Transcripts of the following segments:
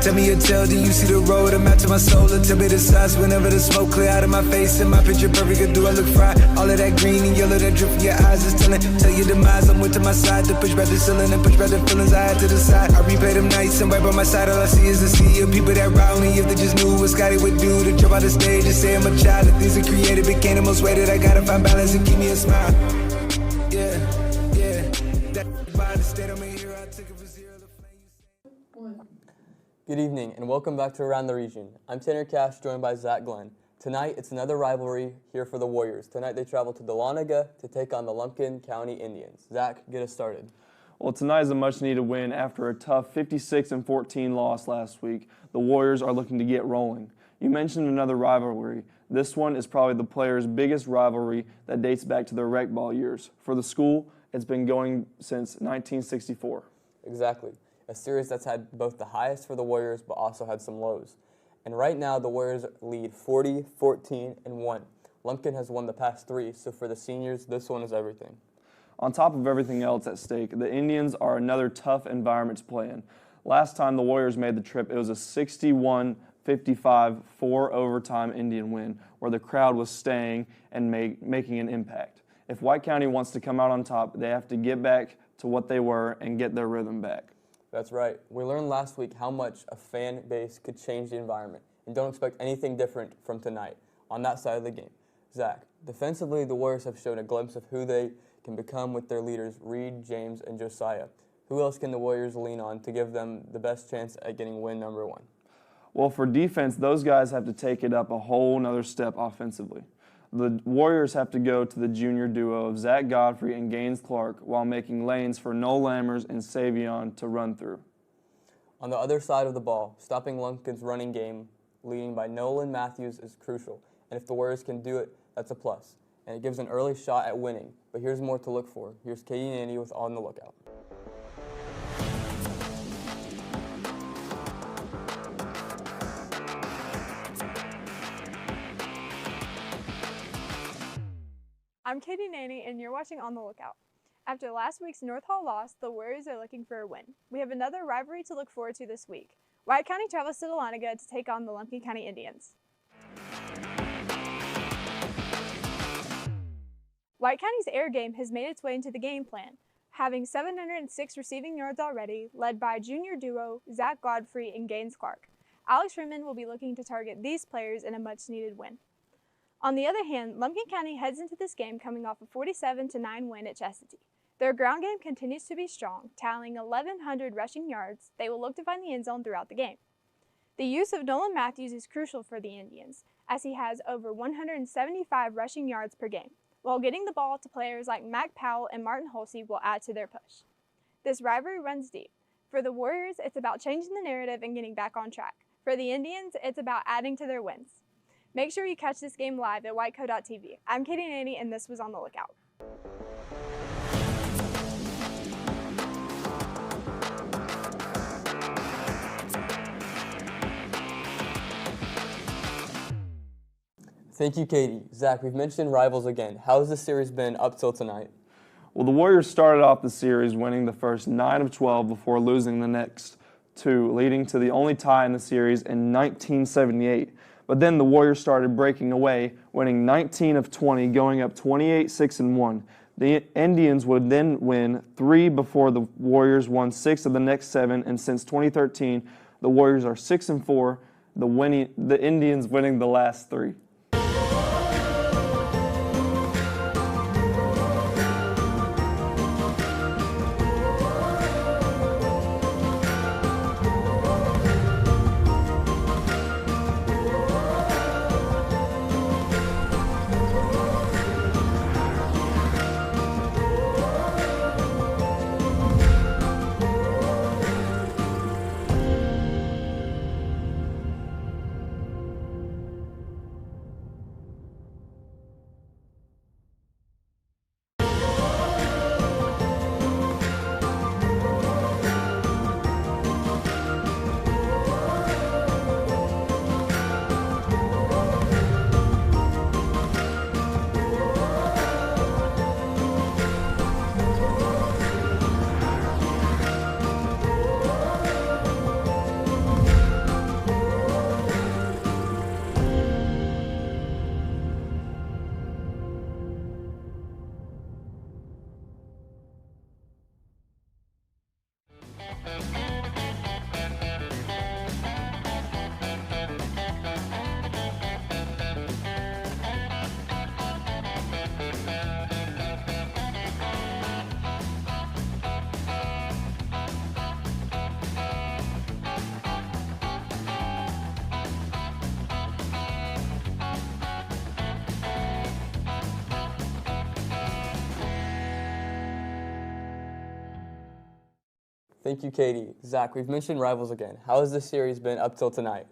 Tell me your tale, do you see the road? I'm out to my soul, a tell me the size. Whenever the smoke clear out of my face and my picture perfect, do I look fried? All of that green and yellow that drip from your eyes is tell your demise. I'm with to my side to push back the ceiling and push back the feelings I had to the side. I repay them nights and right by my side, all I see is a sea of people that ride me. If they just knew what Scotty would do to jump out the stage and say I'm a child. If things are created became the most weighted, I gotta find balance and keep me a smile. Yeah, that by the state I'm in here, I took it for zero. Good evening and welcome back to Around the Region. I'm Tanner Cash, joined by Zack Glenn. Tonight it's another rivalry here for the Warriors. Tonight they travel to Dahlonega to take on the Lumpkin County Indians. Zack, get us started. Well, tonight is a much-needed win after a tough 56-14 loss last week. The Warriors are looking to get rolling. You mentioned another rivalry. This one is probably the players' biggest rivalry that dates back to their rec ball years. For the school, it's been going since 1964. Exactly. A series that's had both the highest for the Warriors but also had some lows. And right now the Warriors lead 40, 14, and 1. Lumpkin has won the past 3, so for the seniors, this one is everything. On top of everything else at stake, the Indians are another tough environment to play in. Last time the Warriors made the trip, it was a 61-55 4-overtime Indian win where the crowd was staying and making an impact. If White County wants to come out on top, they have to get back to what they were and get their rhythm back. That's right. We learned last week how much a fan base could change the environment, and don't expect anything different from tonight on that side of the game. Zack, defensively, the Warriors have shown a glimpse of who they can become with their leaders, Reed, James, and Josiah. Who else can the Warriors lean on to give them the best chance at getting win number 1? Well, for defense, those guys have to take it up a whole nother step offensively. The Warriors have to go to the junior duo of Zack Godfrey and Gaines Clark while making lanes for Noel Lammers and Savion to run through. On the other side of the ball, stopping Lumpkin's running game, leading by Nolan Matthews, is crucial. And if the Warriors can do it, that's a plus. And it gives an early shot at winning. But here's more to look for. Here's Katie and Andy with On the Lookout. I'm Katie Nanny, and you're watching On the Lookout. After last week's North Hall loss, the Warriors are looking for a win. We have another rivalry to look forward to this week. White County travels to Dahlonega to take on the Lumpkin County Indians. White County's air game has made its way into the game plan, having 706 receiving yards already, led by junior duo Zack Godfrey and Gaines Clark. Alex Freeman will be looking to target these players in a much-needed win. On the other hand, Lumpkin County heads into this game coming off a 47-9 win at Chestatee. Their ground game continues to be strong, tallying 1,100 rushing yards. They will look to find the end zone throughout the game. The use of Nolan Matthews is crucial for the Indians, as he has over 175 rushing yards per game, while getting the ball to players like Mac Powell and Martin Holsey will add to their push. This rivalry runs deep. For the Warriors, it's about changing the narrative and getting back on track. For the Indians, it's about adding to their wins. Make sure you catch this game live at whiteco.tv. I'm Katie Nanny, and this was On the Lookout. Thank you, Katie. Zack, we've mentioned rivals again. How has this series been up till tonight? Well, the Warriors started off the series winning the first 9 of 12 before losing the next 2, leading to the only tie in the series in 1978. But then the Warriors started breaking away, winning 19 of 20, going up 28-6-1. The Indians would then win 3 before the Warriors won 6 of the next 7, and since 2013, the Warriors are 6-4, the Indians winning the last 3. Thank you, Katie. Zach, we've mentioned rivals again. How has this series been up till tonight?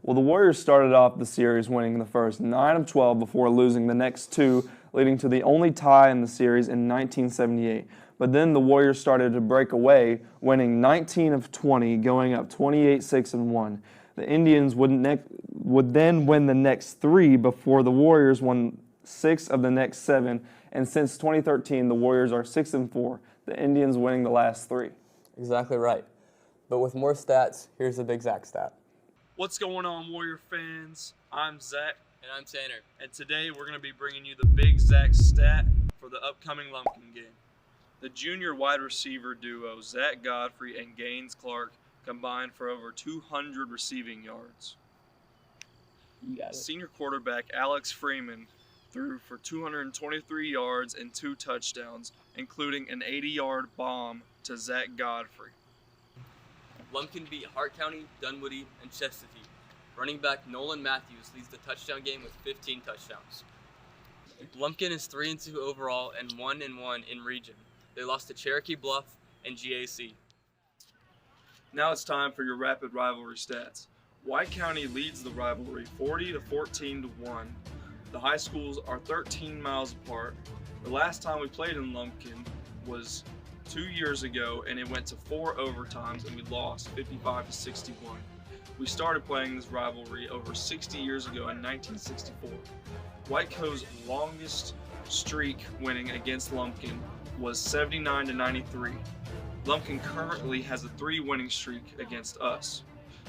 Well, the Warriors started off the series winning the first 9 of 12 before losing the next 2, leading to the only tie in the series in 1978. But then the Warriors started to break away, winning 19 of 20, going up 28-6-1. The Indians would then win the next 3 before the Warriors won 6 of the next 7. And since 2013, the Warriors are 6-4, the Indians winning the last 3. Exactly right. But with more stats, here's the Big Zack stat. What's going on, Warrior fans? I'm Zack. And I'm Tanner. And today we're going to be bringing you the Big Zack stat for the upcoming Lumpkin game. The junior wide receiver duo, Zack Godfrey and Gaines Clark, combined for over 200 receiving yards. You got it. Senior quarterback Alex Freeman threw for 223 yards and 2 touchdowns, including an 80-yard bomb to Zack Godfrey. Lumpkin beat Hart County, Dunwoody, and Chestatee. Running back Nolan Matthews leads the touchdown game with 15 touchdowns. Lumpkin is 3-2 overall and 1-1 in region. They lost to Cherokee Bluff and GAC. Now it's time for your rapid rivalry stats. White County leads the rivalry 40-14-1. The high schools are 13 miles apart. The last time we played in Lumpkin was 2 years ago, and it went to 4 overtimes, and we lost 55-61. We started playing this rivalry over 60 years ago in 1964. Whiteco's longest streak winning against Lumpkin was 79-93. Lumpkin currently has a 3 winning streak against us.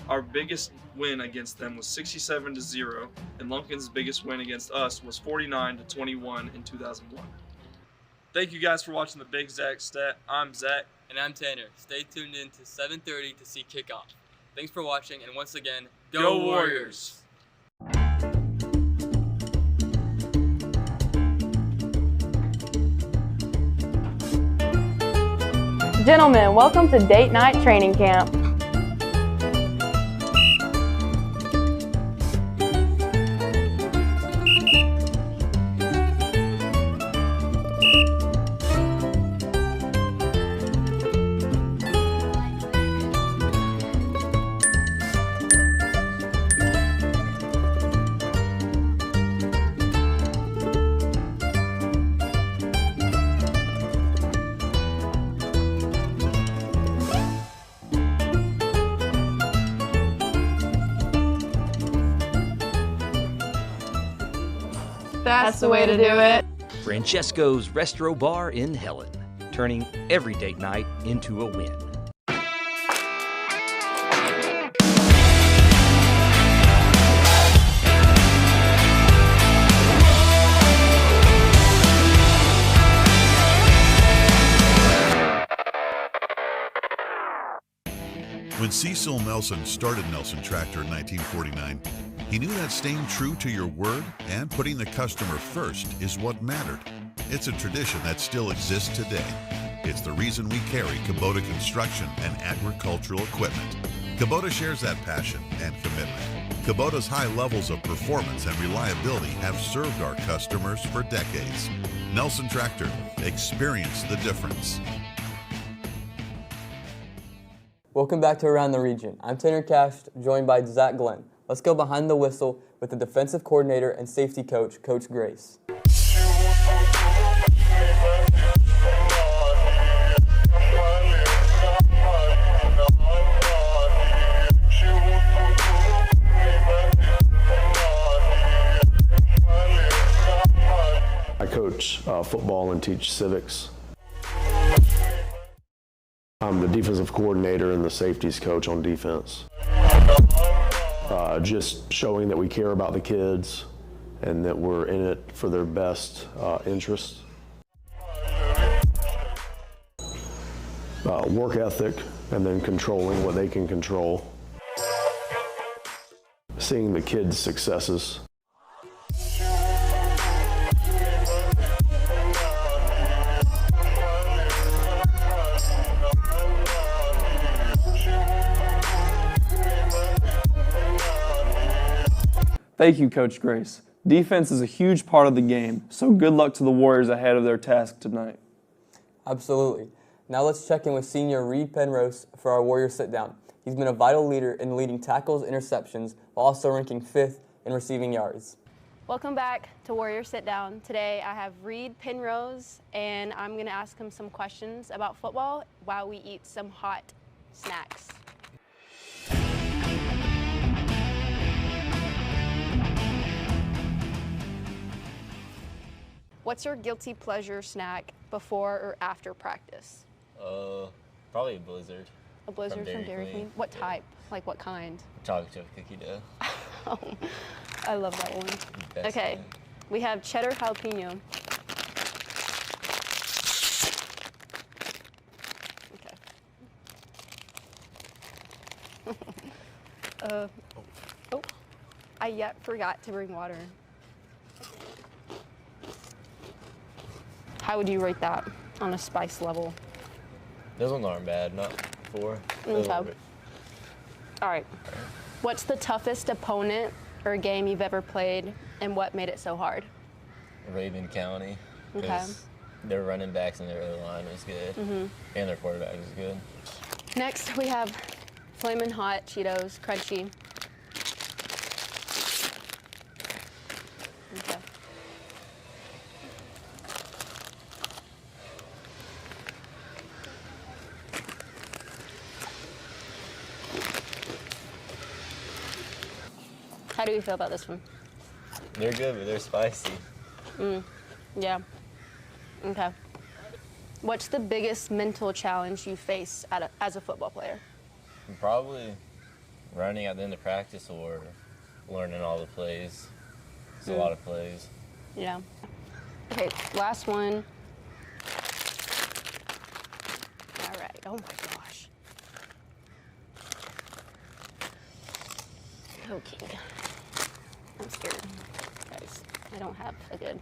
Our biggest win against them was 67-0, and Lumpkin's biggest win against us was 49-21 in 2001. Thank you guys for watching the Big Zack stat. I'm Zack. And I'm Tanner. Stay tuned in to 7:30 to see kickoff. Thanks for watching, and once again, Go Warriors! Gentlemen, welcome to date night training camp. That's the way to do it. Francesco's Restro Bar in Helen, turning every date night into a win. When Cecil Nelson started Nelson Tractor in 1949, he knew that staying true to your word and putting the customer first is what mattered. It's a tradition that still exists today. It's the reason we carry Kubota construction and agricultural equipment. Kubota shares that passion and commitment. Kubota's high levels of performance and reliability have served our customers for decades. Nelson Tractor, experience the difference. Welcome back to Around the Region. I'm Tanner Cash, joined by Zack Glenn. Let's go behind the whistle with the defensive coordinator and safety coach, Coach Grace. I coach football and teach civics. I'm the defensive coordinator and the safeties coach on defense. Just showing that we care about the kids and that we're in it for their best interest. Work ethic, and then controlling what they can control. Seeing the kids' successes. Thank you, Coach Grace. Defense is a huge part of the game, so good luck to the Warriors ahead of their task tonight. Absolutely. Now let's check in with senior Reed Penrose for our Warrior sit-down. He's been a vital leader in leading tackles, interceptions, while also ranking 5th in receiving yards. Welcome back to Warrior Sit Down. Today I have Reed Penrose, and I'm going to ask him some questions about football while we eat some hot snacks. What's your guilty pleasure snack before or after practice? Probably a Blizzard. A Blizzard from Dairy Queen? What type? Like what kind? Chocolate chip cookie dough. Oh, I love that one. Best Okay, one. we have cheddar jalapeno. Okay. I forgot to bring water. How would you rate that on a spice level? Those ones aren't bad, not 4. Okay. All right. What's the toughest opponent or game you've ever played, and what made it so hard? Raven County. Okay. 'Cause their running backs and their O-line was good, and their quarterback was good. Next, we have Flamin' Hot Cheetos, crunchy. Okay. How do you feel about this one? They're good, but they're spicy. Yeah. Okay. What's the biggest mental challenge you face as a football player? Probably running at the end of practice or learning all the plays. It's a lot of plays. Yeah. Okay, last one. All right. Oh my gosh. Okay. I'm scared. Guys, I don't have a good.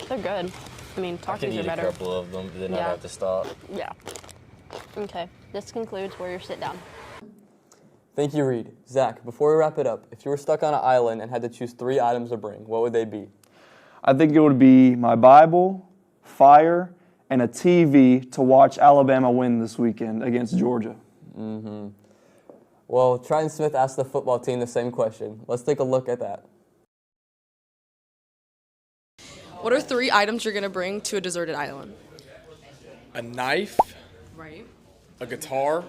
They're good. I mean, I could Takis eat are a better. couple of them, but then I'd Yeah. have to stop. Yeah. Okay. This concludes Warrior Sit Down. Thank you, Reed. Zach, before we wrap it up, if you were stuck on an island and had to choose 3 items to bring, what would they be? I think it would be my Bible, fire, and a TV to watch Alabama win this weekend against Georgia. Well, Triton Smith asked the football team the same question. Let's take a look at that. What are 3 items you're going to bring to a deserted island? A knife, Right. a guitar.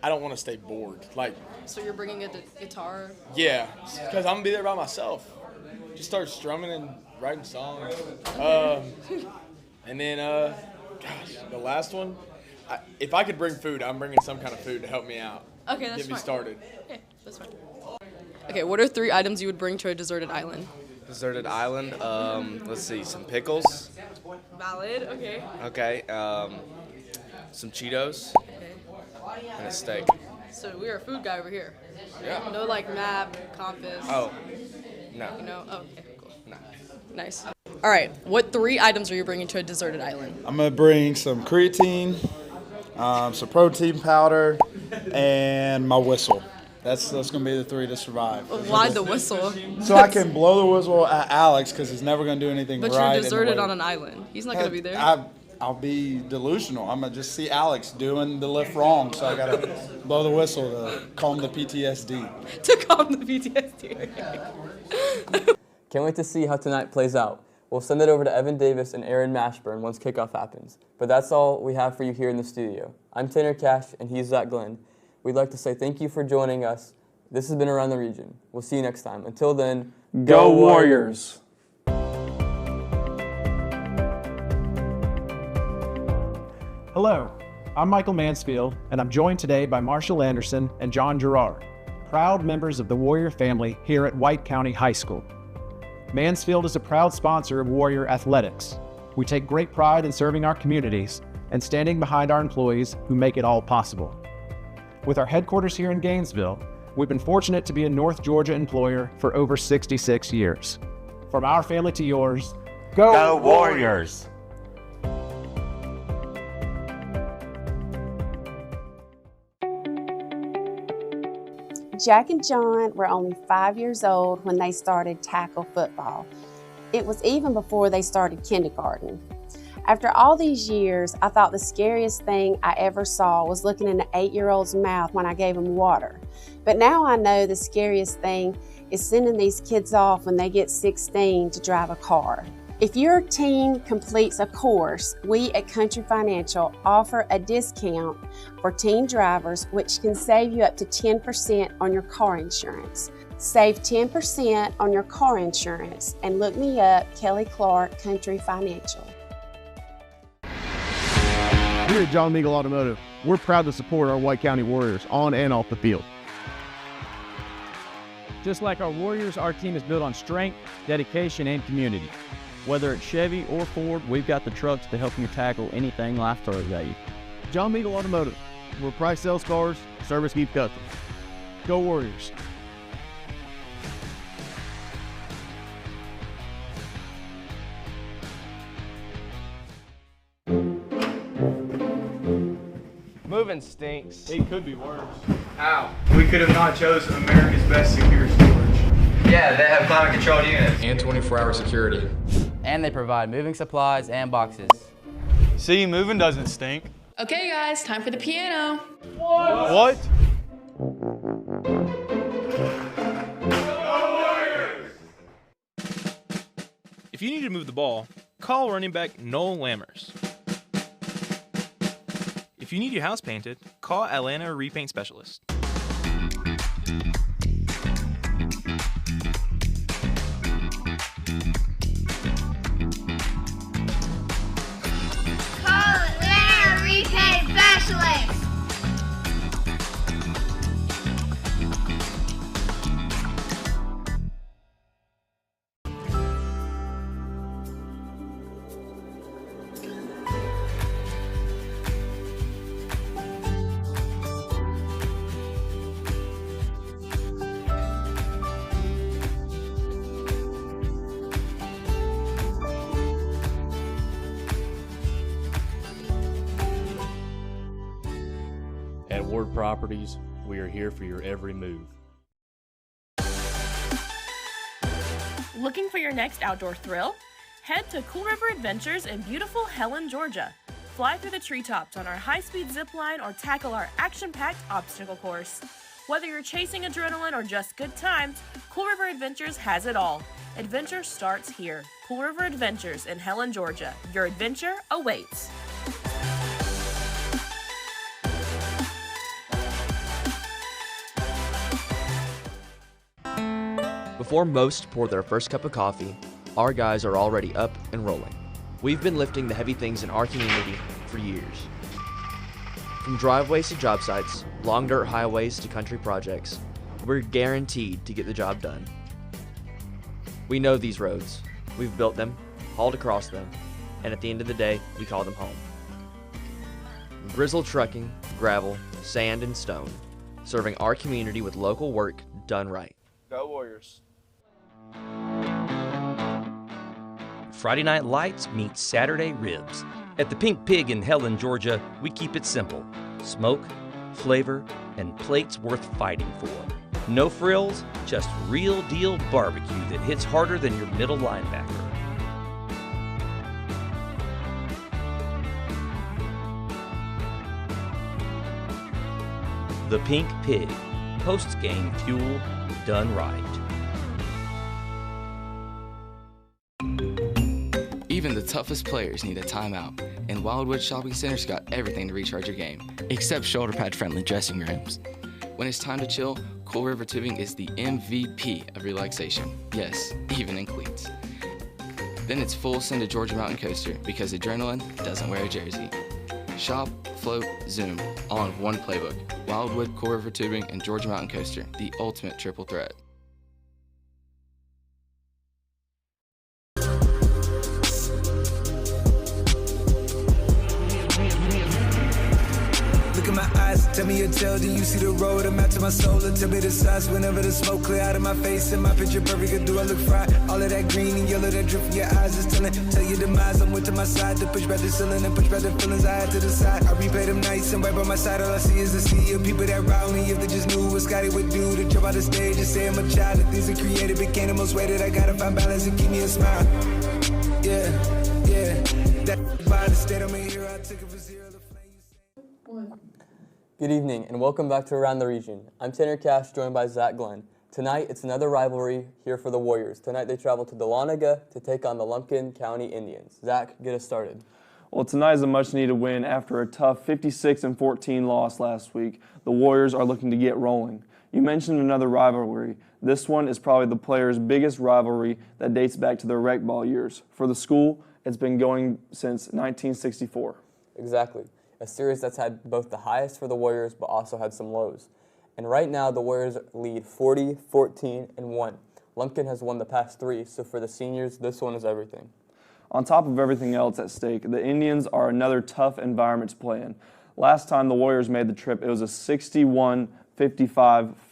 I don't want to stay bored. Like, So you're bringing a guitar. yeah, because I'm gonna be there by myself. Just start strumming and writing songs. And then, gosh, the last one. If I could bring food, I'm bringing some kind of food to help me out. Okay, that's Get me fine. started. Okay, that's fine. Okay, what are 3 items you would bring to a deserted island? Deserted island. Let's see, some pickles. Valid. Okay. Okay. Some Cheetos Okay. and a steak. So we are a food guy over here. Yeah. No like map, compass. Oh, no. You know. Oh, okay. Cool. No. Nice. All right. What 3 items are you bringing to a deserted island? I'm gonna bring some creatine, some protein powder, and my whistle. That's gonna be the 3 to survive. Why the whistle? So I can blow the whistle at Alex because he's never gonna do anything But right. you're deserted on an island. He's not gonna be there. I'll be delusional. I'm gonna just see Alex doing the lift wrong, so I gotta blow the whistle to calm the PTSD. To calm the PTSD. Can't wait to see how tonight plays out. We'll send it over to Evan Davis and Aaron Mashburn once kickoff happens. But that's all we have for you here in the studio. I'm Tanner Cash, and he's Zack Glenn. We'd like to say thank you for joining us. This has been Around the Region. We'll see you next time. Until then, Go Warriors! Hello, I'm Michael Mansfield, and I'm joined today by Marshall Anderson and John Gerard, proud members of the Warrior family here at White County High School. Mansfield is a proud sponsor of Warrior Athletics. We take great pride in serving our communities and standing behind our employees who make it all possible. With our headquarters here in Gainesville, we've been fortunate to be a North Georgia employer for over 66 years. From our family to yours, go Warriors! Jack and John were only 5 years old when they started tackle football. It was even before they started kindergarten. After all these years, I thought the scariest thing I ever saw was looking in an 8-year-old's mouth when I gave him water. But now I know the scariest thing is sending these kids off when they get 16 to drive a car. If your team completes a course, we at Country Financial offer a discount for teen drivers, which can save you up to 10% on your car insurance. Save 10% on your car insurance and look me up, Kelly Clark, Country Financial. Here at John Meagle Automotive, we're proud to support our White County Warriors on and off the field. Just like our Warriors, our team is built on strength, dedication, and community. Whether it's Chevy or Ford, we've got the trucks to help you tackle anything life throws at you. John Meagle Automotive, where price sells cars, service keeps customers. Go Warriors. Moving stinks. It could be worse. How? We could have not chosen America's best secure storage. Yeah, they have climate controlled units. And 24-hour security. And they provide moving supplies and boxes. See, moving doesn't stink. Okay guys, time for the piano. What? If you need to move the ball, call running back Noel Lammers. If you need your house painted, call Atlanta Repaint Specialist. At Ward Properties, we are here for your every move. Looking for your next outdoor thrill? Head to Cool River Adventures in beautiful Helen, Georgia. Fly through the treetops on our high-speed zip line or tackle our action-packed obstacle course. Whether you're chasing adrenaline or just good times, Cool River Adventures has it all. Adventure starts here. Cool River Adventures in Helen, Georgia. Your adventure awaits. Before most pour their first cup of coffee, our guys are already up and rolling. We've been lifting the heavy things in our community for years. From driveways to job sites, long dirt highways to country projects, we're guaranteed to get the job done. We know these roads. We've built them, hauled across them, and at the end of the day, we call them home. Grizzle Trucking, gravel, sand, and stone, serving our community with local work done right. Go Warriors. Friday Night Lights meets Saturday Ribs. At the Pink Pig in Helen, Georgia, we keep it simple. Smoke, flavor, and plates worth fighting for. No frills, just real deal barbecue that hits harder than your middle linebacker. The Pink Pig, post-game fuel done right. Even the toughest players need a timeout, and Wildwood Shopping Center's got everything to recharge your game, except shoulder pad friendly dressing rooms. When it's time to chill, Cool River Tubing is the MVP of relaxation. Yes, even in cleats. Then it's full send to Georgia Mountain Coaster because adrenaline doesn't wear a jersey. Shop, float, zoom, all in one playbook. Wildwood, Cool River Tubing, and Georgia Mountain Coaster, the ultimate triple threat. Look in my eyes, tell me your tale, do you see the road? I'm out to my soul, and tell me the size. Whenever the smoke clear out of my face and my picture perfect, do I look fried? All of that green and yellow that drip from your eyes is telling. Tell your demise, I'm with to my side to push back the ceiling and push back the feelings I had to the side. I replay them nights and right by my side, all I see is a sea of people that ride me. If they just knew what Scotty would do to jump out the stage and say I'm a child. The things that created became the most weighted. I gotta find balance and keep me a smile. Yeah, that I took it for zero to flame. Good evening and welcome back to Around the Region. I'm Tanner Cash, joined by Zack Glenn. Tonight, it's another rivalry here for the Warriors. Tonight, they travel to Dahlonega to take on the Lumpkin County Indians. Zack, get us started. Well, tonight is a much-needed win after a tough 56-14 loss last week. The Warriors are looking to get rolling. You mentioned another rivalry. This one is probably the players' biggest rivalry that dates back to their rec ball years. For the school, it's been going since 1964. Exactly. A series that's had both the highest for the Warriors but also had some lows. And right now, the Warriors lead 40, 14, and 1. Lumpkin has won the past 3, so for the seniors, this one is everything. On top of everything else at stake, the Indians are another tough environment to play in. Last time the Warriors made the trip, it was a 61-55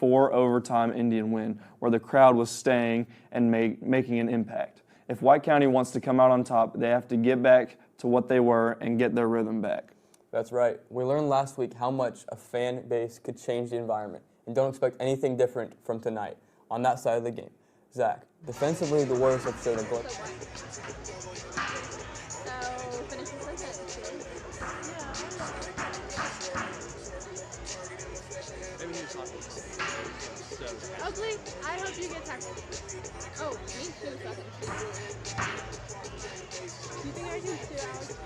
4-overtime Indian win, where the crowd was staying and making an impact. If White County wants to come out on top, they have to get back to what they were and get their rhythm back. That's right. We learned last week how much a fan base could change the environment, and don't expect anything different from tonight on that side of the game. Zack, defensively, the Warriors have shown a glimpse. Ugly, I hope you get tackled. Oh, me too, second. You think I can do Alex?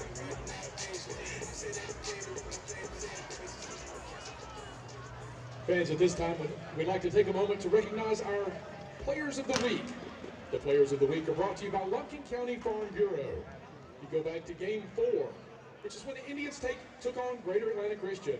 Fans, at this time, we'd like to take a moment to recognize our Players of the Week. The Players of the Week are brought to you by Lumpkin County Farm Bureau. You go back to Game 4, which is when the Indians took on Greater Atlanta Christian.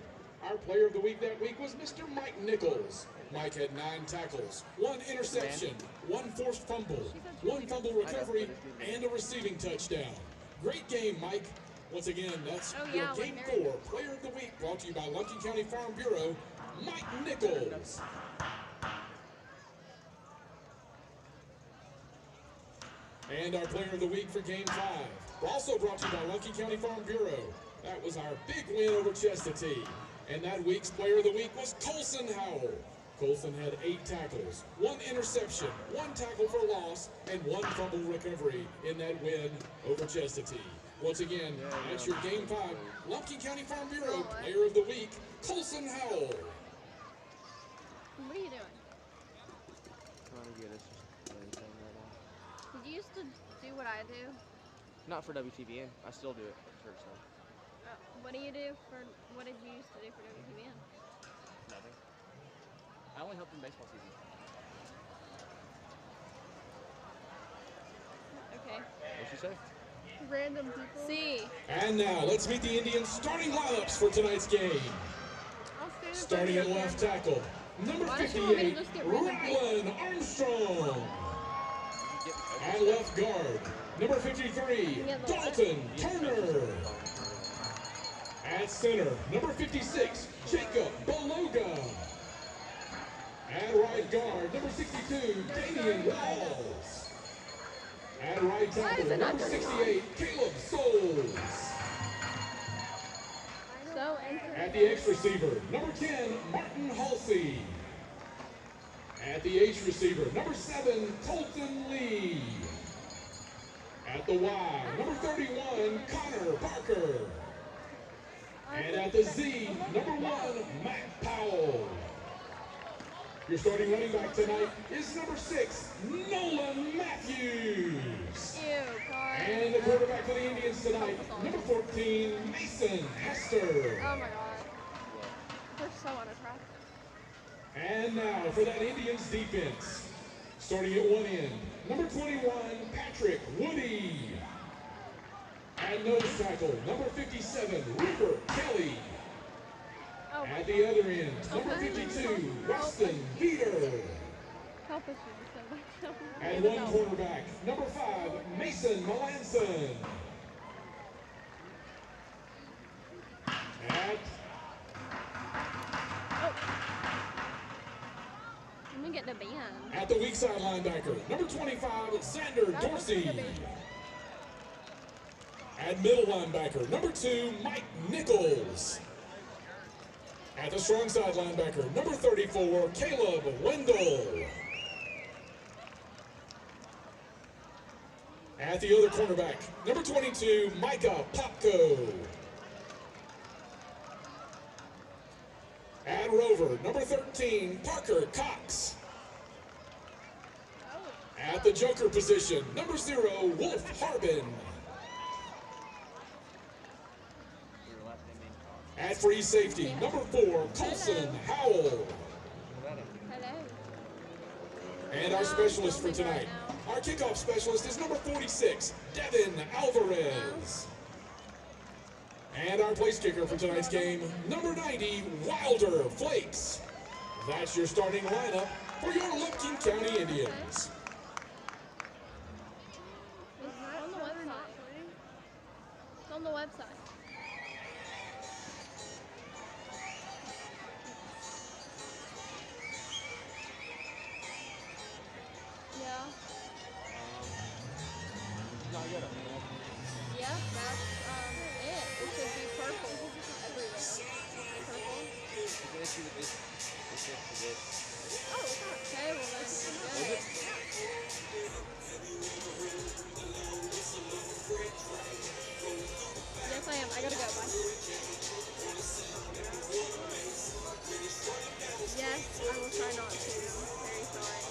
Our Player of the Week that week was Mr. Mike Nichols. Mike had 9 tackles, 1 interception, 1 forced fumble, 1 fumble recovery, and a receiving touchdown. Great game, Mike. Once again, that's your Game 4 Player of the Week, brought to you by Lumpkin County Farm Bureau, Mike Nichols. And our Player of the Week for Game 5, also brought to you by Lumpkin County Farm Bureau. That was our big win over Chestatee. And that week's Player of the Week was Colson Howell. Colson had 8 tackles, 1 interception, 1 tackle for loss, and 1 fumble recovery in that win over Chestatee. Once again, that's your Game 5 Lumpkin County Farm Bureau Player of the Week, Colson Howell. What are you doing? Trying to get us just anything right now. Did you used to do what I do? Not for WTVN. I still do it for church though. What do you do for, what did you used to do for WTVN? Nothing. I only helped in baseball season. Okay. What'd she say? Random people. See. And now, let's meet the Indians' starting lineups for tonight's game. Starting at left tackle, number 58, Rylan Armstrong. At left guard, number 53, Dalton Turner. At center, number 56, Jacob Beloga. At right guard, number 62, Damian Walls. At right tackle, number 68, Caleb Souls. At the X receiver, number 10, Martin Halsey. At the H receiver, number 7, Colton Lee. At the Y, number 31, Connor Parker. And at the Z, number 1, Matt Powell. Your starting running back tonight is number 6, Nolan Matthews. And the quarterback for the Indians tonight, number 14, Mason Hester. Oh my God. They're so unattractive. And now for that Indians defense. Starting at one end, number 21, Patrick Woody. At nose tackle, number 57, Rupert Kelly. At the other end, number 52, Weston Beater. At one cornerback, number 5, Mason Melanson. At the weak side linebacker, number 25, Xander Dorsey. At middle linebacker, number 2, Mike Nichols. At the strong side linebacker, number 34, Caleb Wendell. At the other cornerback, number 22, Micah Popko. At Rover, number 13, Parker Cox. At the Joker position, number 0, Wolf Harbin. At free safety, number 4, Colson Howell. And our specialist for tonight, our kickoff specialist is number 46, Devin Alvarez. And our place kicker for tonight's game, number 90, Wilder Flakes. That's your starting lineup for your Lumpkin County Indians. It's on the website. Yeah. Yeah, that's it. It should be purple everywhere. Purple. Oh, okay. Well, then good. Yes, I am. I gotta go. Bye. Yes, I will try not to. I'm very sorry.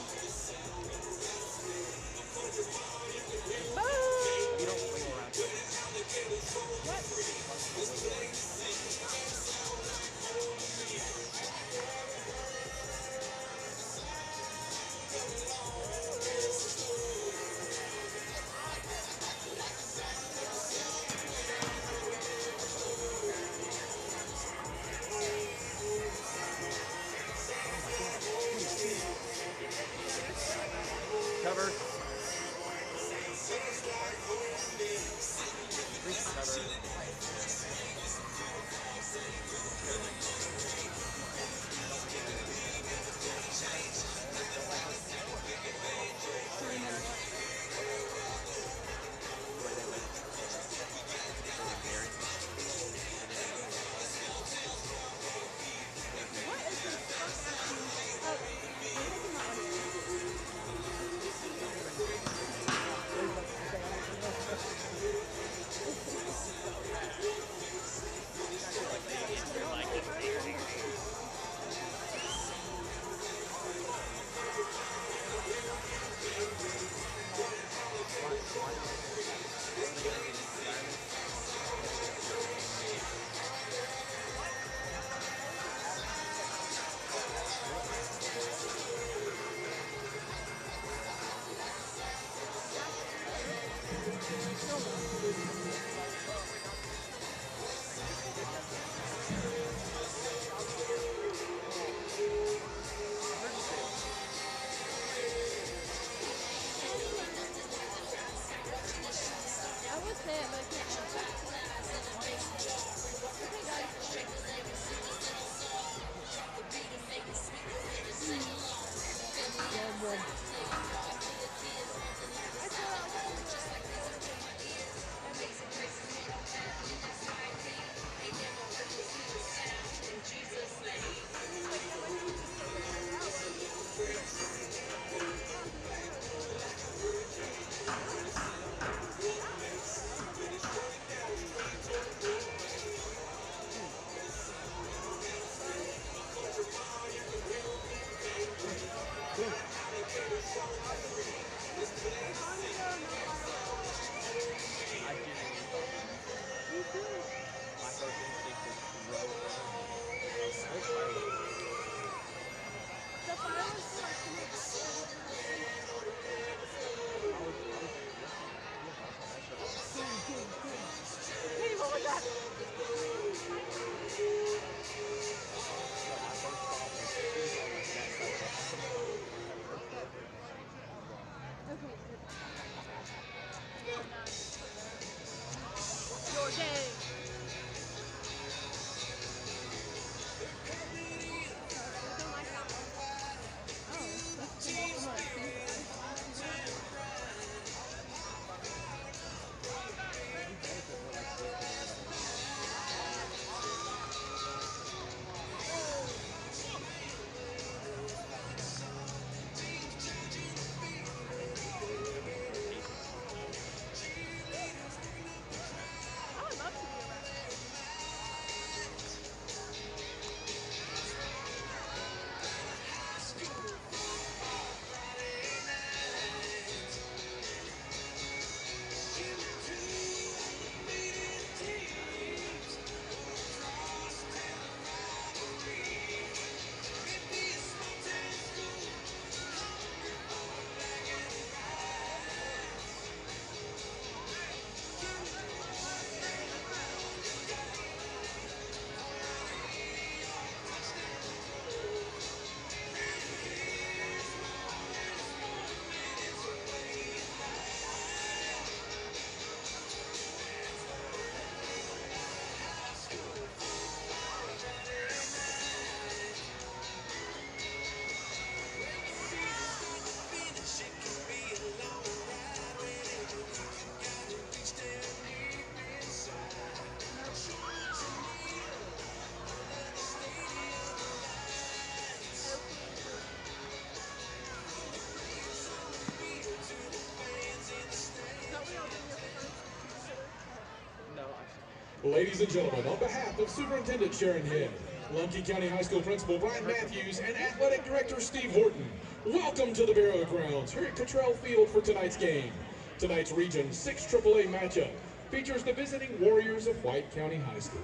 Ladies and gentlemen, on behalf of Superintendent Sharon Head, Lumpkin County High School Principal Brian Matthews, and Athletic Director Steve Horton, welcome to the Barrow Grounds here at Cottrell Field for tonight's game. Tonight's Region 6 AAA matchup features the visiting Warriors of White County High School,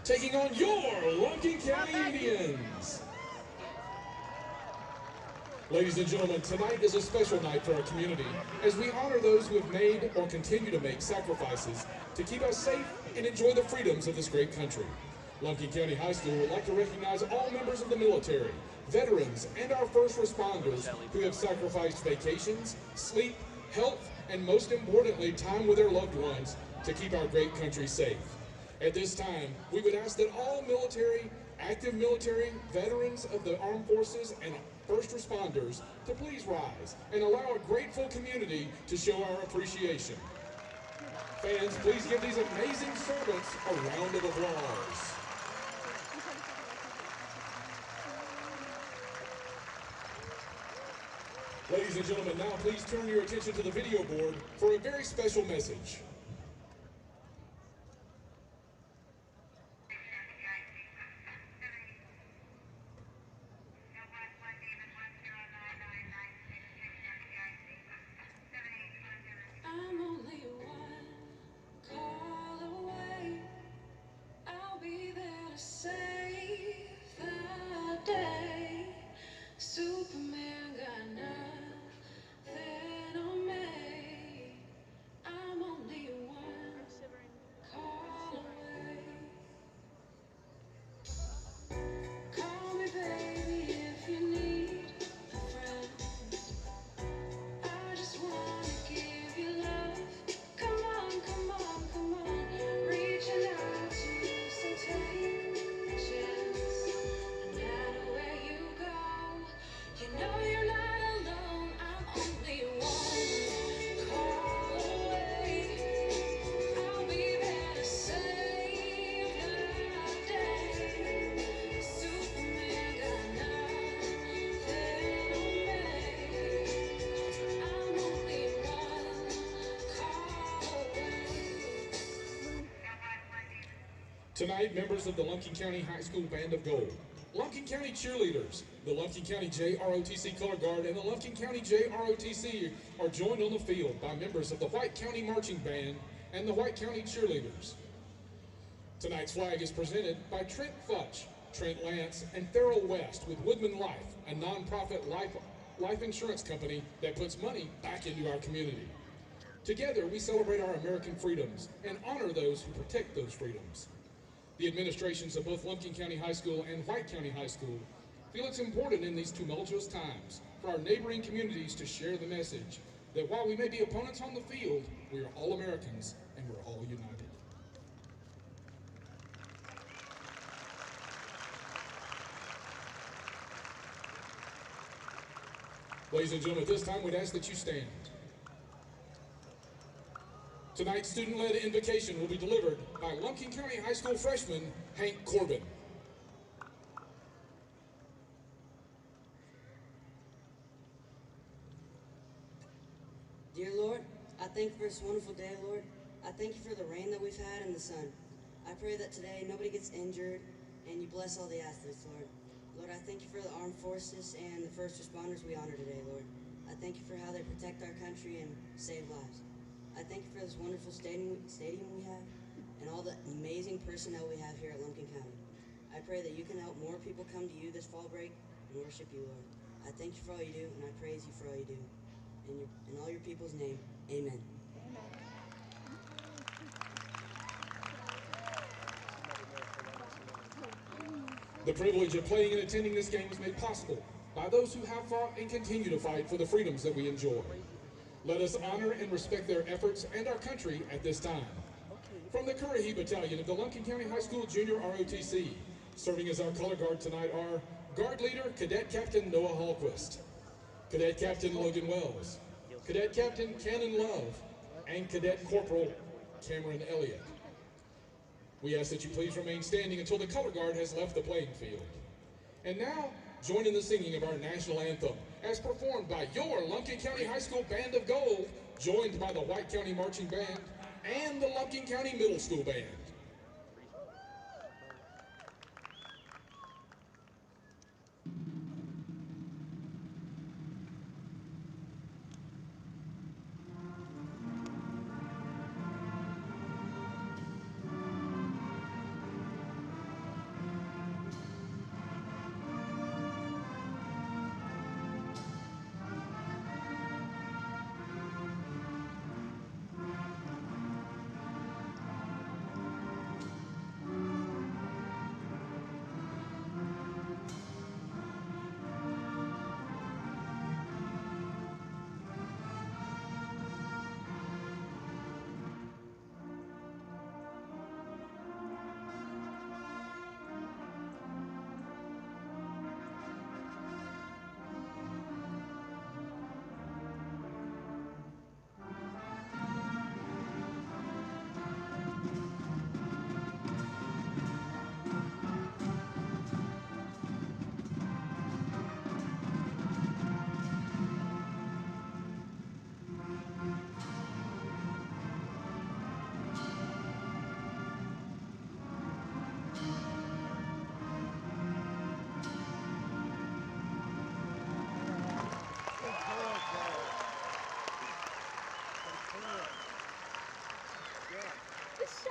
taking on your Lumpkin County Indians. Ladies and gentlemen, tonight is a special night for our community as we honor those who have made or continue to make sacrifices to keep us safe and enjoy the freedoms of this great country. Lumpkin County High School would like to recognize all members of the military, veterans, and our first responders who have sacrificed vacations, sleep, health, and most importantly, time with their loved ones to keep our great country safe. At this time, we would ask that all military, active military, veterans of the armed forces, and first responders to please rise and allow a grateful community to show our appreciation. Fans, please give these amazing servants a round of applause. Ladies and gentlemen, now please turn your attention to the video board for a very special message. I'm only one call away. I'll be there to save the day. Superman got nothing on me. I'm only one call away. Call me baby if you need a friend. I just wanna give you love. Come on, come on, come on. Reaching out to you, so take a chance. No matter where you go, you know you're not alone. I'm only one call away. I'll be there to save the day. Superman got nothing on me. I'm only one call away. Tonight, members of the Lumpkin County High School Band of Gold, Lumpkin County Cheerleaders, the Lumpkin County JROTC Color Guard, and the Lumpkin County JROTC are joined on the field by members of the White County Marching Band and the White County Cheerleaders. Tonight's flag is presented by Trent Futch, Trent Lance, and Farrell West with Woodman Life, a nonprofit life insurance company that puts money back into our community. Together, we celebrate our American freedoms and honor those who protect those freedoms. The administrations of both Lumpkin County High School and White County High School feel it's important in these tumultuous times for our neighboring communities to share the message that while we may be opponents on the field, we are all Americans and we're all united. Ladies and gentlemen, at this time we'd ask that you stand. Tonight's student-led invocation will be delivered by Lumpkin County High School freshman Hank Corbin. Dear Lord, I thank you for this wonderful day, Lord. I thank you for the rain that we've had and the sun. I pray that today nobody gets injured and you bless all the athletes, Lord. Lord, I thank you for the armed forces and the first responders we honor today, Lord. I thank you for how they protect our country and save lives. I thank you for this wonderful stadium we have and all the amazing personnel we have here at Lumpkin County. I pray that you can help more people come to you this fall break and worship you, Lord. I thank you for all you do, and I praise you for all you do. In all your people's name, amen. The privilege of playing and attending this game is made possible by those who have fought and continue to fight for the freedoms that we enjoy. Let us honor and respect their efforts and our country at this time. From the Currahee Battalion of the Lumpkin County High School Junior ROTC, serving as our color guard tonight are Guard Leader Cadet Captain Noah Hallquist, Cadet Captain Logan Wells, Cadet Captain Cannon Love, and Cadet Corporal Cameron Elliott. We ask that you please remain standing until the color guard has left the playing field. And now, join in the singing of our national anthem, as performed by your Lumpkin County High School Band of Gold, joined by the White County Marching Band and the Lumpkin County Middle School Band.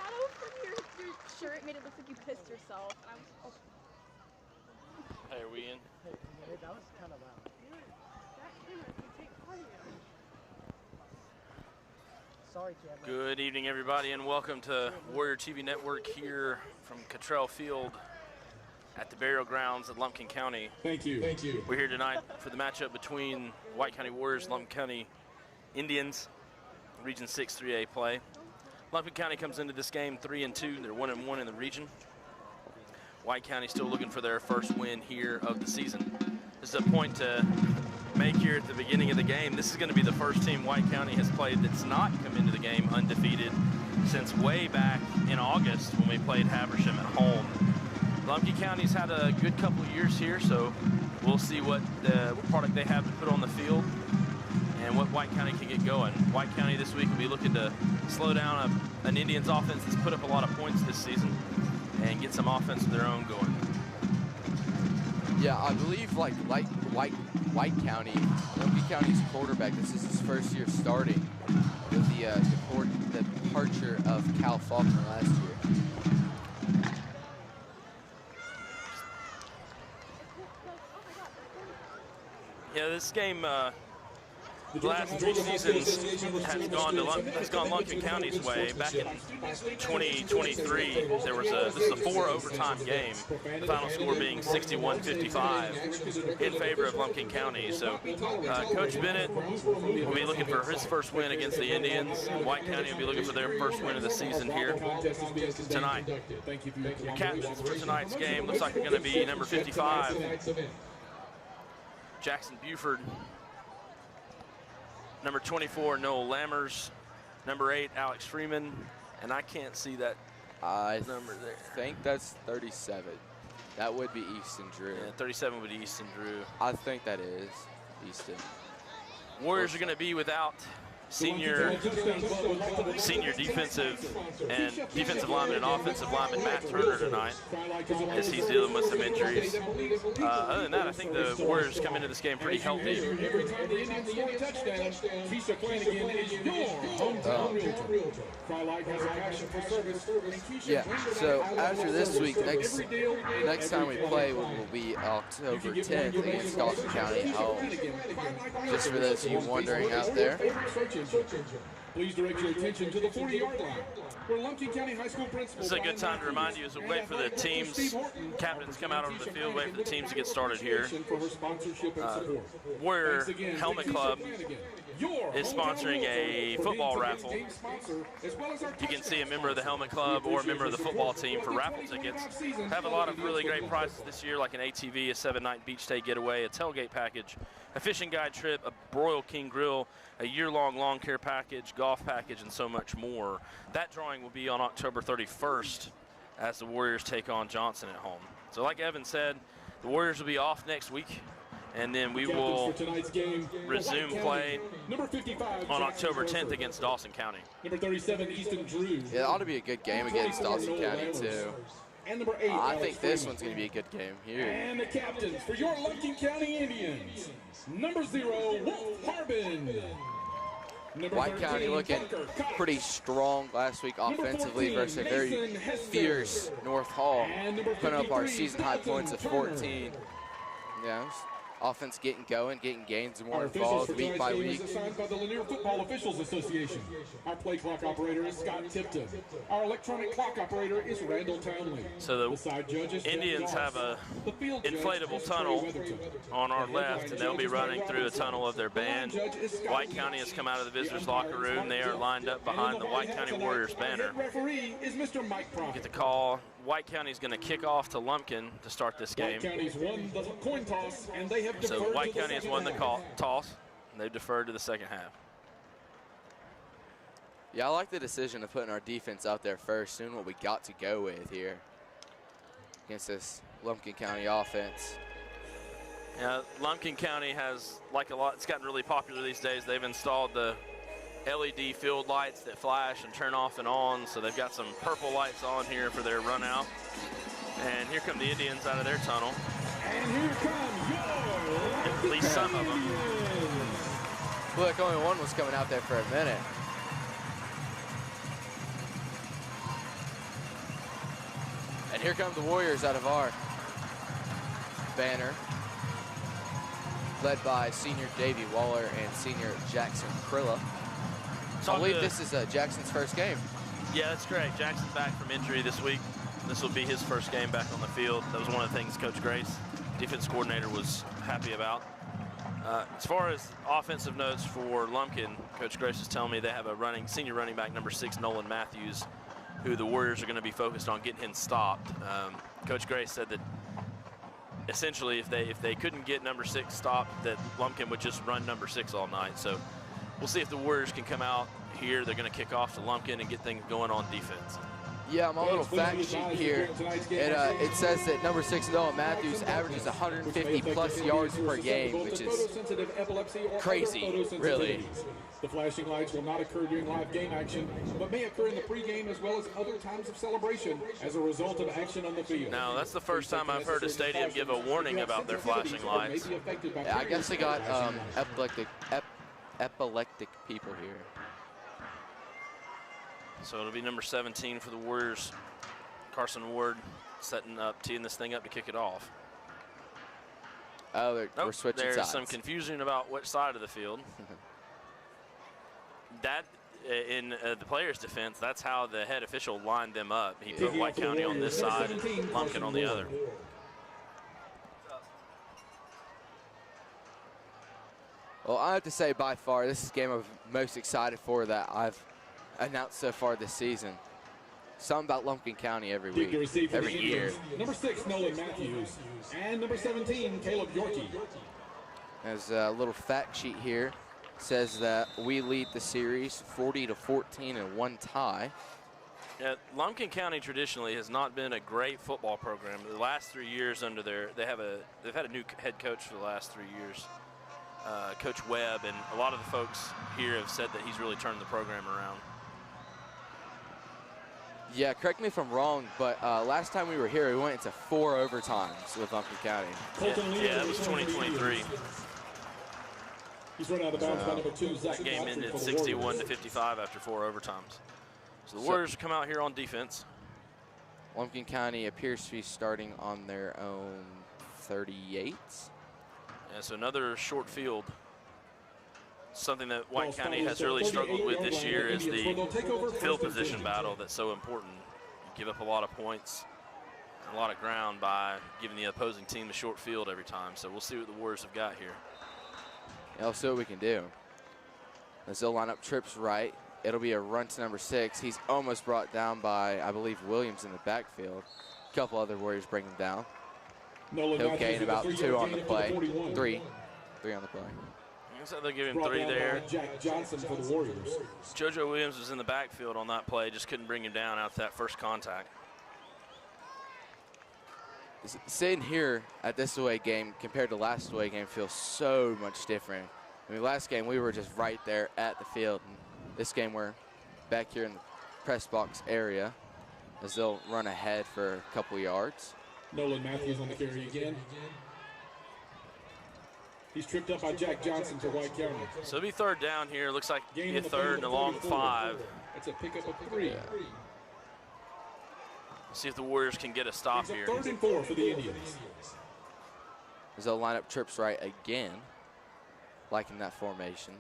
shadow from your shirt made it look like you pissed yourself. And I was, Hey, are we in? Hey, that was kind of loud. dude, that camera can take audio. Sorry, camera. Good evening, everybody, and welcome to Warrior TV Network here from Cottrell Field at the burial grounds at Lumpkin County. Thank you. Thank you. We're here tonight for the matchup between White County Warriors and Lumpkin County Indians, Region 6 3A play. Lumpkin County comes into this game 3-2. They're 1-1 in the region. White County still looking for their first win here of the season. This is a point to make here at the beginning of the game. This is going to be the first team White County has played that's not come into the game undefeated since way back in August when we played Haversham at home. Lumpkin County's had a good couple of years here, so we'll see what product they have to put on the field and what White County can get going. White County this week will be looking to slow down an Indians offense that's put up a lot of points this season and get some offense of their own going. Yeah, I believe like White County, Lumpkin County's quarterback, this is his first year starting with the departure of Cal Faulkner last year. Yeah, this game, the last 3 seasons has gone Lumpkin County's way. Back in 2023, this is a 4 overtime game. The final score being 61-55 in favor of Lumpkin County. So Coach Bennett will be looking for his first win against the Indians. White County will be looking for their first win of the season here tonight. Your captains for tonight's game looks like they're going to be number 55, Jackson Buford. Number 24, Noel Lammers. Number 8, Alex Freeman. And I can't see that number there. I think that's 37. That would be Easton Drew. Yeah, 37 would be Easton Drew. I think that is Easton. Warriors are going to be without senior defensive lineman and offensive lineman Matt Turner tonight, as he's dealing with some injuries. Other than that, I think the Warriors come into this game pretty healthy. Every time the Indians score a touchdown, Keisha Flanagan is your hometown realtor. Frylight has a passion for service. Yeah, so after this week, next time we play will be October 10th against Dawson County at home. Just for those of you wondering out there. Please direct your attention to the 40-yard line, where Lumpkin County High School principal. This is a good time to remind you as we wait for the teams, captains come out onto the field, wait for the teams to get started here. Warrior Helmet Club is sponsoring a football raffle. You can see a member of the Helmet Club or a member of the football team for raffle tickets. Have a lot of really great prizes this year, like an ATV, a 7-night beach day getaway, a tailgate package, a fishing guide trip, a Broil King Grill, a year-long lawn care package, golf package, and so much more. That drawing will be on October 31st as the Warriors take on Johnson at home. So like Evan said, the Warriors will be off next week, and then we will resume play on October 10th against Dawson County. Number 37, Easton Drew. Yeah, it ought to be a good game against Dawson County, too. And number 8, I think this one's going to be a good game here. And the captains for your Lumpkin County Indians. Number 0, Wolf Harbin. White County looking pretty strong last week offensively versus a very fierce North Hall, putting up our season high points of 14. Yeah, offense getting going, getting gains more involved week by week. Assigned by the Lanier Football Officials Association. Our play clock operator is Scott Tipton. Our electronic clock operator is Randall Townley. So the Indians have a inflatable tunnel on our left, and they'll be running through a tunnel of their band. White County has come out of the visitors' locker room. They are lined up behind the White County Warriors banner. Referee is Mr. Mike Prophet. Get the call. White County is going to kick off to Lumpkin to start this game. White County's won the coin toss, and they have deferred. So White County has won the toss, and they've deferred to the second half. Yeah, I like the decision of putting our defense out there first, doing what we got to go with here against this Lumpkin County offense. Yeah, Lumpkin County has, like a lot, it's gotten really popular these days. They've installed the LED field lights that flash and turn off and on, so they've got some purple lights on here for their run out. And here come the Indians out of their tunnel. And here come your at least some of them. Look, only one was coming out there for a minute. And here come the Warriors out of our banner, led by senior Davey Waller and senior Jackson Krilla. I believe this is Jackson's first game. Yeah, that's great. Jackson's back from injury this week. This will be his first game back on the field. That was one of the things Coach Grace, defense coordinator, was happy about. As far as offensive notes for Lumpkin, Coach Grace is telling me they have a senior running back, number 6, Nolan Matthews, who the Warriors are going to be focused on getting him stopped. Coach Grace said that essentially if they couldn't get number 6 stopped, that Lumpkin would just run number 6 all night. So we'll see if the Warriors can come out here. They're going to kick off to Lumpkin and get things going on defense. Yeah, my little fact sheet here, it says that number 6, Nolan Matthews, averages 150 plus yards per game, which is crazy, really. The flashing lights will not occur during live game action, but may occur in the pregame as well as other times of celebration as a result of action on the field. Now, that's the first time I've heard a stadium give a warning about their flashing lights. Yeah, I guess they got epileptic people here. So it'll be number 17 for the Warriors. Carson Ward teeing this thing up to kick it off. Oh, we're switching sides. There's some confusion about which side of the field. That, in the players' defense, that's how the head official lined them up. He put White County on this side and Lumpkin on the other. Well, I have to say, by far, this is the game I'm most excited for that I've announced so far this season. Something about Lumpkin County every week, every year. Number 6, Nolan Matthews, and number 17, Caleb Yorkie. There's a little fact sheet here. It says that we lead the series 40-14 and 1 tie. Yeah, Lumpkin County traditionally has not been a great football program. The last 3 years under they've had a new head coach for the last 3 years, Coach Webb, and a lot of the folks here have said that he's really turned the program around. Yeah, correct me if I'm wrong, but last time we were here, we went into 4 overtimes with Lumpkin County. Yeah, that was 2023. He's run out of bounds by number 2, Zack. That game ended 61-55 after 4 overtimes. So the Warriors come out here on defense. Lumpkin County appears to be starting on their own 38. Yeah, so another short field. Something that White County has really struggled with this year is the field position battle that's so important. You give up a lot of points and a lot of ground by giving the opposing team a short field every time. So we'll see what the Warriors have got here. Yeah, we'll see what we can do. As they'll line up trips right, it'll be a run to number 6. He's almost brought down by, I believe, Williams in the backfield. A couple other Warriors bring him down. He'll gain about 2 on the play. 3 on the play. So they'll give him 3 there. Jack Johnson for the Warriors. JoJo Williams was in the backfield on that play, just couldn't bring him down after that first contact. Sitting here at this away game compared to last away game feels so much different. I mean, last game we were just right there at the field. And this game we're back here in the press box area as they'll run ahead for a couple yards. Nolan Matthews on the carry again. He's tripped up by Jack Johnson for White County. So it'll be 3rd down here. Looks like a 3rd and a long 5. That's a pickup of 3. See if the Warriors can get a stop here. 3rd and 4 for the Indians. As they'll line up trips right again, liking that formation.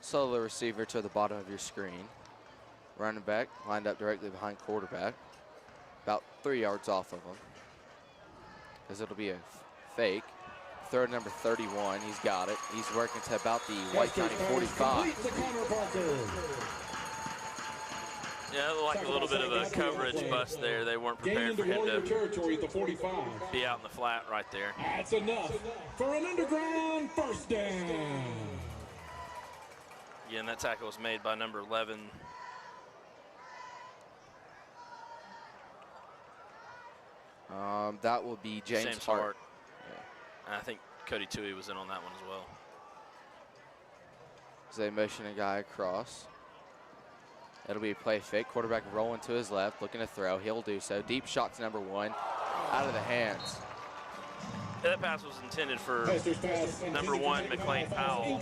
Slow the receiver to the bottom of your screen. Running back lined up directly behind quarterback, about 3 yards off of him. As it'll be a fake. 3rd, number 31, he's got it. He's working to about the White County 45. Yeah, it looked like a little bit of a coverage bust there. They weren't prepared for him to be out in the flat right there. That's enough for an underground 1st down. Again, that tackle was made by number 11. That will be James Hart. I think Cody Tui was in on that one as well. As they motion a guy across. It'll be a play fake. Quarterback rolling to his left, looking to throw. He'll do so. Deep shot to number 1. Out of the hands. That pass was intended for number 1, McLean Powell,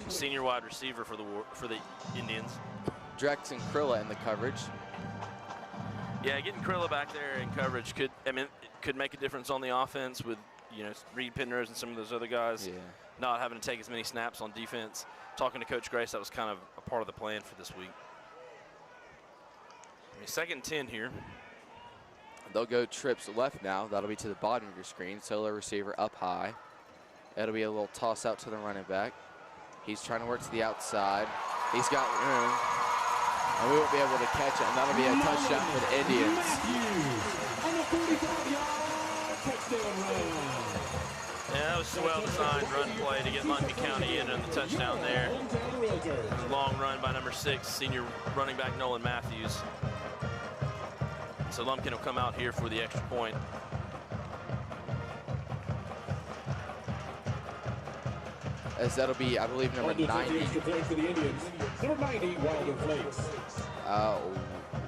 senior wide receiver for the Indians. Jackson Krilla in the coverage. Yeah, getting Krilla back there in coverage could make a difference on the offense with, Reed Penrose and some of those other guys not having to take as many snaps on defense. Talking to Coach Grace, that was kind of a part of the plan for this week. 2nd and 10 here. They'll go trips left now. That'll be to the bottom of your screen. Solo receiver up high. It'll be a little toss out to the running back. He's trying to work to the outside. He's got room. And we won't be able to catch it. And that'll be a touchdown for the Indians. Yeah, that was a well-designed run play to get Lumpkin County in on the touchdown there. A long run by number 6, senior running back Nolan Matthews. So Lumpkin will come out here for the extra point. As that'll be, I believe, number 90. Extra point for the Indians. Number 90, Wilder Flakes.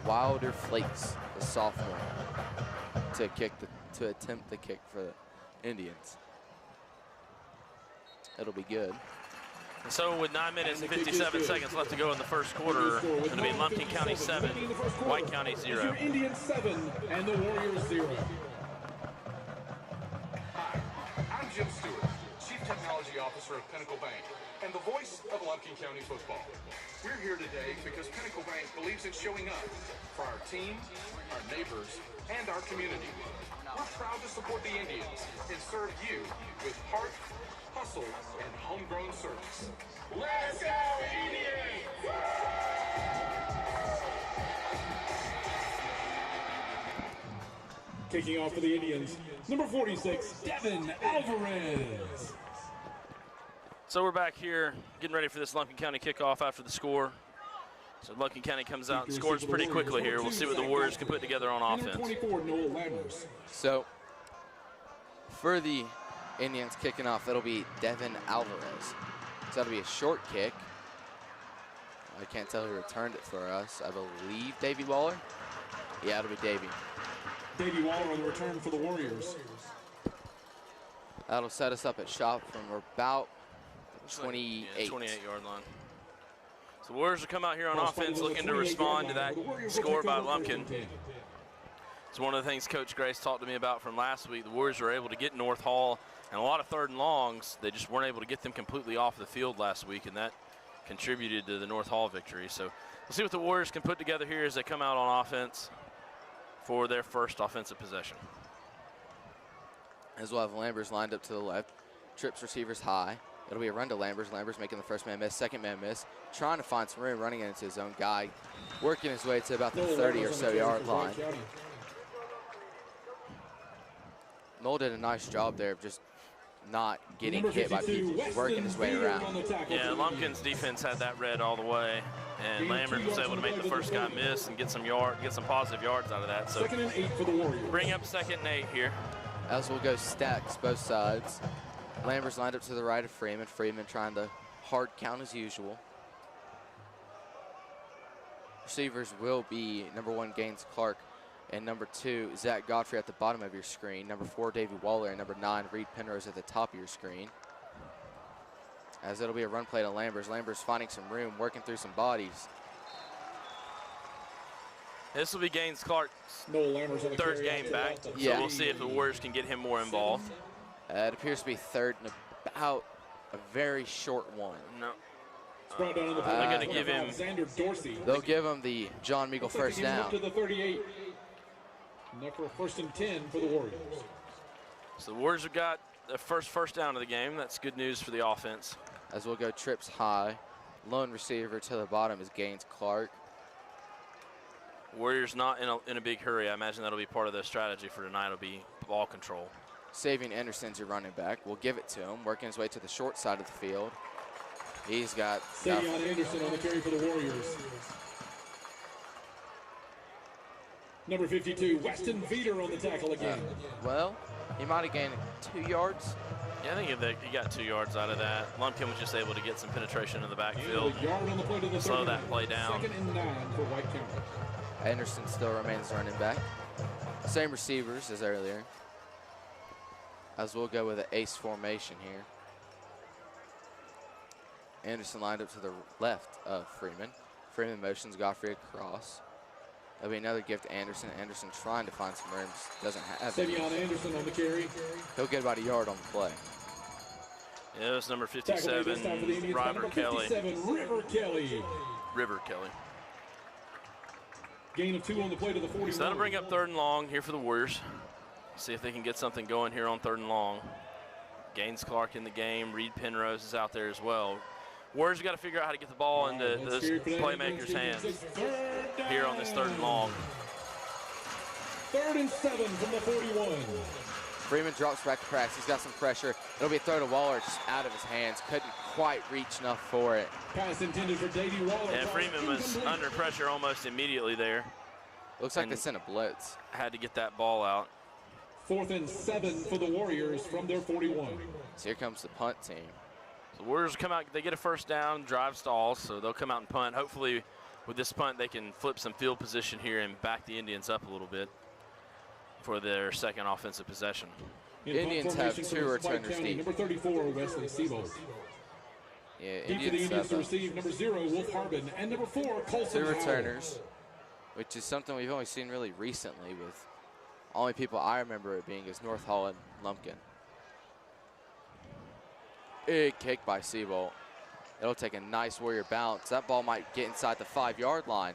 Wilder Flakes, the sophomore, to attempt the kick for the Indians. It'll be good. And so with 9 minutes and 57 seconds left to go in the first quarter, it'll be Lumpkin County 7, White County 0. Indians 7 and the Warriors 0. Hi, I'm Jim Stewart, Chief Technology Officer of Pinnacle Bank and the voice of Lumpkin County football. We're here today because Pinnacle Bank believes in showing up for our team, our neighbors, and our community. We're proud to support the Indians and serve you with heart, hustle, and homegrown service. Let's go, Indians! Kicking off for the Indians, number 46, Devin Alvarez. So we're back here getting ready for this Lumpkin County kickoff after the score. So Lumpkin County comes out and scores pretty quickly here. We'll see what the Warriors can put together on offense. 24, Noel Lammers. So for the Indians kicking off, that'll be Devin Alvarez. So that'll be a short kick. I can't tell who returned it for us. I believe Davey Waller. Yeah, it'll be Davey. Davey Waller on the return for the Warriors. That'll set us up at shop from about 28. Yeah, 28-yard line. So the Warriors will come out here on offense looking to respond to that score by Lumpkin. It's one of the things Coach Grace talked to me about from last week. The Warriors were able to get North Hall and a lot of 3rd and longs. They just weren't able to get them completely off the field last week, and that contributed to the North Hall victory. So we'll see what the Warriors can put together here as they come out on offense for their first offensive possession. As we'll have Lambers lined up to the left. Trips receivers high. It'll be a run to Lambers. Lambers making the first man miss, second man miss. Trying to find some room, running into his own guy. Working his way to about the 30 or so yard line. Noel did a nice job there of just not getting hit by people, working his way around. Yeah, Lumpkin's defense had that red all the way, and Lambert was able to make the first guy miss and get some positive yards out of that. So 2nd and 8 for the Warriors. Bring up 2nd and 8 here. As we'll go stacks both sides. Lambert's lined up to the right of Freeman. Freeman trying to hard count as usual. Receivers will be number 1, Gaines Clark, and number 2, Zack Godfrey at the bottom of your screen. Number 4, Davey Waller, and number 9, Reed Penrose at the top of your screen. As it'll be a run play to Lambers. Lambers finding some room, working through some bodies. This will be Gaines Clark's 3rd game back, so we'll see if the Warriors can get him more involved. It appears to be 3rd and about a very short one. No. They're going to give him. They'll give him the John Meagle first down. To the 38. And for a 1st and 10 for the Warriors. So the Warriors have got their first down of the game. That's good news for the offense. As we'll go trips high. Lone receiver to the bottom is Gaines Clark. Warriors not in a big hurry. I imagine that'll be part of their strategy for tonight. It'll be ball control. Saving Anderson's your running back. We'll give it to him, working his way to the short side of the field. He's got Savion Anderson on the carry for the Warriors. Number 52, Weston Veeder on the tackle again. Well, he might have gained 2 yards. Yeah, I think he got 2 yards out of that. Lumpkin was just able to get some penetration in the backfield. Slow that play down. 2nd and 9 for White County. Anderson still remains running back. Same receivers as earlier. As we'll go with an ace formation here. Anderson lined up to the left of Freeman. Freeman motions Godfrey across. That'll be another gift to Anderson. Anderson trying to find some rooms. Doesn't have any. Savion Anderson on the carry. He'll get about a yard on the play. Yeah, it was number 57, River Kelly. 57, River Kelly. River Kelly. Gain of 2 on the play to the 41. So that'll bring up 3rd and long here for the Warriors. See if they can get something going here on 3rd and long. Gaines Clark in the game. Reed Penrose is out there as well. Warriors got to figure out how to get the ball into those playmakers' hands here on this 3rd and long. 3rd and 7 from the 41. Freeman drops back to practice. He's got some pressure. It'll be a throw to Waller just out of his hands. Couldn't quite reach enough for it. Pass intended for Davey Waller. And Freeman was under pressure almost immediately there. Looks like they sent a blitz. Had to get that ball out. 4th and 7 for the Warriors from their 41. So here comes the punt team. The Warriors come out, they get a 1st down, drive stalls, so they'll come out and punt. Hopefully with this punt they can flip some field position here and back the Indians up a little bit for their 2nd offensive possession. Indians have 2 returners deep. Number 34, Wesley Siebold. Yeah, Deep for the Indians to receive, number 0, Wolf Harbin, and number 4, Colson 2 returners, which is something we've only seen really recently with only people I remember it being is North Hall and Lumpkin. Big kick by Siebold. It'll take a nice Warrior bounce. That ball might get inside the 5-yard line.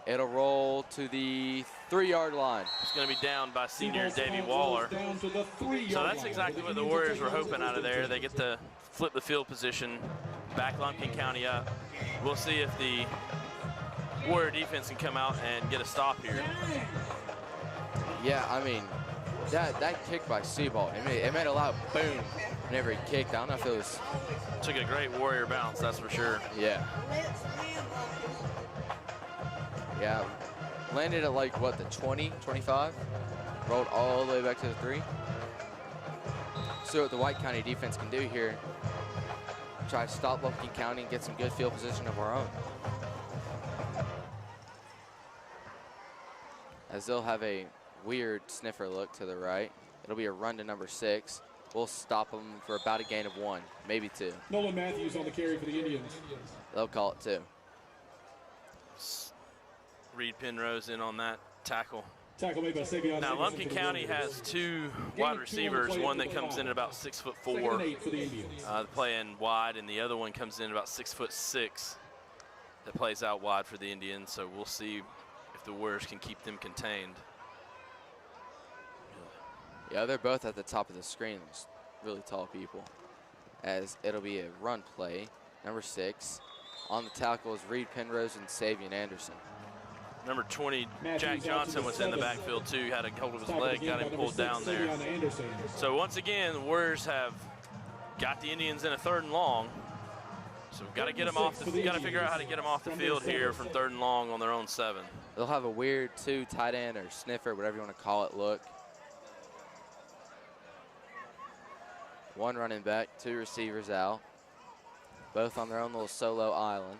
It'll roll to the 3-yard line. It's going to be down by senior Davey Waller. So that's exactly what the Warriors were hoping out of there. They get to flip the field position, back Lumpkin County up. We'll see if the Warrior defense can come out and get a stop here. Yeah, I mean, that kick by Siebold, it made a loud boom whenever he kicked. I don't know if it was... Took a great Warrior bounce, that's for sure. Yeah. Yeah, landed at like, what, the 20, 25? Rolled all the way back to the 3. So what the White County defense can do here, try to stop Lumpkin County and get some good field position of our own. As they'll have a weird sniffer look to the right. It'll be a run to number 6. We'll stop them for about a gain of 1, maybe 2. Nolan Matthews on the carry for the Indians. They'll call it 2. Reed Penrose in on that tackle. Tackle made by Savion. Now Lumpkin County has 2 wide receivers, one that comes in at about 6'4", playing wide, and the other one comes in about 6'6", that plays out wide for the Indians. So we'll see if the Warriors can keep them contained. Yeah, they're both at the top of the screen, really tall people. As it'll be a run play, number 6. On the tackle is Reed Penrose and Savion Anderson. Number 20, Jack Johnson was in the backfield too, had a hold of his leg, got him pulled down there. So once again, the Warriors have got the Indians in a 3rd and long. So we've got to get them off got to figure out how to get them off the field here from 3rd and long on their own 7. They'll have a weird 2 tight end or sniffer, whatever you want to call it, look. 1 running back, 2 receivers out, both on their own little solo island.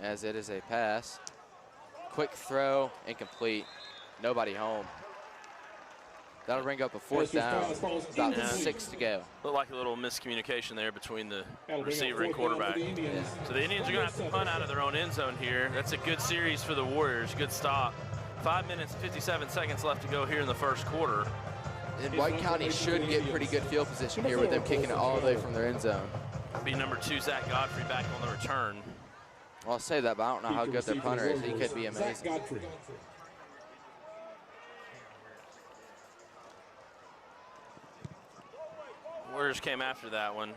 As it is a pass. Quick throw, incomplete, nobody home. That'll bring up a 4th down, about 6 to go. Looked like a little miscommunication there between the receiver and quarterback. So the Indians are going to have to punt out of their own end zone here. That's a good series for the Warriors, good stop. 5 minutes, 57 seconds left to go here in the 1st quarter. And White County should get pretty good field position here with them kicking it all the way from their end zone. Be number 2, Zack Godfrey, back on the return. Well, I'll say that, but I don't know how good their punter is. He could be amazing. Warriors came after that one.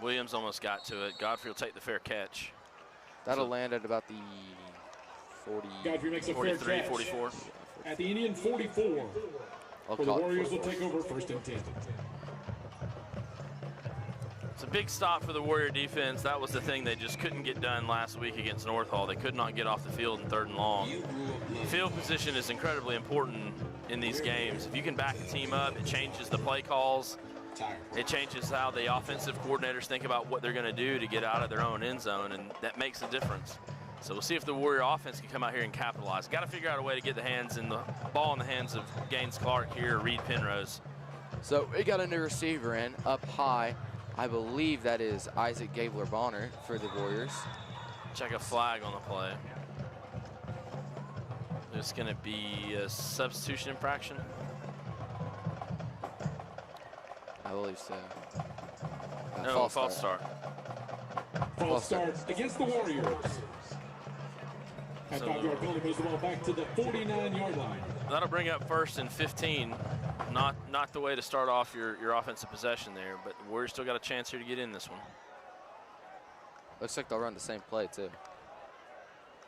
Williams almost got to it. Godfrey will take the fair catch. That'll land at about the 40, Godfrey makes a 43, fair catch 44. at the Indian 44. I'll The call it Warriors will 44. take over 1st and 10. It's a big stop for the Warrior defense. That was the thing they just couldn't get done last week against North Hall. They could not get off the field in 3rd and long. Field position is incredibly important in these games. If you can back a team up, it changes the play calls. It changes how the offensive coordinators think about what they're going to do to get out of their own end zone, and that makes a difference. So we'll see if the Warrior offense can come out here and capitalize. Got to figure out a way to get the ball in the hands of Gaines Clark here, Reed Penrose. So we got a new receiver in up high. I believe that is Isaac Gabler-Bonner for the Warriors. Check a flag on the play. It's going to be a substitution infraction. I believe so. No, false start. False start against the Warriors. At 5-yard penalty moves the ball back to the 49-yard line. That'll bring up 1st and 15. Not the way to start off your offensive possession there, but the Warriors still got a chance here to get in this one. Looks like they'll run the same play too.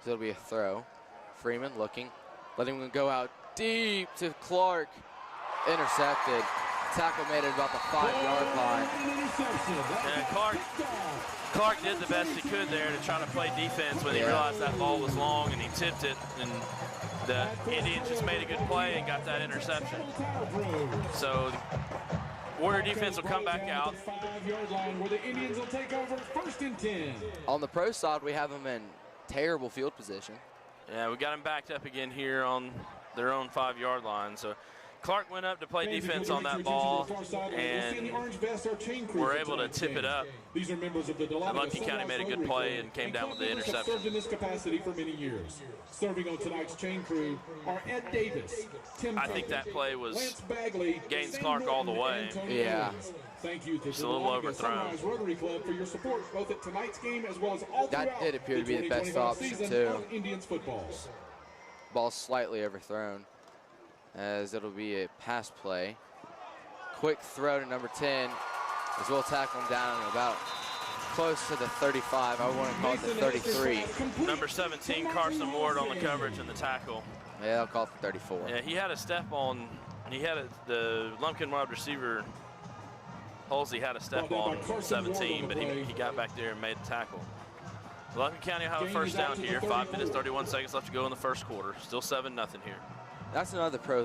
So it'll be a throw. Freeman looking, letting him go out deep to Clark. Intercepted. Tackle made it about the 5-yard line. And Clark did the best he could there to try to play defense when he realized that ball was long, and he tipped it, and the Indians just made a good play and got that interception. So Warrior defense will come back out. 5-yard line where the Indians will take over 1st and 10. On the pro side, we have them in terrible field position. Yeah, we got them backed up again here on their own 5-yard line. So Clark went up to play defense on that ball, and we're able to tip it up. These are members of the Lumpkin County made a good play and came down with the interception. Served in this capacity for many years. Serving on tonight's chain crew are Ed Davis, Tim I think that play was Lance Bagley, Gaines Clark all the way. Yeah. Thank you to Just a little overthrown. Rotary Club for your support both at tonight's game as well as all That did appear to be the best option too. Indians football. Ball slightly overthrown, as it'll be a pass play. Quick throw to number 10, as we'll tackle him down about close to the 35. I want to call it the 33. Number 17, Carson Ward on the coverage and the tackle. Yeah, I'll call it the 34. Yeah, he had a step on, he had the Lumpkin wide receiver, Halsey had a step on 17, but he got back there and made the tackle. Lumpkin County will have a first down here. 5 minutes, 31 seconds left to go in the first quarter. Still 7-0 here. That's another pro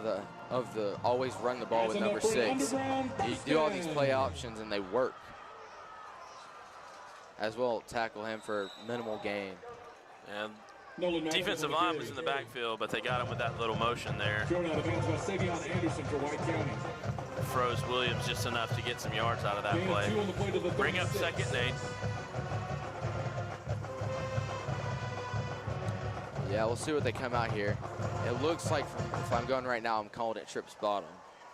of the always run the ball with number 6. You do all these play options and they work. As well, tackle him for minimal gain. And defensive line was in the backfield, but they got him with that little motion there. Thrown out of bounds by Savion Anderson for White County. Froze Williams just enough to get some yards out of that play. Bring up 2nd and 8. Yeah, we'll see what they come out here. It looks like, if I'm going right now, I'm calling it Trips bottom,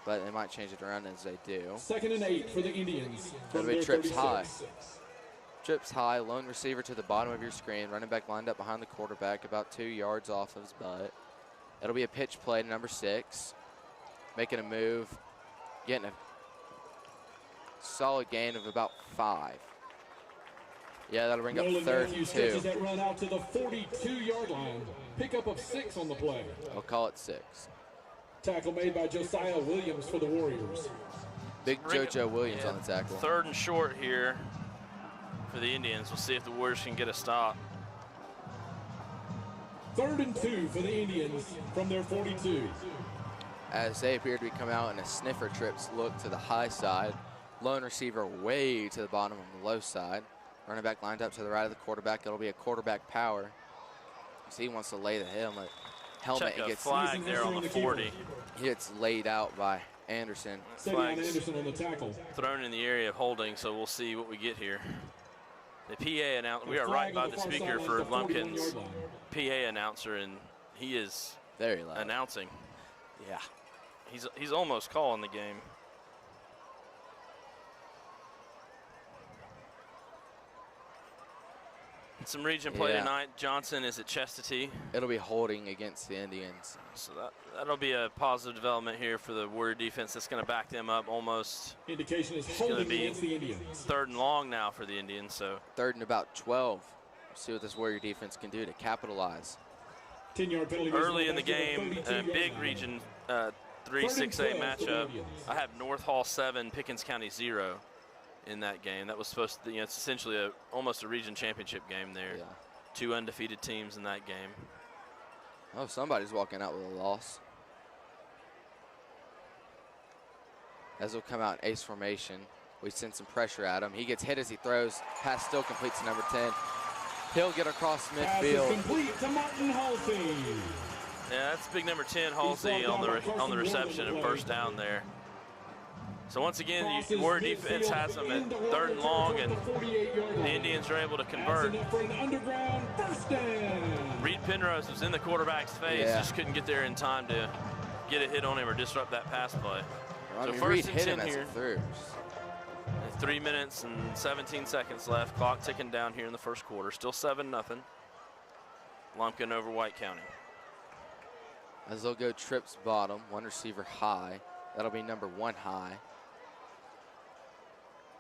but they might change it around as they do. 2nd and 8 for the Indians. It'll be Trips high. Trips high, lone receiver to the bottom of your screen. Running back lined up behind the quarterback, about 2 yards off of his butt. It'll be a pitch play to number 6. Making a move, getting a solid gain of about 5. Yeah, that'll bring up 3rd and 2. That run out to the 42-yard line. Pickup of 6 on the play. I'll call it 6. Tackle made by Josiah Williams for the Warriors. Big JoJo Williams on the tackle. 3rd and short here for the Indians. We'll see if the Warriors can get a stop. 3rd and 2 for the Indians from their 42. As they appear to be coming out in a sniffer. Trips look to the high side. Lone receiver way to the bottom on the low side. Running back lined up to the right of the quarterback. It'll be a quarterback power. So he wants to lay the helmet. Check a flag there on the 40. He gets laid out by Anderson. Anderson on the tackle. Thrown in the area of holding, so we'll see what we get here. The PA announcer, we are right by the speaker for Lumpkin's PA announcer, and he is very loud announcing. Yeah. He's almost calling the game. Some region play tonight. Johnson is at Chestatee. It'll be holding against the Indians. So that'll be a positive development here for the Warrior defense. That's going to back them up almost. Indication is holding against the Indians. 3rd and long now for the Indians. So 3rd and about 12. See what this Warrior defense can do to capitalize. 10-yard penalty. Early in the game, a big region 3 6A matchup. I have North Hall 7, Pickens County 0. In that game, that was supposed to, it's essentially almost a region championship game there. Yeah. 2 undefeated teams in that game. Oh, somebody's walking out with a loss. As he'll come out in ace formation, we send some pressure at him. He gets hit as he throws. Pass still completes to number 10. He'll get across midfield. Pass is complete to Martin Halsey. Yeah, that's big number 10 Halsey on the reception and first down there. So once again, the Warrior defense has them at 3rd and long, and the Indians are able to convert. For an underground first down. Reed Penrose was in the quarterback's face, just couldn't get there in time to get a hit on him or disrupt that pass play. So Reed first and hit 10 him as here. it threw. 3 minutes and 17 seconds left. Clock ticking down here in the first quarter. Still 7-0. Lumpkin over White County. As they'll go trips bottom, one receiver high. That'll be number 1 high.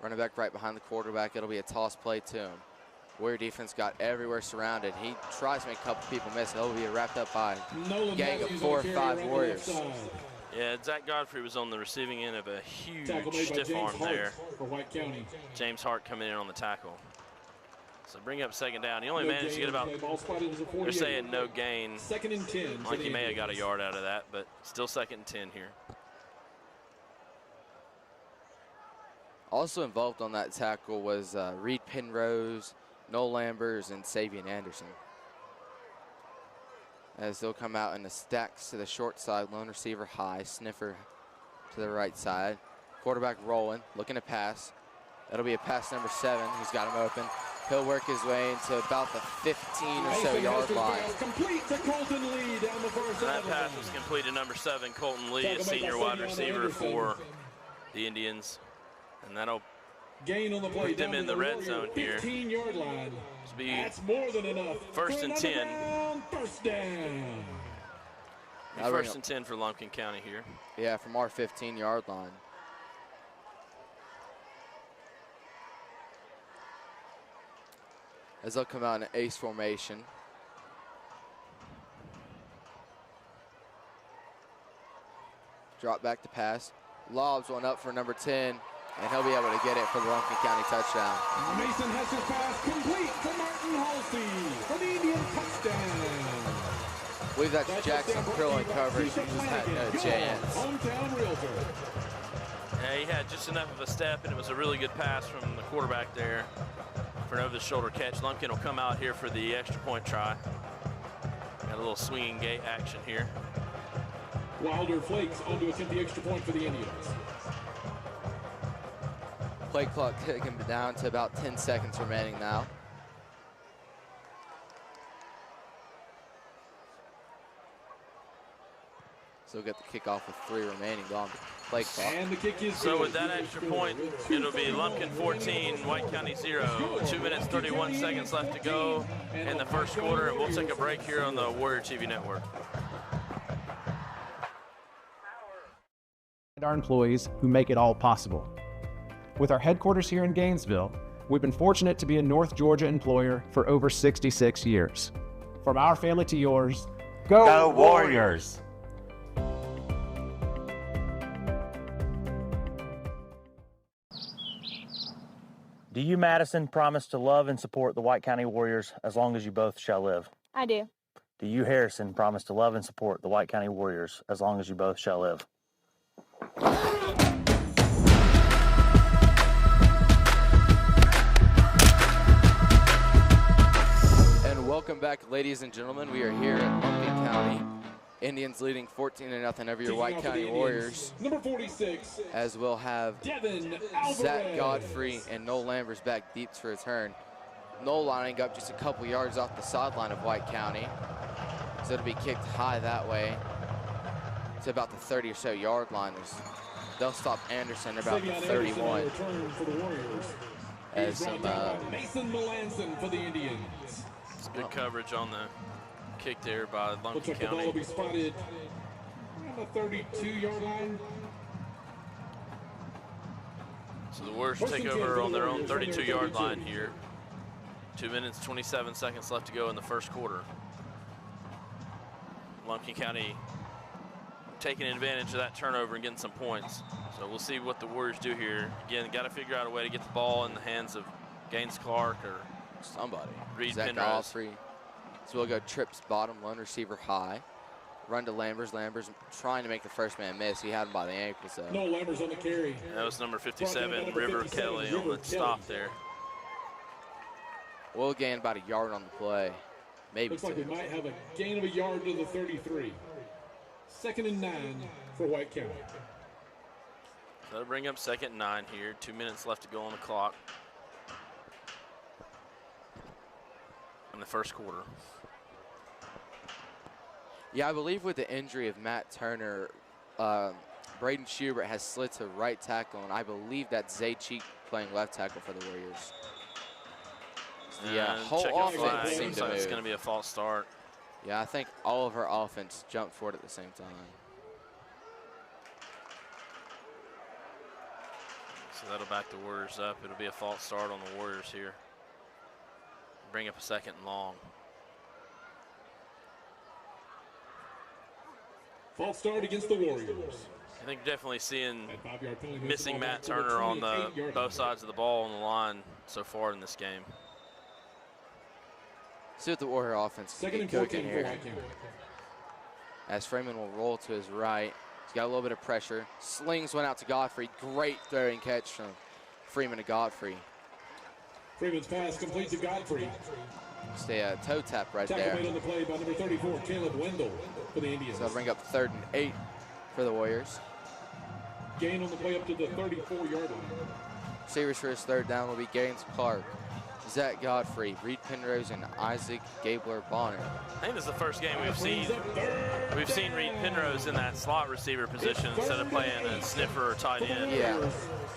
Running back right behind the quarterback. It'll be a toss play to him. Warrior defense got everywhere surrounded. He tries to make a couple people miss. He'll be wrapped up by a gang of 4 or 5 Warriors. Yeah, Zach Godfrey was on the receiving end of a huge stiff arm there. For White County. James Hart coming in on the tackle. So bring up second down. He only managed to get about, they're saying no gain. 2nd and 10. Like he may have got a yard out of that, but still 2nd and 10 here. Also involved on that tackle was Reed Penrose, Noel Lambers, and Savian Anderson. As they'll come out in the stacks to the short side, lone receiver high, sniffer to the right side. Quarterback rolling, looking to pass. That'll be a pass number 7. He's got him open. He'll work his way into about the 15 or so yard line. Complete to Colton Lee down the first That pass was complete to number 7, Colton Lee, a senior wide receiver for the Indians. And that'll gain on the play put them in the red zone here. 15-yard line. That's more than enough. 1st and 10. First down. First and 10 for Lumpkin County here. Yeah, from our 15-yard line. As they'll come out in an ace formation. Drop back to pass. Lobs one up for number 10, and he'll be able to get it for the Lumpkin County touchdown. Mason has his pass complete to Martin Halsey for the Indian touchdown. I believe that's Jackson Krill in coverage. He just had no chance. Hometown Realtor. Yeah, he had just enough of a step, and it was a really good pass from the quarterback there for an over-the-shoulder catch. Lumpkin will come out here for the extra point try. Got a little swinging gate action here. Wilder Flakes on to attempt the extra point for the Indians. Play clock ticking down to about 10 seconds remaining now. So we'll get the kickoff with 3 remaining on the play clock. And the kick is so with that extra point, it'll be Lumpkin 14, White County 0. 2 minutes, 31 seconds left to go in the first quarter, and we'll take a break here on the Warrior TV Network. Our employees who make it all possible. With our headquarters here in Gainesville, we've been fortunate to be a North Georgia employer for over 66 years. From our family to yours, go Warriors! Do you, Madison, promise to love and support the White County Warriors as long as you both shall live? I do. Do you, Harrison, promise to love and support the White County Warriors as long as you both shall live? And welcome back, ladies and gentlemen. We are here at Lumpkin County. Indians leading 14-0 over your White County Warriors. Number 46. As we'll have Devin Zack Godfrey and Noel Lambers back deep for return. Noel lining up just a couple yards off the sideline of White County. So it'll be kicked high that way to about the 30 or so yard line. They'll stop Anderson at about the 31. As some Mason Melanson for the Indians. It's good coverage on the kick there by Lumpkin Looks like the ball County. will be spotted around the 32-yard line. So the Warriors take over on their own 32-yard line here. 2 minutes, 27 seconds left to go in the first quarter. Lumpkin County taking advantage of that turnover and getting some points. So we'll see what the Warriors do here. Again, got to figure out a way to get the ball in the hands of Gaines Clark or somebody. Reed Zack Penrose. Godfrey. So we'll go trips bottom, lone receiver high. Run to Lambers. Lambers trying to make the first man miss. He had him by the ankles though. No, Lambers on the carry. That was number 57, River Kelly on the stop there. We'll gain about a yard on the play. Maybe Looks like we might have a gain of a yard to the 33. 2nd and 9 for White County. That'll bring up 2nd and 9 here. 2 minutes left to go on the clock in the first quarter. Yeah, I believe with the injury of Matt Turner, Braden Schubert has slid to right tackle, and I believe that's Zack playing left tackle for the Warriors. The whole offense seemed to move. It's going to be a false start. Yeah, I think all of our offense jumped forward at the same time. So that'll back the Warriors up. It'll be a false start on the Warriors here. Bring up a 2nd and long. False start against the Warriors. I think definitely seeing missing Matt Turner on both sides of the ball on the line so far in this game. See what the Warrior offense can get cooking here. As Freeman will roll to his right. He's got a little bit of pressure. Slings one out to Godfrey. Great throwing catch from Freeman to Godfrey. Freeman's pass complete to Godfrey. Stay a toe tap right Tackle there. made on the play by number 34, Caleb Wendell for the Indians. So that'll bring up 3rd and 8 for the Warriors. Gain on the play up to the 34-yard line. Receivers for his 3rd down will be Gaines Clark, Zack Godfrey, Reed Penrose, and Isaac Gabler-Bonner. I think this is the first game we've seen Reed Penrose in that slot receiver position instead of playing a sniffer or tight end. Yeah.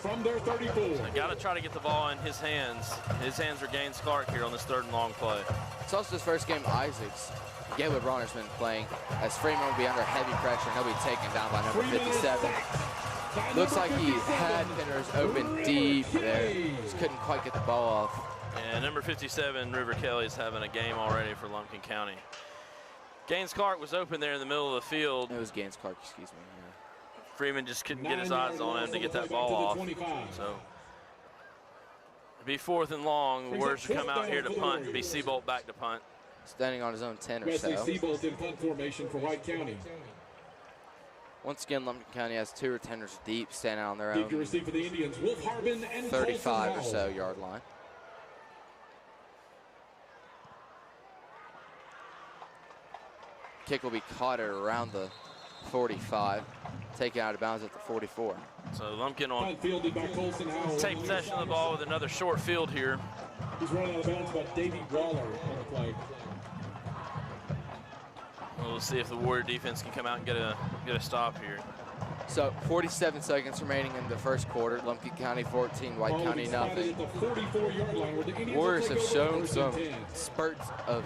From their 34. So got to try to get the ball in his hands. His hands are Gaines Clark here on this 3rd and long play. It's also his first game Isaac's. Gabler-Bonner's been playing as Freeman will be under heavy pressure and he'll be taken down by number 57. Looks like he had Penrose open deep there. Just couldn't quite get the ball off. And number 57, River Kelly, is having a game already for Lumpkin County. Gaines Clark was open there in the middle of the field. It was Gaines Clark, excuse me. Yeah. Freeman just couldn't get his eyes on him to get that ball off. So it'll be 4th and long. The Warriors should come out here to punt. It'll be Seabolt back to punt. Standing on his own 10 or so. Wesley Seabolt in punt formation for White County. Once again, Lumpkin County has 2 returners deep, standing on their Deep to own receive for the Indians, Wolf Harbin and 35 or so yard line. Kick will be caught at around the 45, taken out of bounds at the 44. So Lumpkin on fielded by Colson Howell. take possession of the ball with another short field here. He's running out of bounds by Davey Waller on the play. We'll see if the Warrior defense can come out and get a stop here. So 47 seconds remaining in the first quarter. Lumpkin County 14, White County nothing. Warriors have shown some spurts of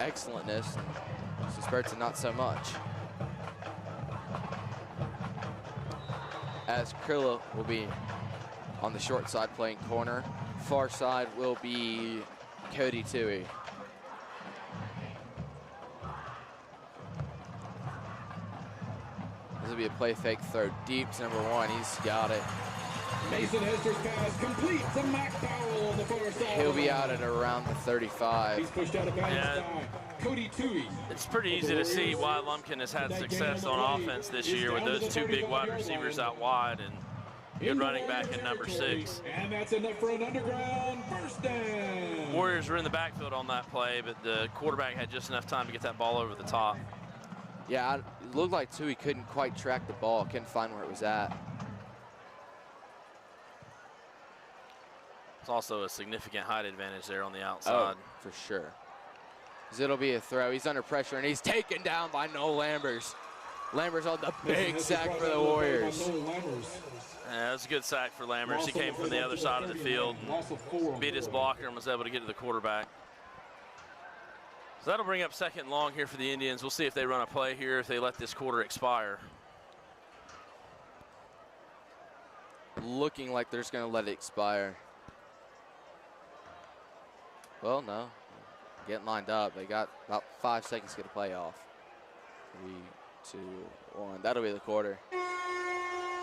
excellentness and some spurts of not so much. As Krilla will be on the short side playing corner. Far side will be Cody Toohey. This will be a play fake throw deep to number 1. He's got it. Mason Hester's pass complete to Mac Powell on the far side. He'll be out at around the 35. He's pushed out of bounds by Cody Toohey. It's pretty easy to see why Lumpkin has had success on offense this year with those 2 big wide receivers out wide and good running back in number 6. And that's enough for an underground first down. Warriors were in the backfield on that play, but the quarterback had just enough time to get that ball over the top. Yeah, it looked like Toohey couldn't quite track the ball, couldn't find where it was at. It's also a significant height advantage there on the outside. Oh, for sure. It'll be a throw. He's under pressure, and he's taken down by Noel Lambers. Lambers on the big sack for the Warriors. Yeah, it was a good sack for Lambers. He came from the other side of the field and beat his blocker and was able to get to the quarterback. So that'll bring up 2nd and long here for the Indians. We'll see if they run a play here, if they let this quarter expire. Looking like they're just going to let it expire. Well, no. Getting lined up. They got about 5 seconds to get a play off. 3, 2, 1. That'll be the quarter.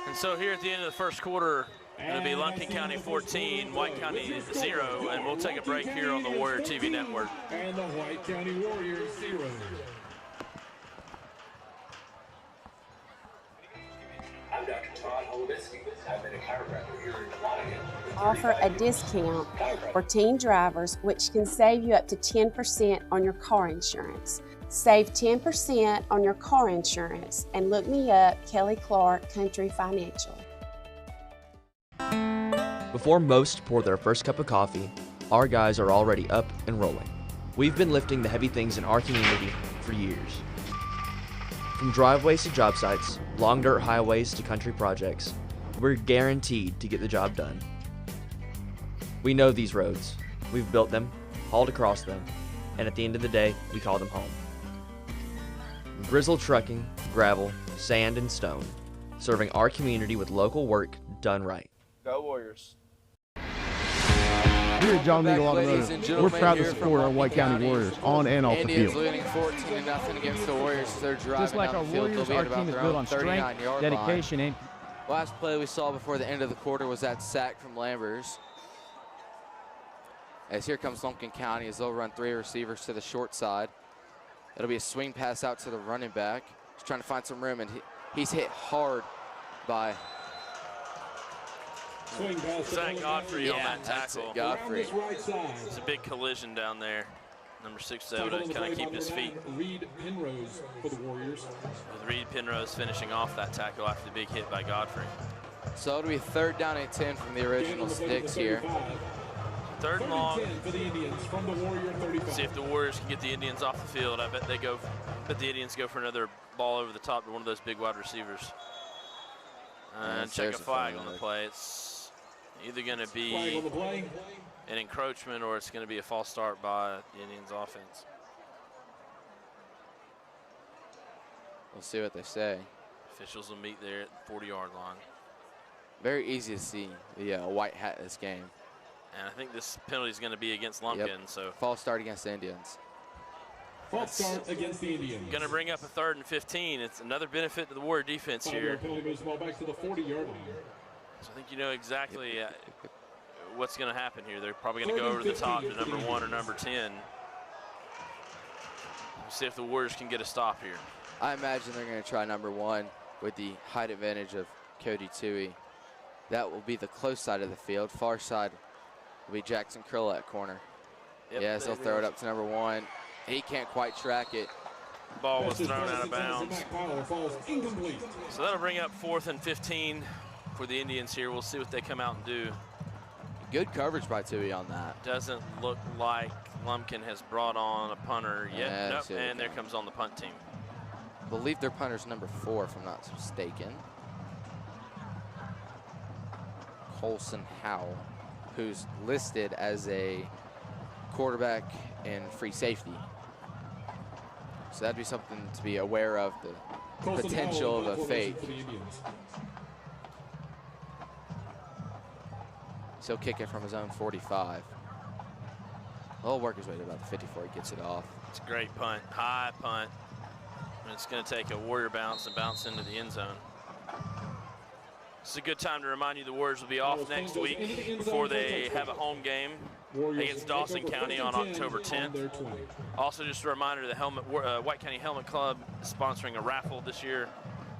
And so here at the end of the first quarter, it'll be Lumpkin County 14, White County 0, and we'll take a break here on the Warrior TV Network. And the White County Warriors 0. I'm Dr. Todd Holobitsky. I've been a chiropractor here in Lottigan. Offer a discount for teen drivers, which can save you up to 10% on your car insurance. Save 10% on your car insurance and look me up, Kelly Clark, Country Financial. Before most pour their first cup of coffee, our guys are already up and rolling. We've been lifting the heavy things in our community for years. From driveways to job sites, long dirt highways to country projects, we're guaranteed to get the job done. We know these roads. We've built them, hauled across them, and at the end of the day, we call them home. Grizzle Trucking, gravel, sand, and stone, serving our community with local work done right. Go Warriors. Here at John Neagle Automotive, we're proud to support our White County Warriors on and off the Indians field. leading 14-0 against the Warriors. They're driving Just like down our the field. Warriors, They'll our be at team is about built their on strength, 39-yard dedication, line. and Last play we saw before the end of the quarter was that sack from Lambers. As here comes Lumpkin County as they'll run 3 receivers to the short side. It'll be a swing pass out to the running back. He's trying to find some room, and he's hit hard by Zack Godfrey on that tackle. Godfrey. It's a big collision down there. Number 6 able to kind of keep his feet. Reed Penrose for the Warriors. With Reed Penrose finishing off that tackle after the big hit by Godfrey. So it'll be 3rd down and 10 from the original sticks here. 3rd and long. For the Indians from the Warrior 35. See if the Warriors can get the Indians off the field. I bet the Indians go for another ball over the top to one of those big wide receivers. And check a flag on the play. It's either going to be an encroachment or it's going to be a false start by the Indians offense. We'll see what they say. Officials will meet there at the 40-yard line. Very easy to see the white hat this game. And I think this penalty is going to be against Lumpkin. Yep. So false start against the Indians. False start against the Indians. Going to bring up a 3rd and 15. It's another benefit to the Warrior defense here. Penalty moves the ball back to the 40-yard line. So I think you know exactly what's going to happen here. They're probably going to go over the top to number 1 or number 10. We'll see if the Warriors can get a stop here. I imagine they're going to try number 1 with the height advantage of Cody Toohey. That will be the close side of the field. Far side will be Jackson Krill at corner. Yep, yes, they'll throw it up to number 1. He can't quite track it. Ball was thrown out of bounds. So that'll bring up 4th and 15 for the Indians here. We'll see what they come out and do. Good coverage by Toohey on that. Doesn't look like Lumpkin has brought on a punter yet. Yeah, nope, and there comes on the punt team. I believe their punter's number 4, if I'm not mistaken. Colson Howell, who's listed as a quarterback and free safety. So that'd be something to be aware of, the potential of a fake. So he'll kick it from his own 45. He'll work his way to about the 54. He gets it off. It's a great punt, high punt. And it's going to take a Warrior bounce and bounce into the end zone. It's a good time to remind you the Warriors will be off next week before they have a home game against Dawson County on October 10th. Also, just a reminder, the White County Helmet Club is sponsoring a raffle this year.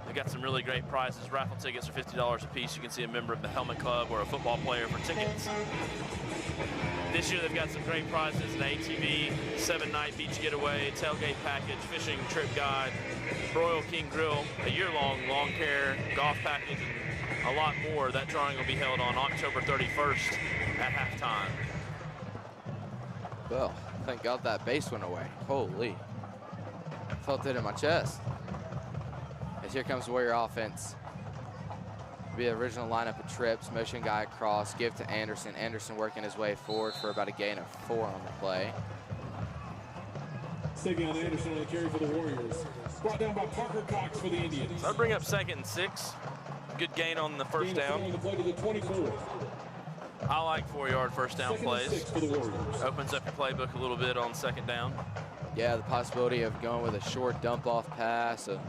They've got some really great prizes. Raffle tickets are $50 a piece. You can see a member of the Helmet Club or a football player for tickets. This year they've got some great prizes, an ATV, 7-night beach getaway, tailgate package, fishing trip guide, Broil King Grill, a year-long lawn care golf package, and a lot more. That drawing will be held on October 31st at halftime. Well, thank God that base went away. Holy. Felt it in my chest. As here comes Warrior offense. Be the original lineup of trips, motion guy across, give to Anderson. Anderson working his way forward for about a gain of 4 on the play. Savion Anderson on the carry for the Warriors. Brought down by Parker Cox for the Indians. So I'll bring up 2nd and 6. Good gain on the first down. I like 4-yard first down plays. Opens up your playbook a little bit on 2nd down. Yeah, the possibility of going with a short dump-off pass, a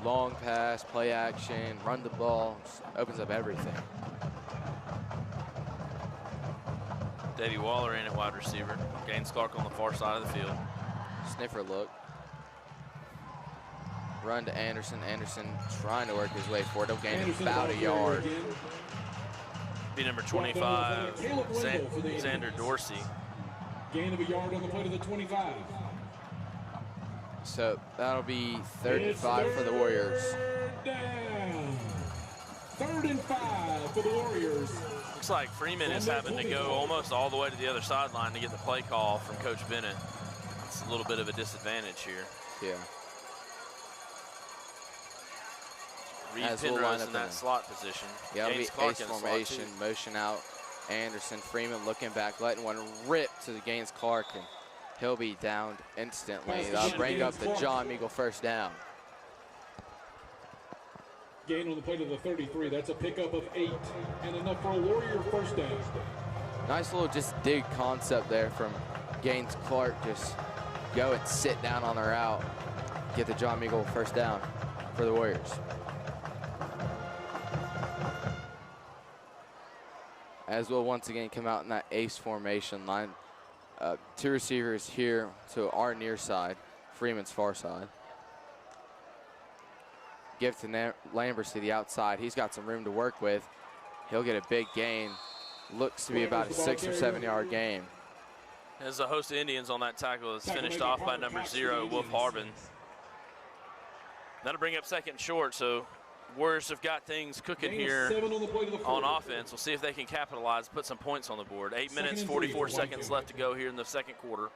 long pass, play action, run the ball, just opens up everything. Davey Waller in at wide receiver. Gaines Clark on the far side of the field. Sniffer look. Run to Anderson. Anderson trying to work his way forward. He'll gain about a yard. Be number 25, Xander Dorsey. Gain of a yard on the play to the 25. So that'll be 3rd and 5 for the Warriors. Down. 3rd and 5 for the Warriors. Looks like Freeman is having to go almost all the way to the other sideline to get the play call from Coach Bennett. It's a little bit of a disadvantage here. Yeah. Reed As we'll line Penrose up in that slot position. Yeah, it'll be Gaines Clark ace in the slot, formation, too. motion out. Anderson, Freeman looking back, letting one rip to the Gaines Clark, and he'll be downed instantly. That'll bring up the John Meagle first down. Gain on the play to the 33. That's a pickup of 8 and enough for a Warrior first down. Nice little just dig concept there from Gaines Clark. Just go and sit down on the route. Get the John Meagle first down for the Warriors. As we'll once again come out in that ace formation line. 2 receivers here to our near side, Freeman's far side. Give to Lambers to the outside. He's got some room to work with. He'll get a big gain. Looks to be about a 6 or 7 yard gain. As a host of Indians on that tackle is finished off by number 0, Wolf Harbin. That'll bring up second and short, so Warriors have got things cooking here on offense. We'll see if they can capitalize, put some points on the board. 8 minutes, 44 seconds left to go here in the second quarter.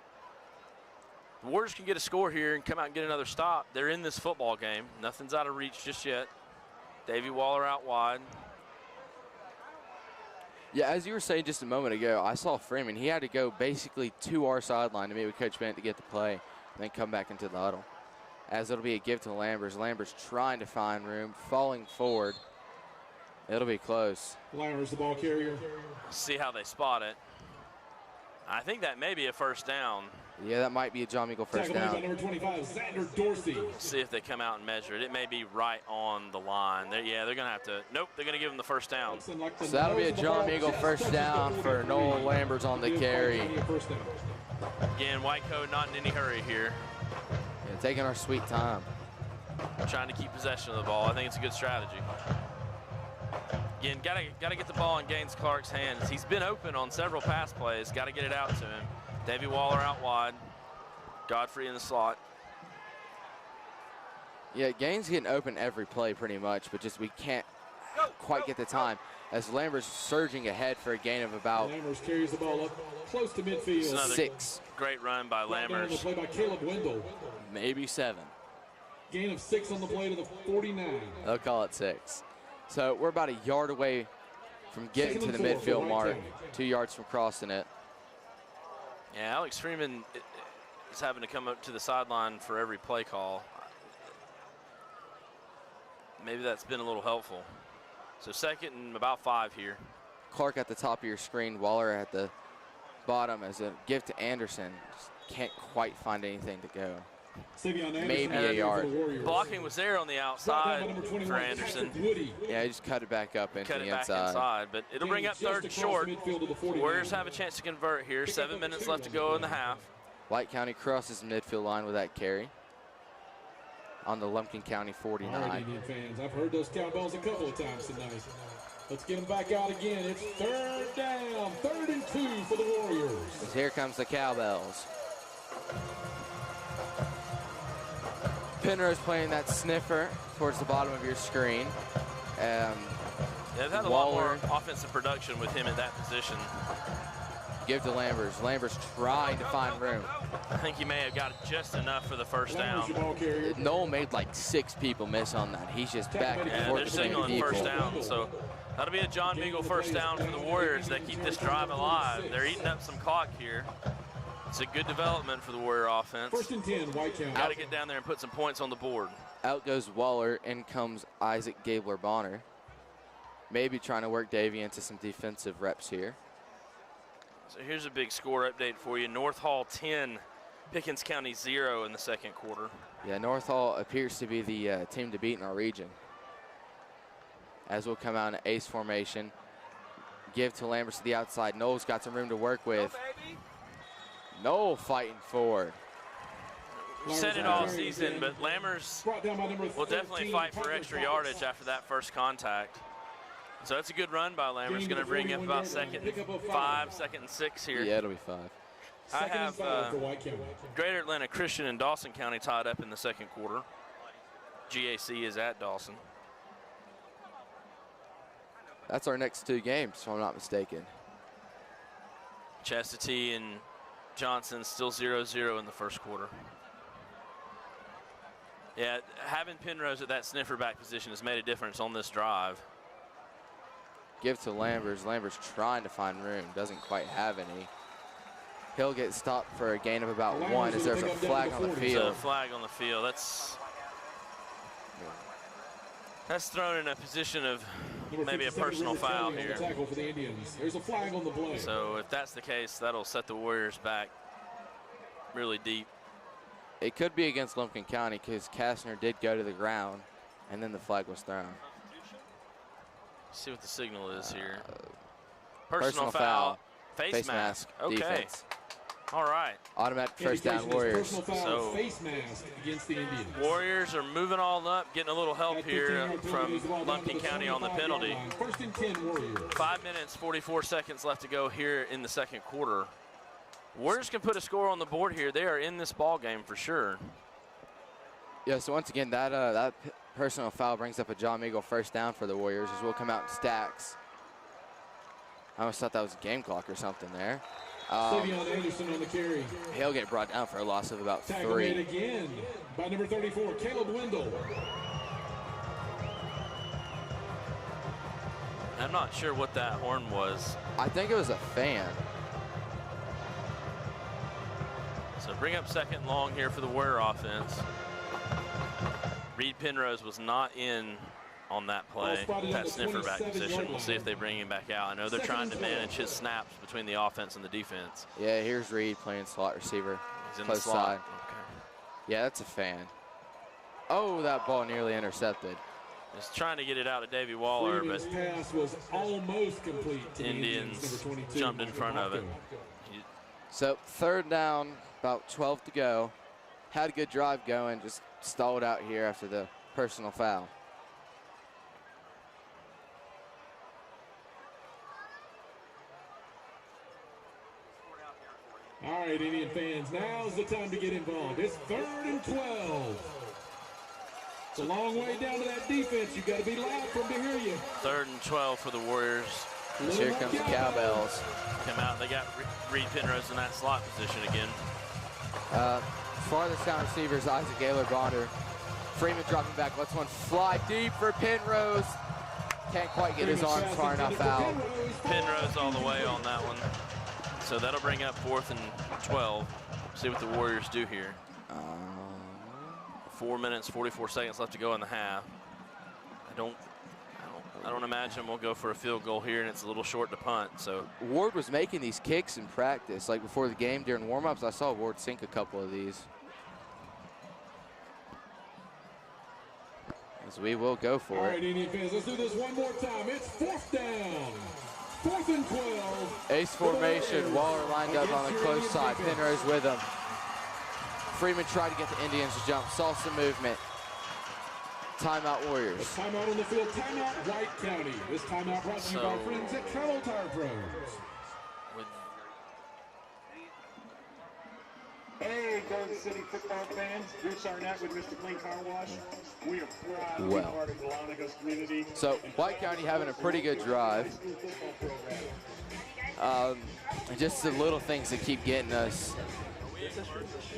The Warriors can get a score here and come out and get another stop. They're in this football game. Nothing's out of reach just yet. Davey Waller out wide. Yeah, as you were saying just a moment ago, I saw Freeman. He had to go basically to our sideline to meet with Coach Bennett to get the play, and then come back into the huddle. As it'll be a give to Lambers. Lambers trying to find room, falling forward. It'll be close. Lambers, the ball carrier. See how they spot it. I think that may be a first down. Yeah, that might be a John Meagle first Tackle down. by number 25, Xander Dorsey. See if they come out and measure it. It may be right on the line. Yeah, they're going to have to. Nope, they're going to give him the first down. So that'll be a John Meagle first down for Noel Lambers on the carry. Again, White Coat not in any hurry here. Yeah, taking our sweet time. Trying to keep possession of the ball. I think it's a good strategy. Again, got to get the ball in Gaines Clark's hands. He's been open on several pass plays. Got to get it out to him. Davey Waller out wide. Godfrey in the slot. Yeah, Gaines getting open every play pretty much, but just we can't quite get the time. As Lambers surging ahead for a gain of about Lambers carries the ball up close to midfield. 6. Great run by Lambers. On the play by Caleb Wendell. Maybe 7. Gain of 6 on the play to the 49. They'll call it 6. So we're about a yard away from getting to the midfield mark. 2 yards from crossing it. Yeah, Alex Freeman is having to come up to the sideline for every play call. Maybe that's been a little helpful. So second and about 5 here. Clark at the top of your screen, Waller at the bottom as a give to Anderson. Just can't quite find anything to go. Maybe a yard. Blocking was there on the outside for Anderson. Yeah, he just cut it back up into the inside. Back inside, but it'll bring up third and short. Warriors have a chance to convert here. 7 minutes left to go in the half. White County crosses the midfield line with that carry on the Lumpkin County 49. All right, Indian fans, I've heard those cowbells a couple of times tonight. Let's get them back out again. It's third down, 3rd and 2 for the Warriors. Here comes the cowbells. Penrose playing that sniffer towards the bottom of your screen. They've had a lot more offensive production with him in that position. Give to Lambers. Lambers trying to find room. I think he may have got just enough for the first down. Noel made like 6 people miss on that. He's just back and forth. They're signaling first down, so that'll be a John Meagle first down for the Warriors that keep this drive alive. They're eating up some clock here. It's a good development for the Warrior offense. 1st and 10, White County. Got to get down there and put some points on the board. Out goes Waller, in comes Isaac Gabler-Bonner. Maybe trying to work Davey into some defensive reps here. So here's a big score update for you. North Hall 10, Pickens County 0 in the second quarter. Yeah, North Hall appears to be the team to beat in our region. As we'll come out in ace formation. Give to Lambers to the outside. Noel's got some room to work with. Noel fighting forward. We've said it all season, but Lammers will definitely fight for extra yardage after that first contact. So that's a good run by Lammers. Going to bring up about 2nd and 5, 2nd and 6 here. Yeah, it'll be 5. I have Greater Atlanta Christian and Dawson County tied up in the second quarter. GAC is at Dawson. That's our next 2 games, if I'm not mistaken. Chastity and Johnson still 0-0 in the first quarter. Yeah, having Penrose at that sniffer back position has made a difference on this drive. Give to Lambers. Lambers trying to find room, doesn't quite have any. He'll get stopped for a gain of about 1 as there's a flag on the field. There's a flag on the field. That's thrown in a position of maybe a personal foul here. Tackle for the Indians. There's a flag on the play. So if that's the case, that'll set the Warriors back really deep. It could be against Lumpkin County because Kastner did go to the ground, and then the flag was thrown. Let's see what the signal is here. Personal foul. Face mask. Okay. Defense. All right. Automatic first down Warriors. So face mask against the Indians. Warriors are moving on up, getting a little help here from Lumpkin County on the penalty. 1st and 10 Warriors. 5 minutes, 44 seconds left to go here in the second quarter. Warriors can put a score on the board here. They are in this ball game for sure. Yeah, so once again, that personal foul brings up a John Meagle first down for the Warriors as we'll come out in stacks. I almost thought that was a game clock or something there. Savion Anderson on the carry. He'll get brought down for a loss of about 3. Tackle made again by number 34, Caleb Wendell. I'm not sure what that horn was. I think it was a fan. So bring up 2nd and long here for the Warrior offense. Reed Penrose was not in on that play, that sniffer back position. We'll see if they bring him back out. I know they're trying to manage his snaps between the offense and the defense. Yeah, here's Reed playing slot receiver. He's in the slot. Side. Okay. Yeah, that's a fan. Oh, that ball nearly intercepted. Just trying to get it out of Davey Waller, but pass was almost complete. Indians jumped in front of it. So 3rd down, about 12 to go. Had a good drive going, just stalled out here after the personal foul. All right, Indian fans, now's the time to get involved. It's 3rd and 12. It's a long way down to that defense. You've got to be loud for them to hear you. 3rd and 12 for the Warriors. Here comes the Cowbells. Come out, they got Reed Penrose in that slot position again. Farthest down receivers, Isaac Gaylor Bonder. Freeman dropping back, lets one fly deep for Penrose. Can't quite get his arms far enough out. Penrose all the way on that one. So that'll bring up 4th and 12. See what the Warriors do here. 4 minutes, 44 seconds left to go in the half. I don't imagine we'll go for a field goal here, and it's a little short to punt. So Ward was making these kicks in practice, like before the game during warm-ups. I saw Ward sink a couple of these. As we will go for it. All right, Indian fans, let's do this one more time. It's 4th down. 4th and 12. Ace formation. Waller lined up on the close side. Penrose with him. Freeman tried to get the Indians to jump. Saw some movement. Timeout Warriors. A timeout on the field. Timeout White County. This timeout brought to you by friends at Travel Tire Pros. Hey, Garden City football fans. Bruce Arnett with Mr. Clean Car Wash. We are proud to be part of the Launagos community. So White County having a pretty good drive. Just the little things that keep getting us.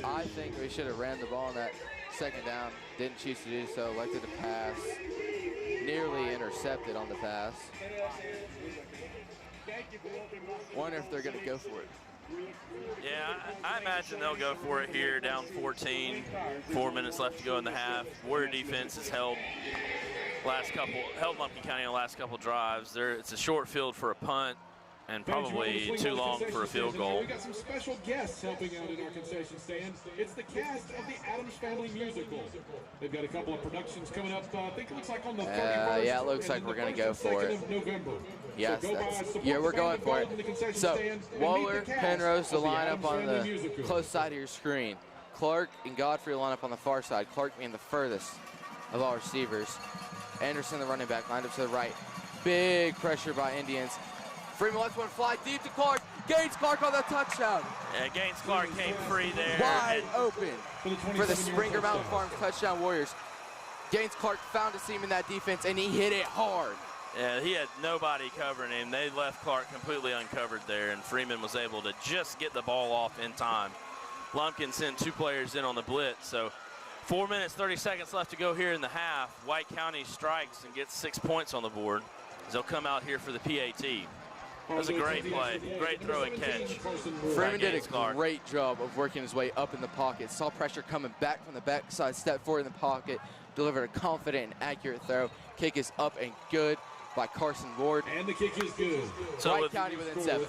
I think we should have ran the ball on that 2nd down. Didn't choose to do so. Elected to pass. Nearly intercepted on the pass. Wonder if they're going to go for it. yeah, I imagine they'll go for it here, down 14. 4 minutes left to go in the half. Warrior defense has held Lumpkin County in the last couple drives. It's a short field for a punt, and probably too long for a field goal. We got some special guests helping out in our concession stand. It's the cast of the Addams Family musical. They've got a couple of productions coming up. I think it looks like on the 31st. Yeah, it looks like we're going to go for it. November. Yes, So yeah, we're going for it. So Waller, Penrose, the lineup on the close side of your screen. Clark and Godfrey line up on the far side. Clark being the furthest of all receivers. Anderson, the running back, lined up to the right. Big pressure by Indians. Freeman lets one fly deep to Clark. Gaines Clark on the touchdown. Yeah, Gaines Clark came free there. Wide open for the Springer Mountain Farms touchdown Warriors. Gaines Clark found a seam in that defense, and he hit it hard. Yeah, he had nobody covering him. They left Clark completely uncovered there, and Freeman was able to just get the ball off in time. Lumpkin sent 2 players in on the blitz, so 4 minutes, 30 seconds left to go here in the half. White County strikes and gets 6 points on the board as they'll come out here for the PAT. That was a great play, great throw and catch. Freeman did a great job of working his way up in the pocket. Saw pressure coming back from the backside, stepped forward in the pocket, delivered a confident and accurate throw. Kick is up and good by Carson Ward. And the kick is good. So White County within 7.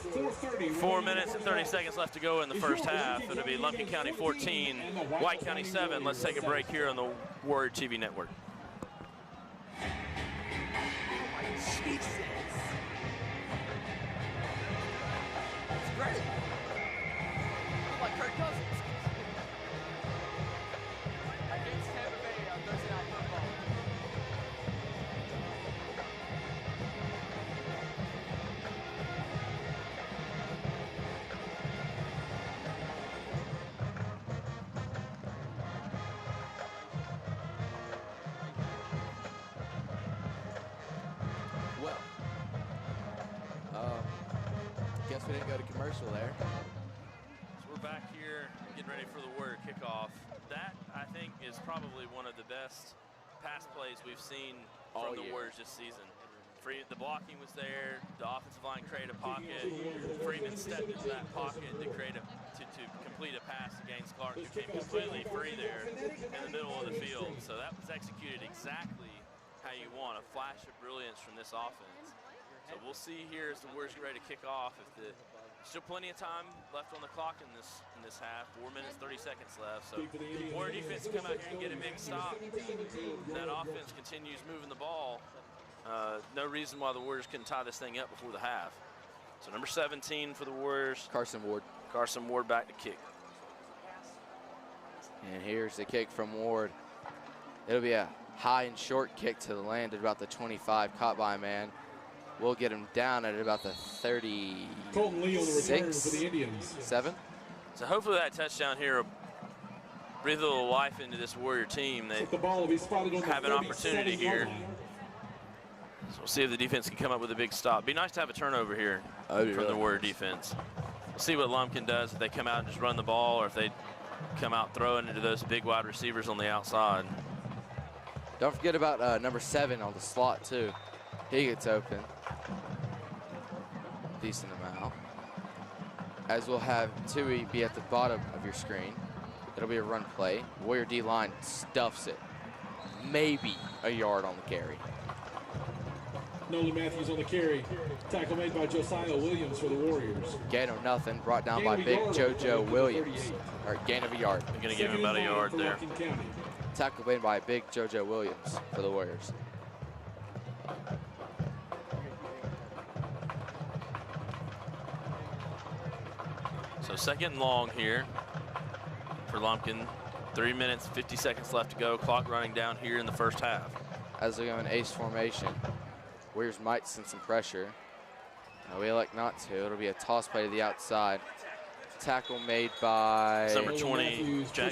4 minutes and 30 seconds left to go in the first half. It'll be Lumpkin County 14, White County 7. Let's take a break here on the Warrior TV Network. Great. Like Kirk Cousins. Against Tampa Bay on Thursday Night Football. Well, guess we didn't go to commercial there. So we're back here getting ready for the Warrior kickoff. That, I think, is probably one of the best pass plays we've seen from the Warriors this season. The blocking was there, the offensive line created a pocket. Freeman stepped into that pocket to complete a pass against Clark, who came completely free there in the middle of the field. So that was executed exactly how you want, a flash of brilliance from this offense. So we'll see here as the Warriors get ready to kick off. Still plenty of time left on the clock in this half. 4 minutes, 30 seconds left. So Warrior defense come out here and get a big stop. That offense continues moving the ball. No reason why the Warriors couldn't tie this thing up before the half. So number 17 for the Warriors. Carson Ward. Carson Ward back to kick. And here's the kick from Ward. It'll be a high and short kick to the land at about the 25, caught by a man. We'll get him down at about the 36. Colton Lee on the return for the Indians. 7. So hopefully that touchdown here will breathe a little life into this Warrior team. They the ball will be spotted on have an opportunity here. So we'll see if the defense can come up with a big stop. Be nice to have a turnover here from the Warrior defense. We'll see what Lumpkin does, if they come out and just run the ball, or if they come out throwing into those big wide receivers on the outside. Don't forget about number 7 on the slot too. He gets open. Decent amount. As we'll have Tui be at the bottom of your screen. It'll be a run play. Warrior D-line stuffs it. Maybe a yard on the carry. Nolan Matthews on the carry. Tackle made by Josiah Williams for the Warriors. Gain of nothing, brought down by big JoJo Williams. Or gain of a yard. They're going to give him about a yard there. Tackle made by big JoJo Williams for the Warriors. So second and long here for Lumpkin. 3 minutes, 50 seconds left to go. Clock running down here in the first half. As we go in ace formation, Warriors might send some pressure. We elect not to. It'll be a toss play to the outside. Tackle made by number 20, Jack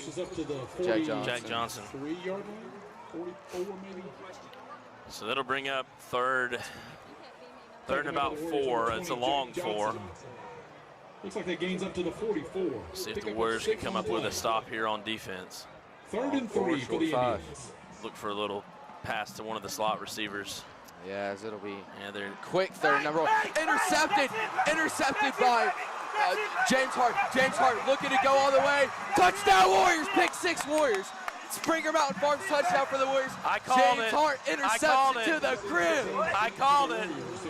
Johnson. 3-yard line, 44 maybe. So that'll bring up third and about 4. It's a long 4. Looks like that gains up to the 44. See if the Warriors can come up with a stop here on defense. 3rd and 3 for the Indians. Look for a little pass to one of the slot receivers. Yeah, as it'll be. Yeah, they're quick third number 1. Intercepted by James Hart. James Hart looking to go all the way. Touchdown Warriors, pick 6 Warriors. Springer Mountain Farms touchdown for the Warriors. I called James it. Hart interception to the crib. I called it.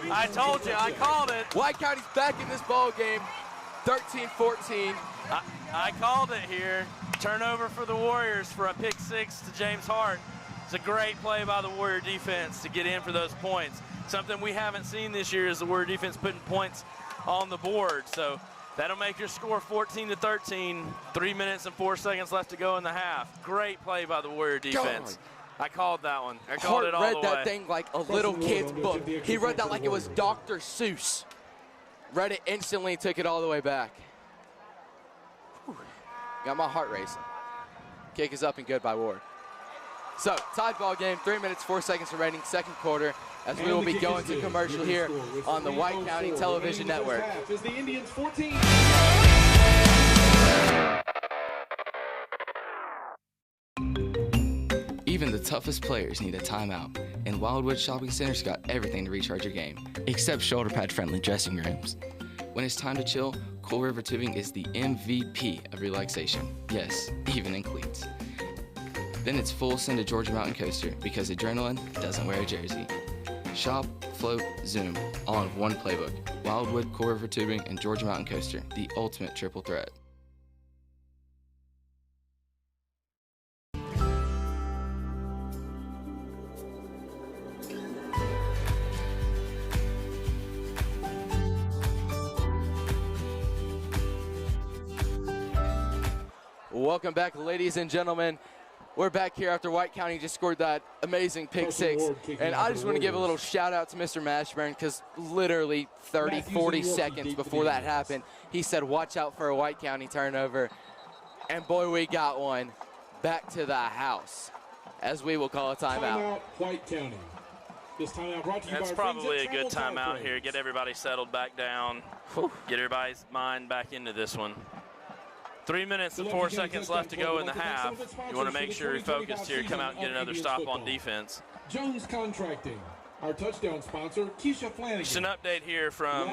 I told you, I called it. White County's back in this ball game. 13-14. I called it here. Turnover for the Warriors for a pick 6 to James Hart. It's a great play by the Warrior defense to get in for those points. Something we haven't seen this year is the Warrior defense putting points on the board. So that'll make your score 14-13. 3 minutes and 4 seconds left to go in the half. Great play by the Warrior defense. I called that one. I called it all the way. Hart read that thing like a little kid's book. He read that like it was Dr. Seuss. Read it instantly, took it all the way back. Whew. Got my heart racing. Kick is up and good by Ward. So, tied ball game, 3 minutes, 4 seconds remaining, second quarter, as we will be going to commercial here on the White County Television Network. Is the Indians 14. toughest players need a timeout, and Wildwood Shopping Center's got everything to recharge your game, except shoulder pad friendly dressing rooms. When it's time to chill, Cool River Tubing is the MVP of relaxation. Yes, even in cleats. Then it's full send to Georgia Mountain Coaster because adrenaline doesn't wear a jersey. Shop, float, zoom, all in one playbook. Wildwood, Cool River Tubing, and Georgia Mountain Coaster, the ultimate triple threat. Welcome back, ladies and gentlemen. We're back here after White County just scored that amazing pick six. And I just want to give a little shout out to Mr. Mashburn because literally 30, 40 seconds before that happened, he said, watch out for a White County turnover. And boy, we got one. Back to the house, as we will call a timeout. Timeout, White County. This timeout brought to you That's by probably a Friends good at Travel timeout Car here. Get everybody settled back down. Get everybody's mind back into this one. 3 minutes and 4 seconds left to go in the half. You want to make sure you're focused here. Come out and get another stop on defense. Jones Contracting, our touchdown sponsor, Keisha Flanagan. Just an update here from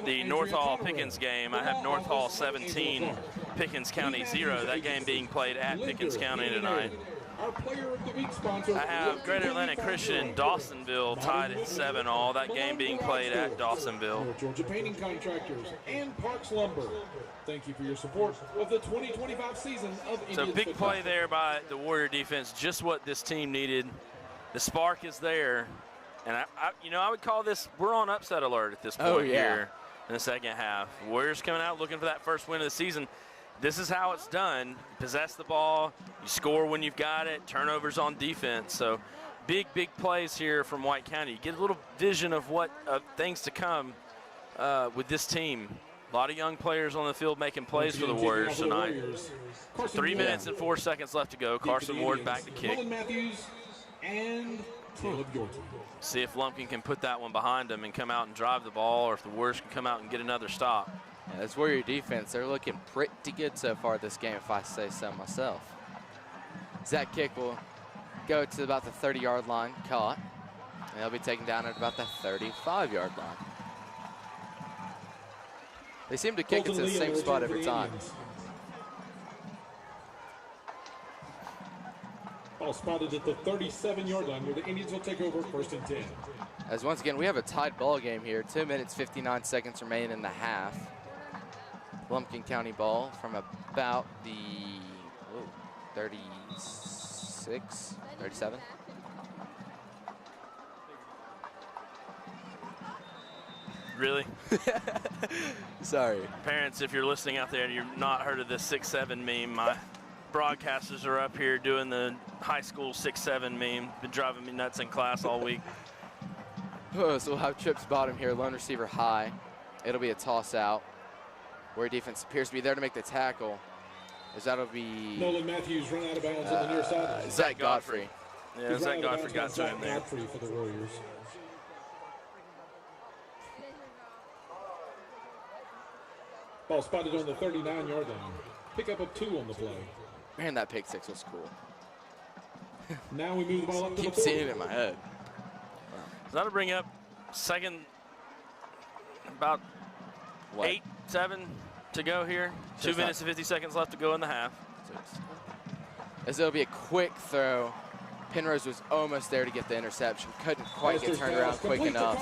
the North Hall Pickens game. I have North Hall 17, Pickens County 0. That game being played at Pickens County tonight. Our player of the week sponsor. I have Greater Atlantic Christian and Dawsonville tied at 7-all. That game being played at Dawsonville. Georgia Painting Contractors and Parks Lumber. Thank you for your support of the 2025 season of Indians So big football. play there by the Warrior defense, just what this team needed. The spark is there, and I would call this, we're on upset alert at this point here in the second half. Warriors coming out looking for that first win of the season. This is how it's done. Possess the ball, you score when you've got it, turnovers on defense. So big plays here from White County. You get a little vision of what things to come with this team. A lot of young players on the field making plays for the Warriors tonight. 3 minutes and 4 seconds left to go. Carson Ward back to kick. Matthews and Caleb Yorton. See if Lumpkin can put that one behind him and come out and drive the ball, or if the Warriors can come out and get another stop. Yeah, this Warrior defense, they're looking pretty good so far this game, if I say so myself. Zack kick will go to about the 30-yard line, caught. And they'll be taken down at about the 35-yard line. They seem to kick it to the same spot every time. Ball spotted at the 37-yard line where the Indians will take over 1st and 10. As once again, we have a tied ball game here. 2 minutes, 59 seconds remaining in the half. Lumpkin County ball from about the 36, 37. Really? Sorry. Parents, if you're listening out there and you've not heard of the 6-7 meme, my broadcasters are up here doing the high school 6-7 meme. Been driving me nuts in class all week. So we'll have trips bottom here, lone receiver high. It'll be a toss out. Where defense appears to be there to make the tackle. As that'll be Nolan Matthews run out of bounds on the near side. Zack Godfrey. Yeah, Zack Godfrey got to him there. Godfrey for the Warriors. Ball spotted on the 39-yard line. Pickup of 2 on the play. Man, that pick six was cool. Now we move the ball up to the 40. Keep seeing it in my head. So that'll bring up second, about 8, 7 to go here. 2 minutes and 50 seconds left to go in the half. As it'll be a quick throw. Penrose was almost there to get the interception. Couldn't quite get turned around quick enough.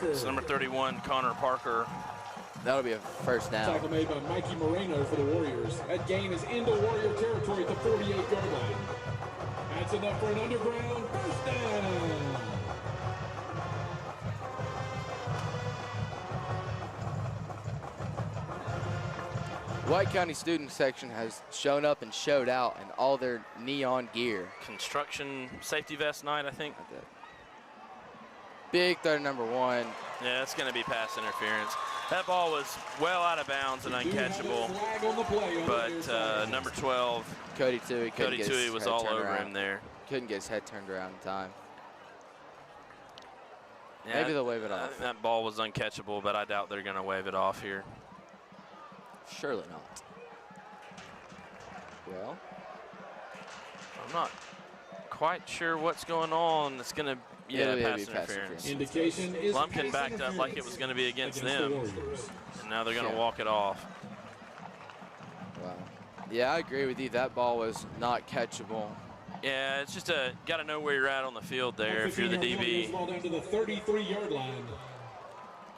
It's number 31, Connor Parker. That'll be a first down. Tackle made by Mikey Moreno for the Warriors. That gain is into Warrior territory at the 48-yard line. That's enough for an underground first down. White County student section has shown up and showed out in all their neon gear. Construction safety vest night, I think. Big throw to number 1. Yeah, it's going to be pass interference. That ball was well out of bounds and uncatchable. But number 12, Cody Tui was all over him there. Couldn't get his head turned around in time. Yeah, maybe they'll wave it off. That ball was uncatchable, but I doubt they're going to wave it off here. Surely not. Well, I'm not quite sure what's going on. It's going to, pass interference. Indication is Lumpkin backed up like it was going to be against them, and now they're going to walk it off. Wow. Yeah, I agree with you. That ball was not catchable. Yeah, it's just got to know where you're at on the field there if you're the DB. Ball down to the 33-yard line.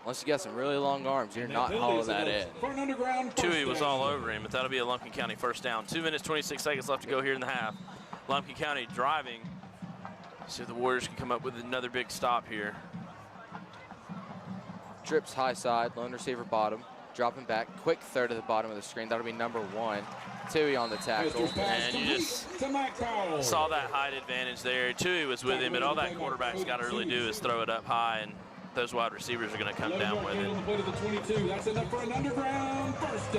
Unless you got some really long arms, you're not hauling that in. Tui was all over him, but that'll be a Lumpkin County first down. 2 minutes, 26 seconds left to go here in the half. Lumpkin County driving. See if the Warriors can come up with another big stop here. Trips high side, lone receiver bottom, dropping back, quick third at the bottom of the screen. That'll be number 1. Tui on the tackle. And you just saw that height advantage there. Tui was with him, but all that quarterback's got to really do is throw it up high, and those wide receivers are going to come down with it.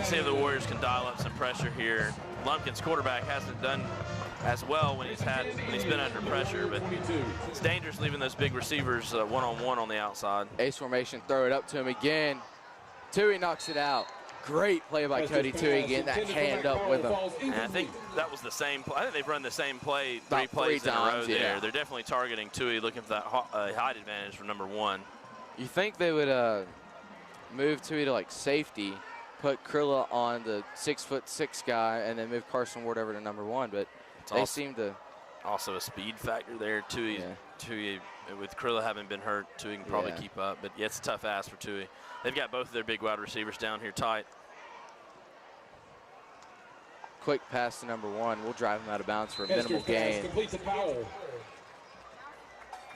See if the Warriors can dial up some pressure here. Lumpkin's quarterback hasn't done as well when he's been under pressure, but it's dangerous leaving those big receivers one-on-one on the outside. Ace formation, throw it up to him again. Tui knocks it out. Great play by Cody Tui, getting that hand up with him. And I think that was the same play. I think they've run the same play three plays in a row there. Yeah. They're definitely targeting Tui, looking for that height advantage from number 1. You think they would move Tui to like safety, put Krilla on the 6'6" guy, and then move Carson Ward over to number 1, but they seem to. Also a speed factor there. Tui, with Krilla having been hurt, Tui can probably keep up, but yeah, it's a tough ask for Tui. They've got both of their big wide receivers down here tight. Quick pass to number 1. We'll drive him out of bounds for a minimal gain.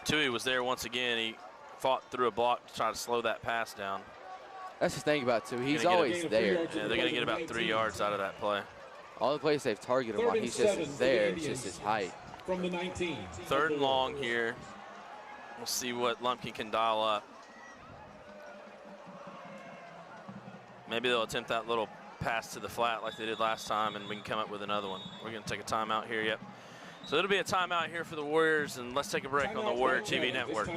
Tui was there once again. He fought through a block to try to slow that pass down. That's the thing about Tui. He's always there. Yeah, they're going to get about 3 yards out of that play. All the plays they've targeted him on, he's just there. It's just his height. From the 19. 3rd and long here. We'll see what Lumpkin can dial up. Maybe they'll attempt that little pass to the flat like they did last time, and we can come up with another one. We're going to take a timeout here, yep. So it'll be a timeout here for the Warriors, and let's take a break on the Warrior TV Network.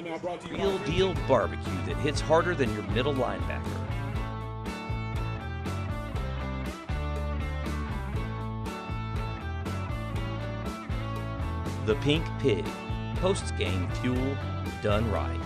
Real deal barbecue that hits harder than your middle linebacker. The Pink Pig, post-game fuel done right.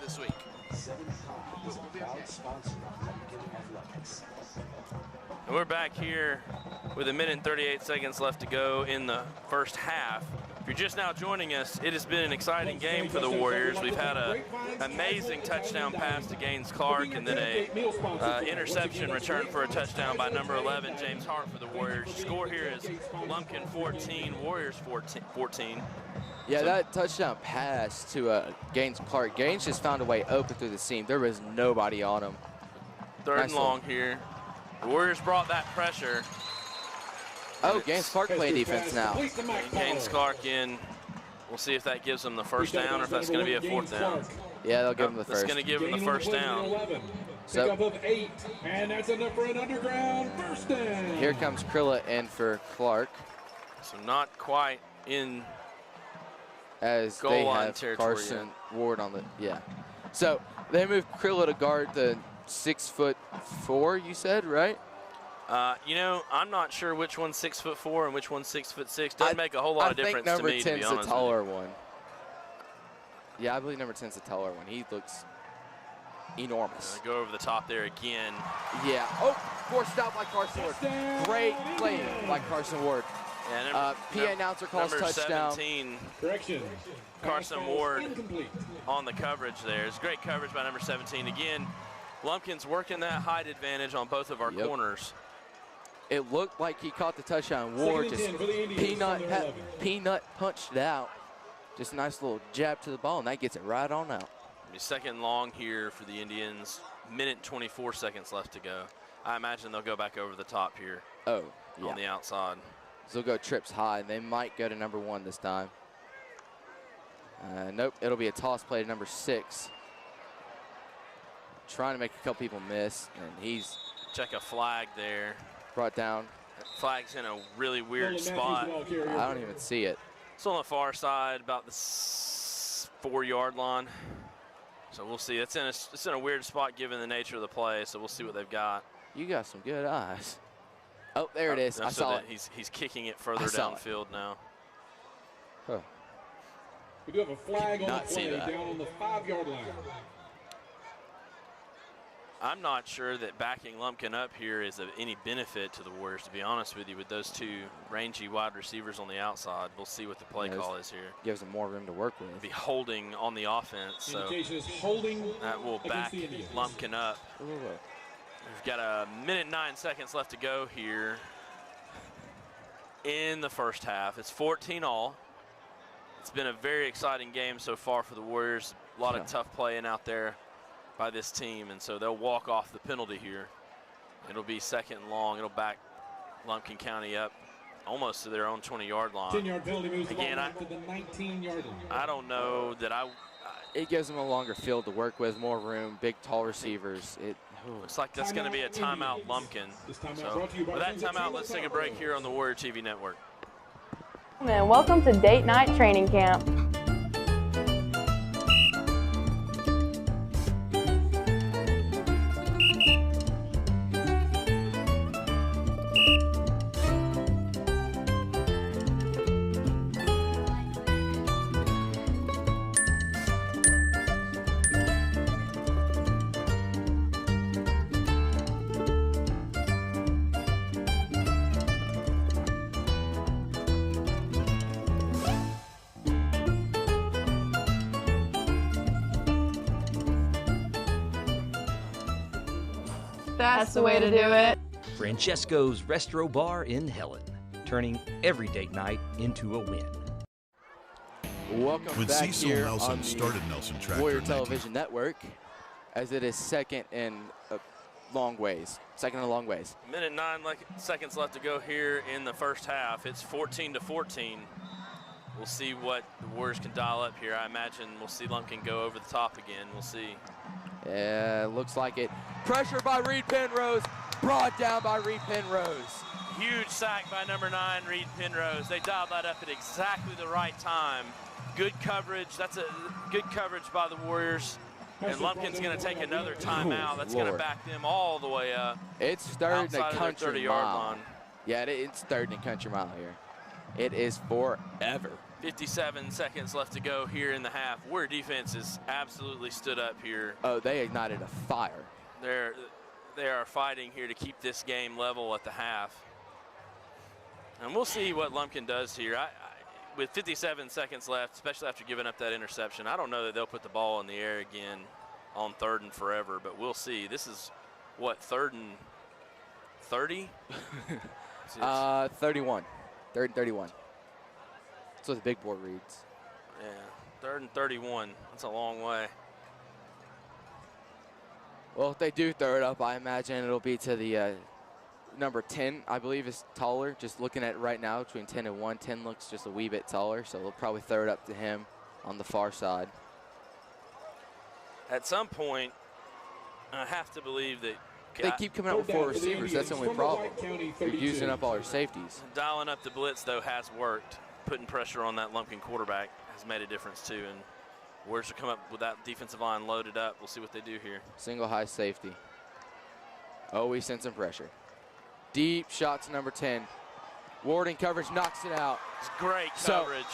this week. And we're back here with 1 minute and 38 seconds left to go in the first half. If you're just now joining us, it has been an exciting game for the Warriors. We've had an amazing touchdown pass to Gaines Clark, and then a interception return for a touchdown by number 11, James Hart, for the Warriors. Score here is Lumpkin 14, Warriors 14. Yeah, that touchdown pass to Gaines Clark. Gaines just found a way open through the seam. There was nobody on him. Third and long here. The Warriors brought that pressure. Oh, Gaines Clark playing defense now. Gaines Clark in. We'll see if that gives them the first down or if that's going to be a fourth down. Yeah, they'll give them the first. It's going to give them the first down. So up of 8, and that's enough for an underground first down. Here comes Krilla in for Clark. So not quite in as goal they line have territory Carson Ward on the, So they moved Krilla to guard the 6'4", you said, right? You know, I'm not sure which one's 6'4" and which one's 6'6". Doesn't make a whole lot of difference to me, to be honest. I think number 10's the taller one. Yeah, I believe number 10's the taller one. He looks enormous. Go over the top there again. Yeah. Oh, forced out by Carson Ward. Great play by Carson Ward. Yeah, PA announcer calls number touchdown. 17. Correction. Carson Ward on the coverage there. It's great coverage by number 17. Again, Lumpkin's working that height advantage on both of our corners. It looked like he caught the touchdown. Ward just peanut punched it out. Just a nice little jab to the ball, and that gets it right on out. Second and long here for the Indians. 1 minute 24 seconds left to go. I imagine they'll go back over the top here. Oh, yeah. On the outside. So they'll go trips high. They might go to number 1 this time. Nope, it'll be a toss play to number 6. Trying to make a couple people miss, and he's check a flag there. Brought down. Flag's in a really weird spot. I don't even see it. It's on the far side, about the 4-yard line. So we'll see. It's in a weird spot given the nature of the play. So we'll see what they've got. You got some good eyes. Oh, there it is. I saw it. He's kicking it further downfield now. Huh. We do have a flag on the play down on the 5-yard line. I'm not sure that backing Lumpkin up here is of any benefit to the Warriors, to be honest with you, with those 2 rangy wide receivers on the outside. We'll see what the play call is here. Gives them more room to work with. Be holding on the offense, so holding that will back Lumpkin up. Ooh. We've got a minute 9 seconds left to go here in the first half. It's 14-all. It's been a very exciting game so far for the Warriors. A lot of tough playing out there by this team, and so they'll walk off the penalty here. It'll be 2nd and long. It'll back Lumpkin County up almost to their own 20-yard line. 10-yard penalty moves again. To the 19-yard line. I don't know that it gives them a longer field to work with, more room, big, tall receivers. Looks like that's going to be a timeout, Lumpkin. So with that timeout, let's take a break here on the Warrior TV Network. And welcome to Date Night Training Camp. That's the way to do it. Francesco's Restro Bar in Helen, turning every date night into a win. Welcome when back Cecil here Nelson on the started Nelson Tractor Warrior Television Network, as it is 2nd and long ways. 2nd and long ways. Minute 9 seconds left to go here in the first half. It's 14-14. We'll see what the Warriors can dial up here. I imagine we'll see Lumpkin go over the top again. We'll see. Yeah, looks like it. Pressure by Reed Penrose, brought down by Reed Penrose. Huge sack by number 9, Reed Penrose. They dialed that up at exactly the right time. Good coverage. That's a good coverage by the Warriors. And Lumpkin's going to take another timeout. That's going to back them all the way up. It's 3rd and a country 30-yard mile. line. Yeah, it's 3rd and a country mile here. It is forever. 57 seconds left to go here in the half. Warrior defense has absolutely stood up here. Oh, they ignited a fire. They are fighting here to keep this game level at the half. And we'll see what Lumpkin does here. With 57 seconds left, especially after giving up that interception, I don't know that they'll put the ball in the air again on 3rd and forever, but we'll see. This is, what, 3rd and 30? 31. 3rd and 31. That's what the big board reads. Yeah, 3rd and 31. That's a long way. Well, if they do throw it up, I imagine it'll be to the number 10, I believe, is taller. Just looking at it right now, between 10 and 1, 10 looks just a wee bit taller, so they'll probably throw it up to him on the far side. At some point, I have to believe that they keep coming out with 4 receivers. That's the only problem. They're using up all their safeties. Dialing up the blitz, though, has worked. Putting pressure on that Lumpkin quarterback has made a difference, too. And Warriors will come up with that defensive line loaded up. We'll see what they do here. Single high safety. Oh, we sent some pressure. Deep shot to number 10. Warding coverage knocks it out. It's great coverage.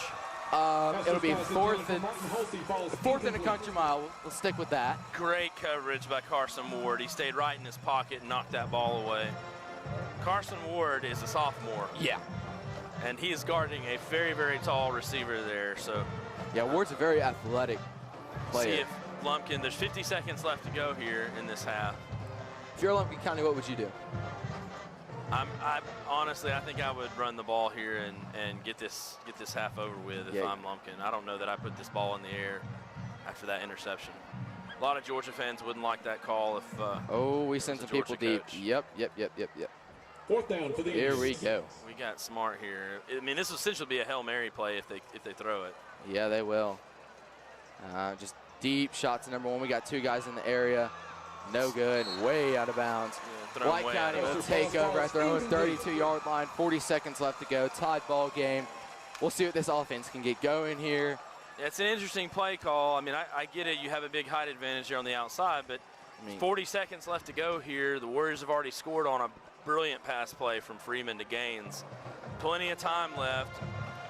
It'll be 4th and a country mile. We'll stick with that. Great coverage by Carson Ward. He stayed right in his pocket and knocked that ball away. Carson Ward is a sophomore. Yeah. And he is guarding a very, very tall receiver there. So, yeah, Ward's a very athletic player. See if Lumpkin, there's 50 seconds left to go here in this half. If you're Lumpkin County, what would you do? Honestly, I think I would run the ball here and get this half over with if I'm Lumpkin. I don't know that I put this ball in the air after that interception. A lot of Georgia fans wouldn't like that call if oh, we sent some people deep. Yep. 4th down for the Here we go. We got smart here. I mean, this will essentially be a Hail Mary play if they throw it. Yeah, they will. Just deep shots to number 1. We got 2 guys in the area. No good. Way out of bounds. Yeah, White County will take over at their own 32-yard line. 40 seconds left to go. Tied ball game. We'll see what this offense can get going here. It's an interesting play call. I mean, I get it. You have a big height advantage here on the outside, but 40 seconds left to go here. The Warriors have already scored on a brilliant pass play from Freeman to Gaines. Plenty of time left.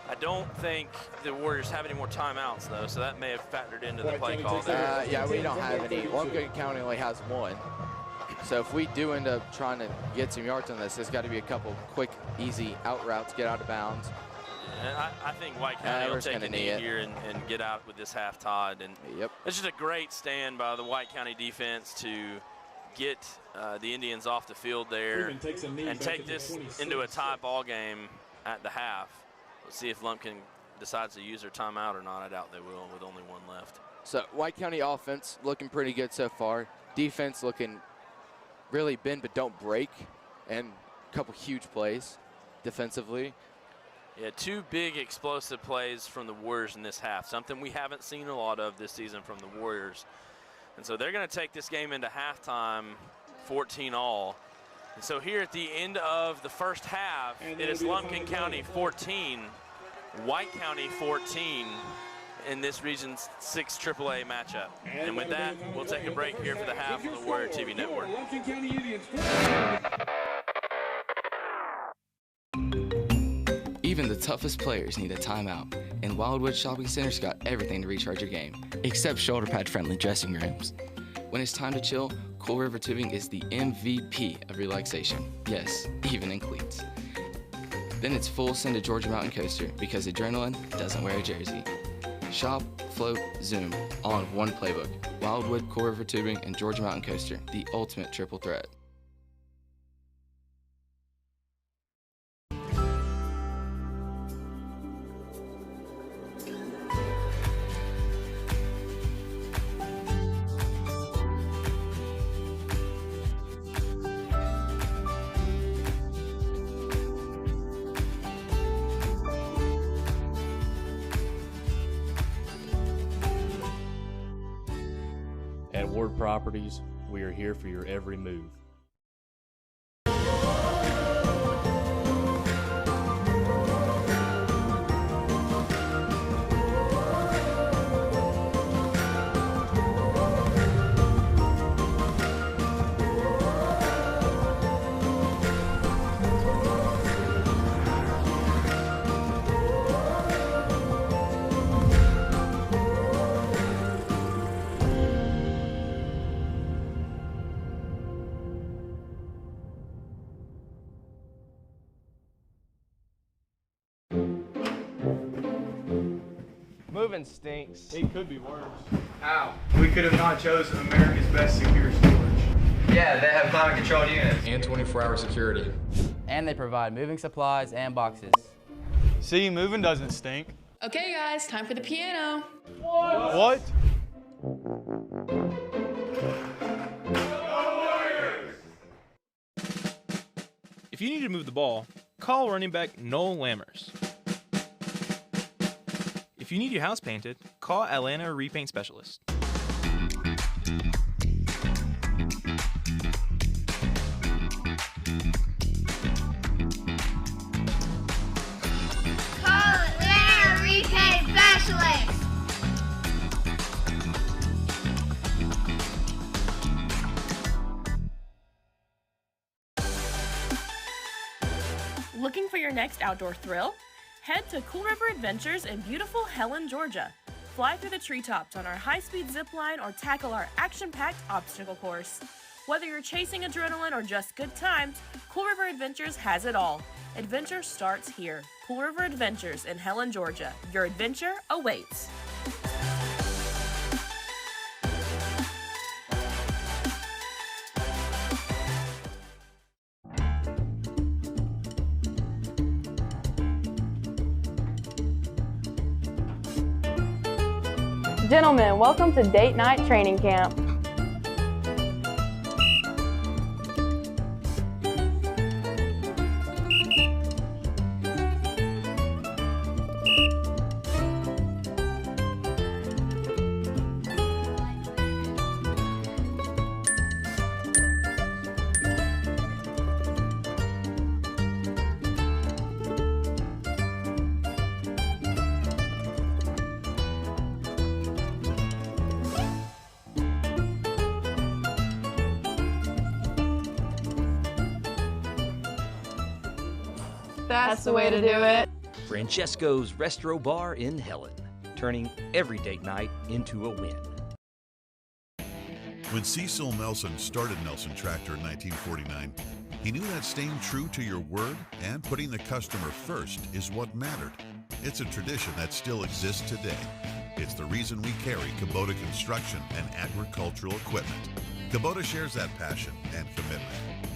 I don't think the Warriors have any more timeouts, though, so that may have factored into the play call there. Yeah, we don't have any. Lumpkin County only has 1. So if we do end up trying to get some yards on this, there's got to be a couple quick, easy out routes, get out of bounds. And I think White County will take a knee here and get out with this half tied. And it's just a great stand by the White County defense to get the Indians off the field there and take this into a tie ball game at the half. Let's see if Lumpkin decides to use their timeout or not. I doubt they will with only 1 left. So White County offense looking pretty good so far. Defense looking really bend but don't break, and a couple huge plays defensively. Yeah, 2 big explosive plays from the Warriors in this half, something we haven't seen a lot of this season from the Warriors. And so they're going to take this game into halftime 14-all. And so here at the end of the first half, it is Lumpkin County 14, White County 14 in this region's 6 AAA matchup. And with that, we'll take a break here for the half on the Warrior TV Network. Even the toughest players need a timeout, and Wildwood Shopping Center's got everything to recharge your game, except shoulder pad friendly dressing rooms. When it's time to chill, Cool River Tubing is the MVP of relaxation. Yes, even in cleats. Then it's full send to Georgia Mountain Coaster, because adrenaline doesn't wear a jersey. Shop, float, zoom, all in one playbook. Wildwood, Cool River Tubing, and Georgia Mountain Coaster, the ultimate triple threat. At Ward Properties, we are here for your every move. Moving stinks. It could be worse. How? We could have not chosen America's best secure storage. Yeah, they have climate controlled units. And 24-hour security. And they provide moving supplies and boxes. See, moving doesn't stink. Okay guys, time for the piano. What? If you need to move the ball, call running back Noel Lammers. If you need your house painted, call Atlanta Repaint Specialist. Call Atlanta Repaint Specialist. Looking for your next outdoor thrill? Head to Cool River Adventures in beautiful Helen, Georgia. Fly through the treetops on our high-speed zip line or tackle our action-packed obstacle course. Whether you're chasing adrenaline or just good times, Cool River Adventures has it all. Adventure starts here. Cool River Adventures in Helen, Georgia. Your adventure awaits. Gentlemen, welcome to Date Night Training Camp. That's the way to do it. Francesco's Restro Bar in Helen, turning every date night into a win. When Cecil Nelson started Nelson Tractor in 1949, he knew that staying true to your word and putting the customer first is what mattered. It's a tradition that still exists today. It's the reason we carry Kubota construction and agricultural equipment. Kubota shares that passion and commitment.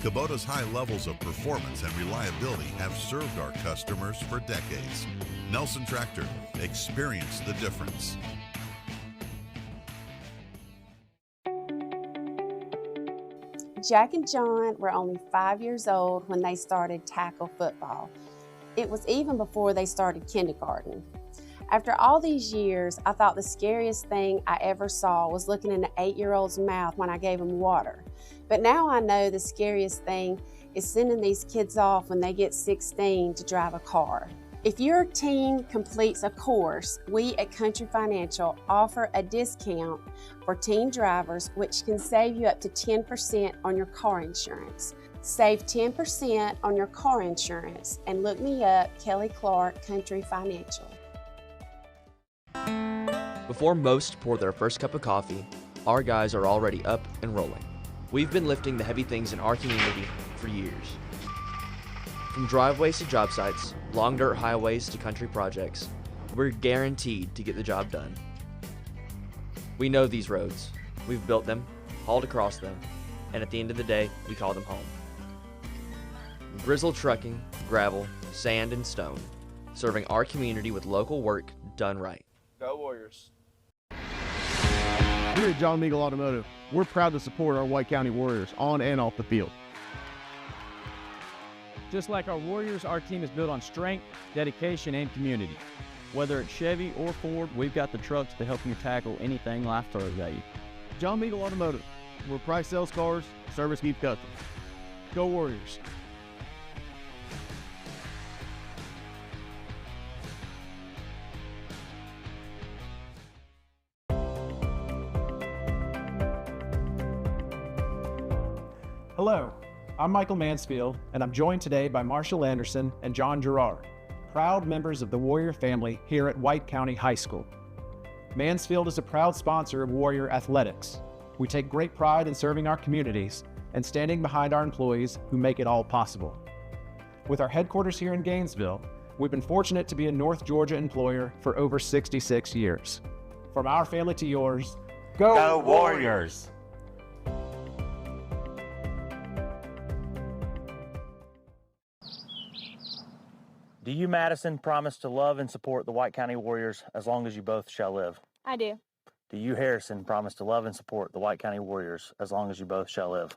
Kubota's high levels of performance and reliability have served our customers for decades. Nelson Tractor, experience the difference. Jack and John were only 5 years old when they started tackle football. It was even before they started kindergarten. After all these years, I thought the scariest thing I ever saw was looking in an 8-year-old's mouth when I gave him water. But now I know the scariest thing is sending these kids off when they get 16 to drive a car. If your team completes a course, we at Country Financial offer a discount for teen drivers, which can save you up to 10% on your car insurance. Save 10% on your car insurance and look me up, Kelly Clark, Country Financial. Before most pour their first cup of coffee, our guys are already up and rolling. We've been lifting the heavy things in our community for years. From driveways to job sites, long dirt highways to country projects, we're guaranteed to get the job done. We know these roads. We've built them, hauled across them, and at the end of the day, we call them home. Grizzle Trucking, gravel, sand, and stone, serving our community with local work done right. Go Warriors. Here at John Meagle Automotive, we're proud to support our White County Warriors on and off the field. Just like our Warriors, our team is built on strength, dedication, and community. Whether it's Chevy or Ford, we've got the trucks to help you tackle anything life throws at you. John Meagle Automotive, where price sells cars, service keeps customers. Go Warriors. Hello, I'm Michael Mansfield, and I'm joined today by Marshall Anderson and John Gerard, proud members of the Warrior family here at White County High School. Mansfield is a proud sponsor of Warrior Athletics. We take great pride in serving our communities and standing behind our employees who make it all possible. With our headquarters here in Gainesville, we've been fortunate to be a North Georgia employer for over 66 years. From our family to yours, go Warriors! Do you, Madison, promise to love and support the White County Warriors as long as you both shall live? I do. Do you, Harrison, promise to love and support the White County Warriors as long as you both shall live?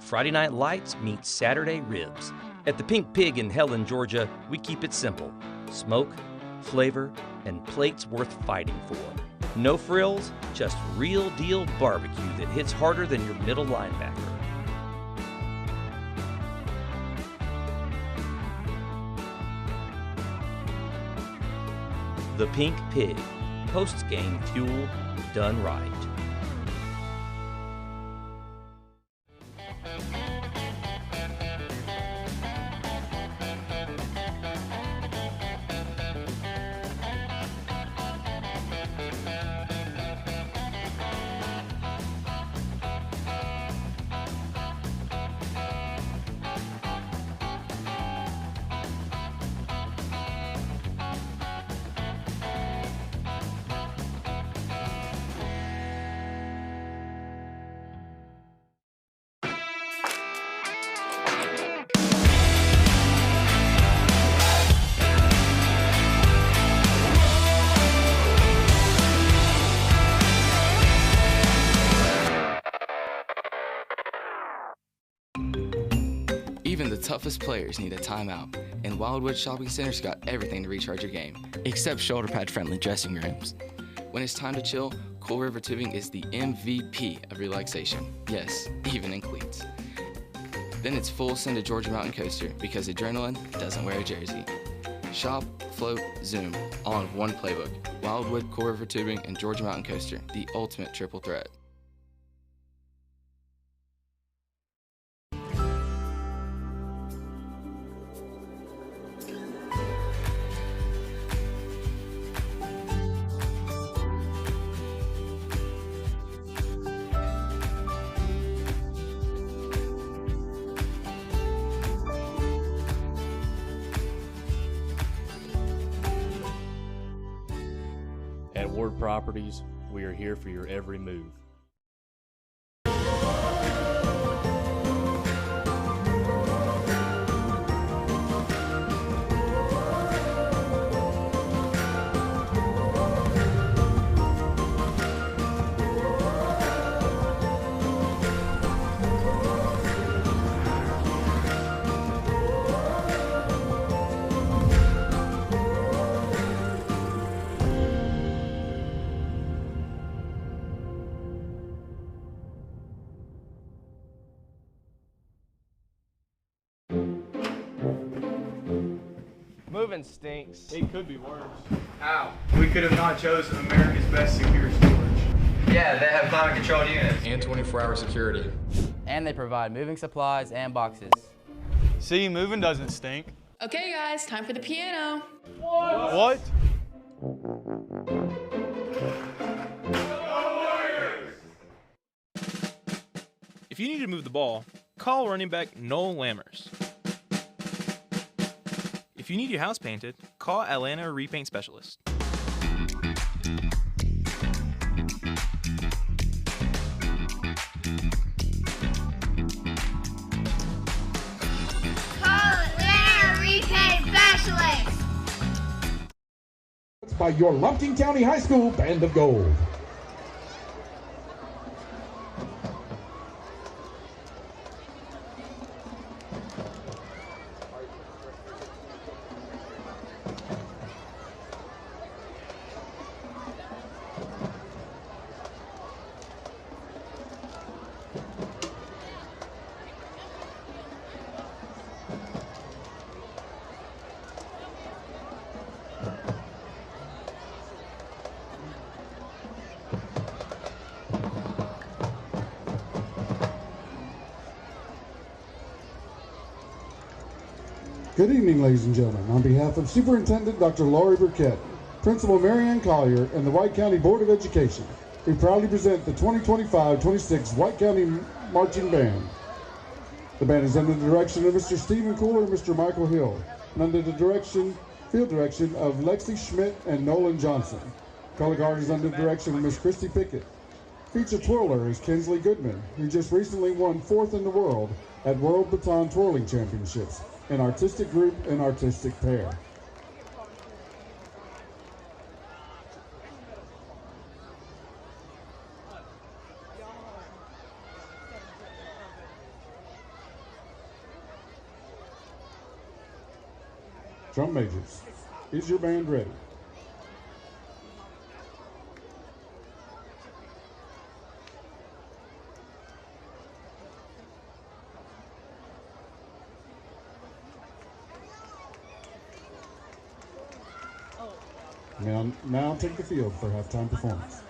Friday Night Lights meets Saturday Ribs. At the Pink Pig in Helen, Georgia, we keep it simple. Smoke, flavor, and plates worth fighting for. No frills, just real deal barbecue that hits harder than your middle linebacker. The Pink Pig, post-game fuel done right. Even the toughest players need a timeout, and Wildwood Shopping Center's got everything to recharge your game, except shoulder pad friendly dressing rooms. When it's time to chill, Cool River Tubing is the MVP of relaxation. Yes, even in cleats. Then it's full send to Georgia Mountain Coaster because adrenaline doesn't wear a jersey. Shop, float, zoom, all in one playbook. Wildwood, Coal River Tubing, and Georgia Mountain Coaster, the ultimate triple threat. At Ward Properties, we are here for your every move. Moving stinks. It could be worse. How? We could have not chosen America's best secure storage. Yeah, they have climate controlled units. And 24-hour security. And they provide moving supplies and boxes. See, moving doesn't stink. Okay, guys, time for the piano. What? If you need to move the ball, call running back Noel Lammers. If you need your house painted, call Atlanta Repaint Specialist. By your Lumpkin County High School Band of Gold. Good evening, ladies and gentlemen. On behalf of Superintendent Dr. Laurie Burkett, Principal Marianne Collier, and the White County Board of Education, we proudly present the 2025-26 White County Marching Band. The band is under the direction of Mr. Stephen Cooler and Mr. Michael Hill, and under the field direction of Lexi Schmidt and Nolan Johnson. Color guard is under the direction of Miss Christy Pickett. Feature twirler is Kinsley Goodman, who just recently won 4th in the world at World Baton Twirling Championships, an artistic group and artistic pair. Drum majors, is your band ready? Now take the field for halftime performance.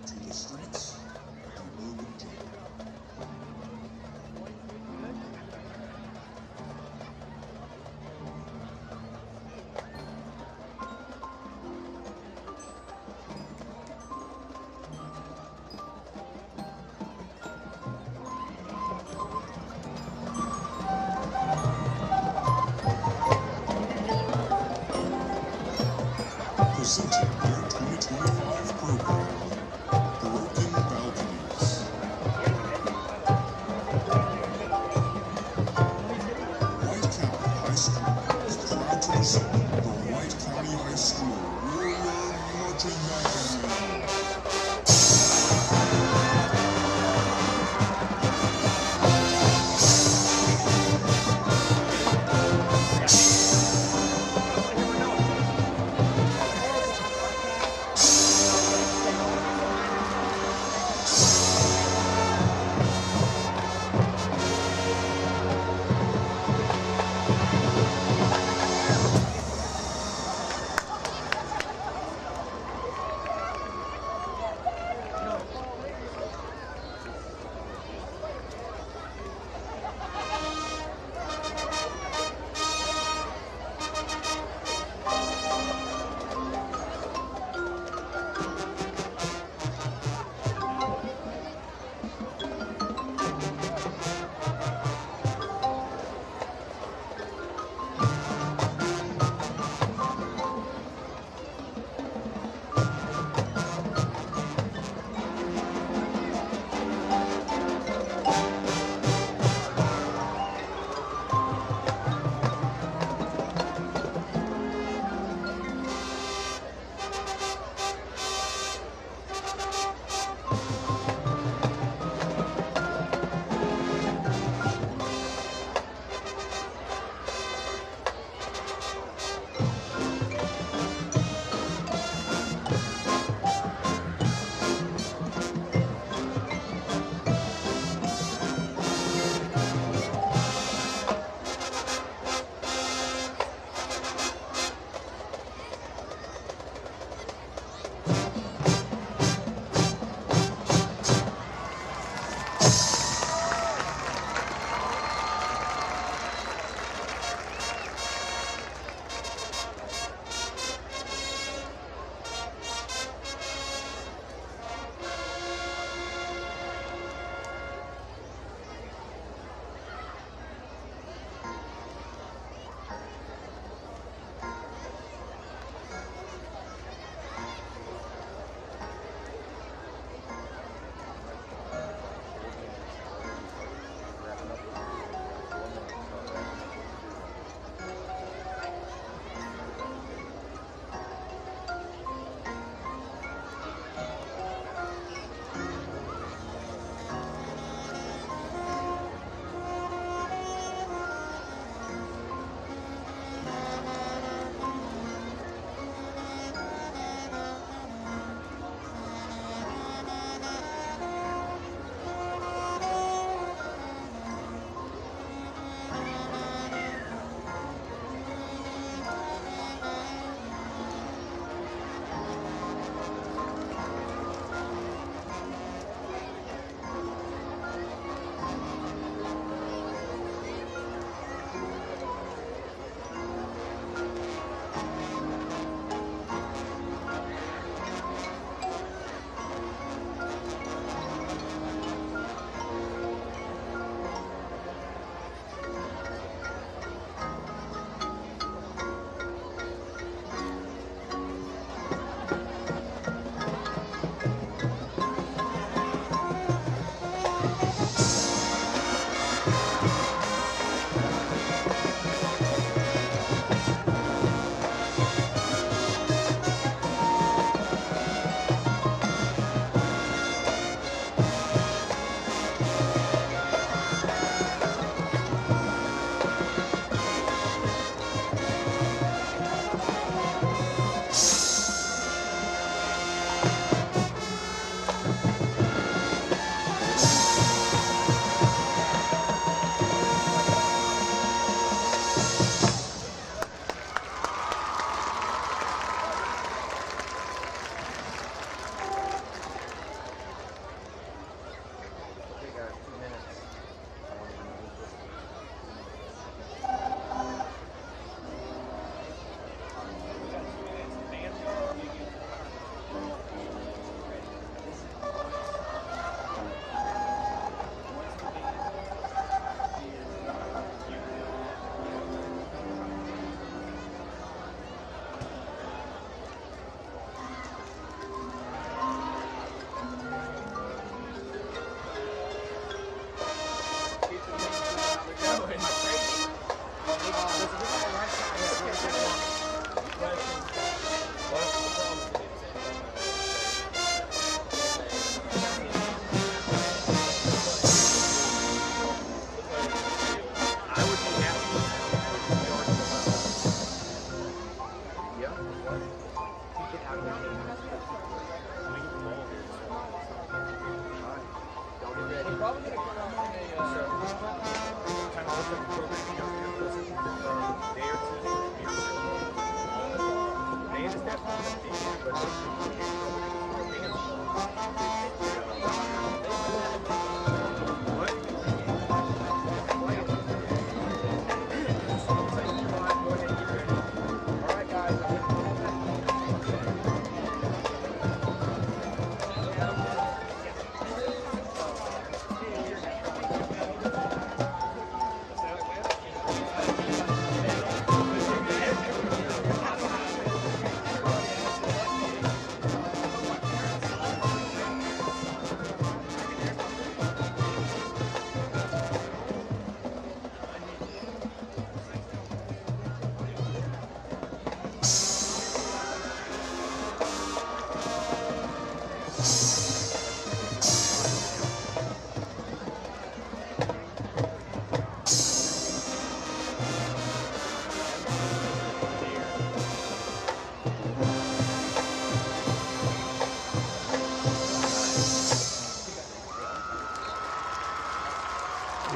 To the streets of Logan, Georgia. Presenting your 2025 program, Broken Balconies. White County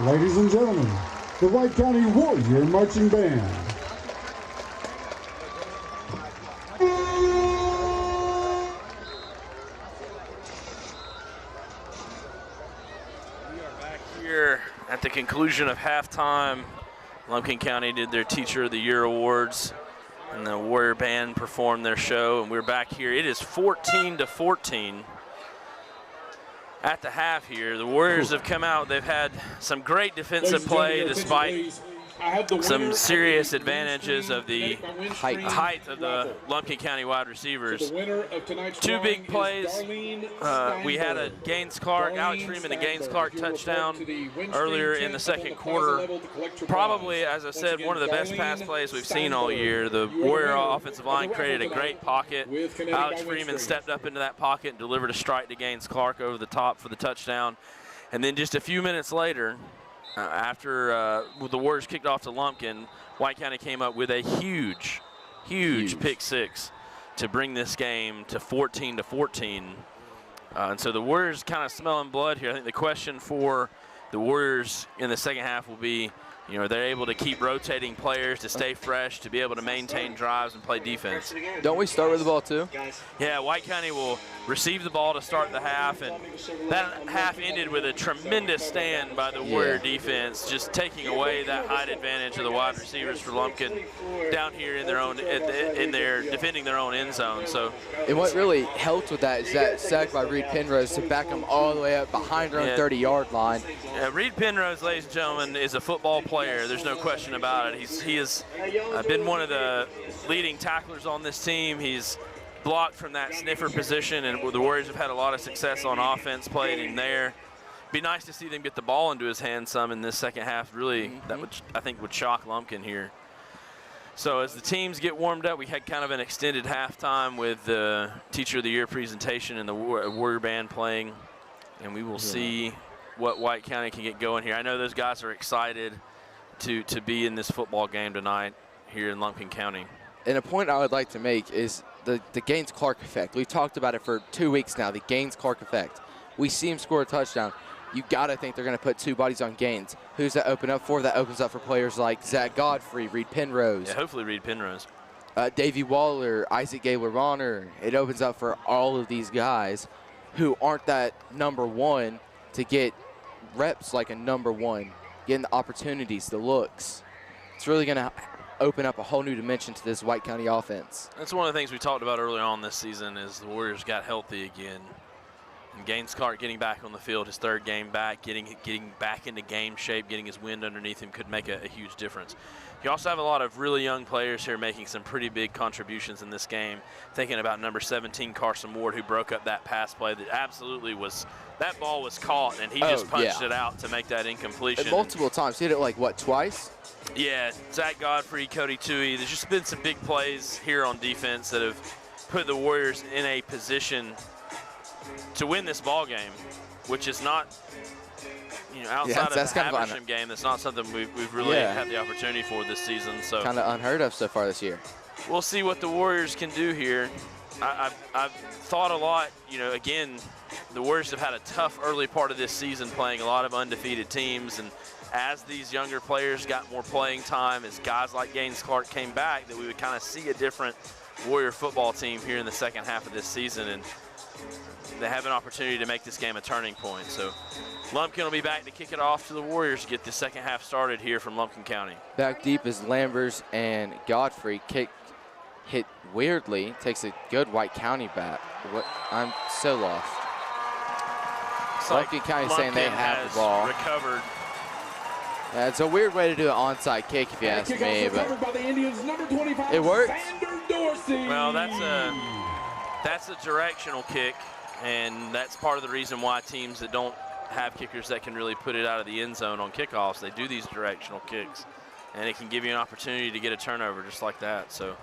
Ladies and gentlemen, the White County Warrior Marching Band. Here at the conclusion of halftime, Lumpkin County did their Teacher of the Year awards, and the Warrior Band performed their show, and we're back here. It is 14-14 at the half here. The Warriors have come out. They've had some great defensive play despite some serious advantages of the height of the Lumpkin County wide receivers. Two big plays. We had a Alex Freeman, a Gaines-Clark touchdown earlier in the second quarter. Probably, as I said, one of the best pass plays we've seen all year. The Warrior offensive line created a great pocket. Alex Freeman stepped up into that pocket and delivered a strike to Gaines-Clark over the top for the touchdown. And then just a few minutes later, after the Warriors kicked off to Lumpkin, White County came up with a huge pick six to bring this game to 14-14. And so the Warriors kind of smelling blood here. I think the question for the Warriors in the second half will be, you know, they're able to keep rotating players to stay fresh, to be able to maintain drives and play defense. Don't we start with the ball too? Yeah, White County will receive the ball to start the half, and that half ended with a tremendous stand by the Warrior defense, just taking away that height advantage of the wide receivers for Lumpkin down here in their own, defending their own end zone. So, and what really helped with that is that sack by Reed Penrose to back them all the way up behind their own 30-yard line. Reed Penrose, ladies and gentlemen, is a football player. There's no question about it. He has been one of the leading tacklers on this team. He's blocked from that sniffer position, and the Warriors have had a lot of success on offense playing in there. Be nice to see them get the ball into his hands some in this second half. Really, that would, I think, would shock Lumpkin here. So as the teams get warmed up, we had kind of an extended halftime with the Teacher of the Year presentation and the Warrior Band playing, and we will see what White County can get going here. I know those guys are excited to be in this football game tonight here in Lumpkin County. And a point I would like to make is the Gaines-Clark effect. We've talked about it for 2 weeks now, the Gaines-Clark effect. We see him score a touchdown. You got to think they're going to put two bodies on Gaines. Who's that open up for? That opens up for players like Zack Godfrey, Reed Penrose. Yeah, hopefully Reed Penrose. Davey Waller, Isaac Gaylor-Bonner. It opens up for all of these guys who aren't that number one to get reps like a number one, getting the opportunities, the looks. It's really going to open up a whole new dimension to this White County offense. That's one of the things we talked about early on this season is the Warriors got healthy again. And Gaines-Clark getting back on the field, his third game back, getting back into game shape, getting his wind underneath him could make a huge difference. You also have a lot of really young players here making some pretty big contributions in this game. Thinking about number 17, Carson Ward, who broke up that pass play that absolutely was, that ball was caught, and he just punched it out to make that incompletion. And multiple times. He hit it like, what, twice? Yeah, Zack Godfrey, Cody Toohey. There's just been some big plays here on defense that have put the Warriors in a position to win this ball game, which is not, you know, outside of the Haversham game, that's not something we've really had the opportunity for this season. So kind of unheard of so far this year. We'll see what the Warriors can do here. I've thought a lot, again, the Warriors have had a tough early part of this season playing a lot of undefeated teams, and as these younger players got more playing time, as guys like Gaines Clark came back, that we would kind of see a different Warrior football team here in the second half of this season, and they have an opportunity to make this game a turning point. So Lumpkin will be back to kick it off to the Warriors to get the second half started here from Lumpkin County. Back deep is Lambers, and Godfrey kick hit weirdly, takes a good White County bat. I'm so lost. Lumpkin County saying they have the ball. Recovered. Yeah, it's a weird way to do an onside kick if you ask me, but it works. Well, that's a directional kick, and that's part of the reason why teams that don't have kickers that can really put it out of the end zone on kickoffs, they do these directional kicks, and it can give you an opportunity to get a turnover just like that. So,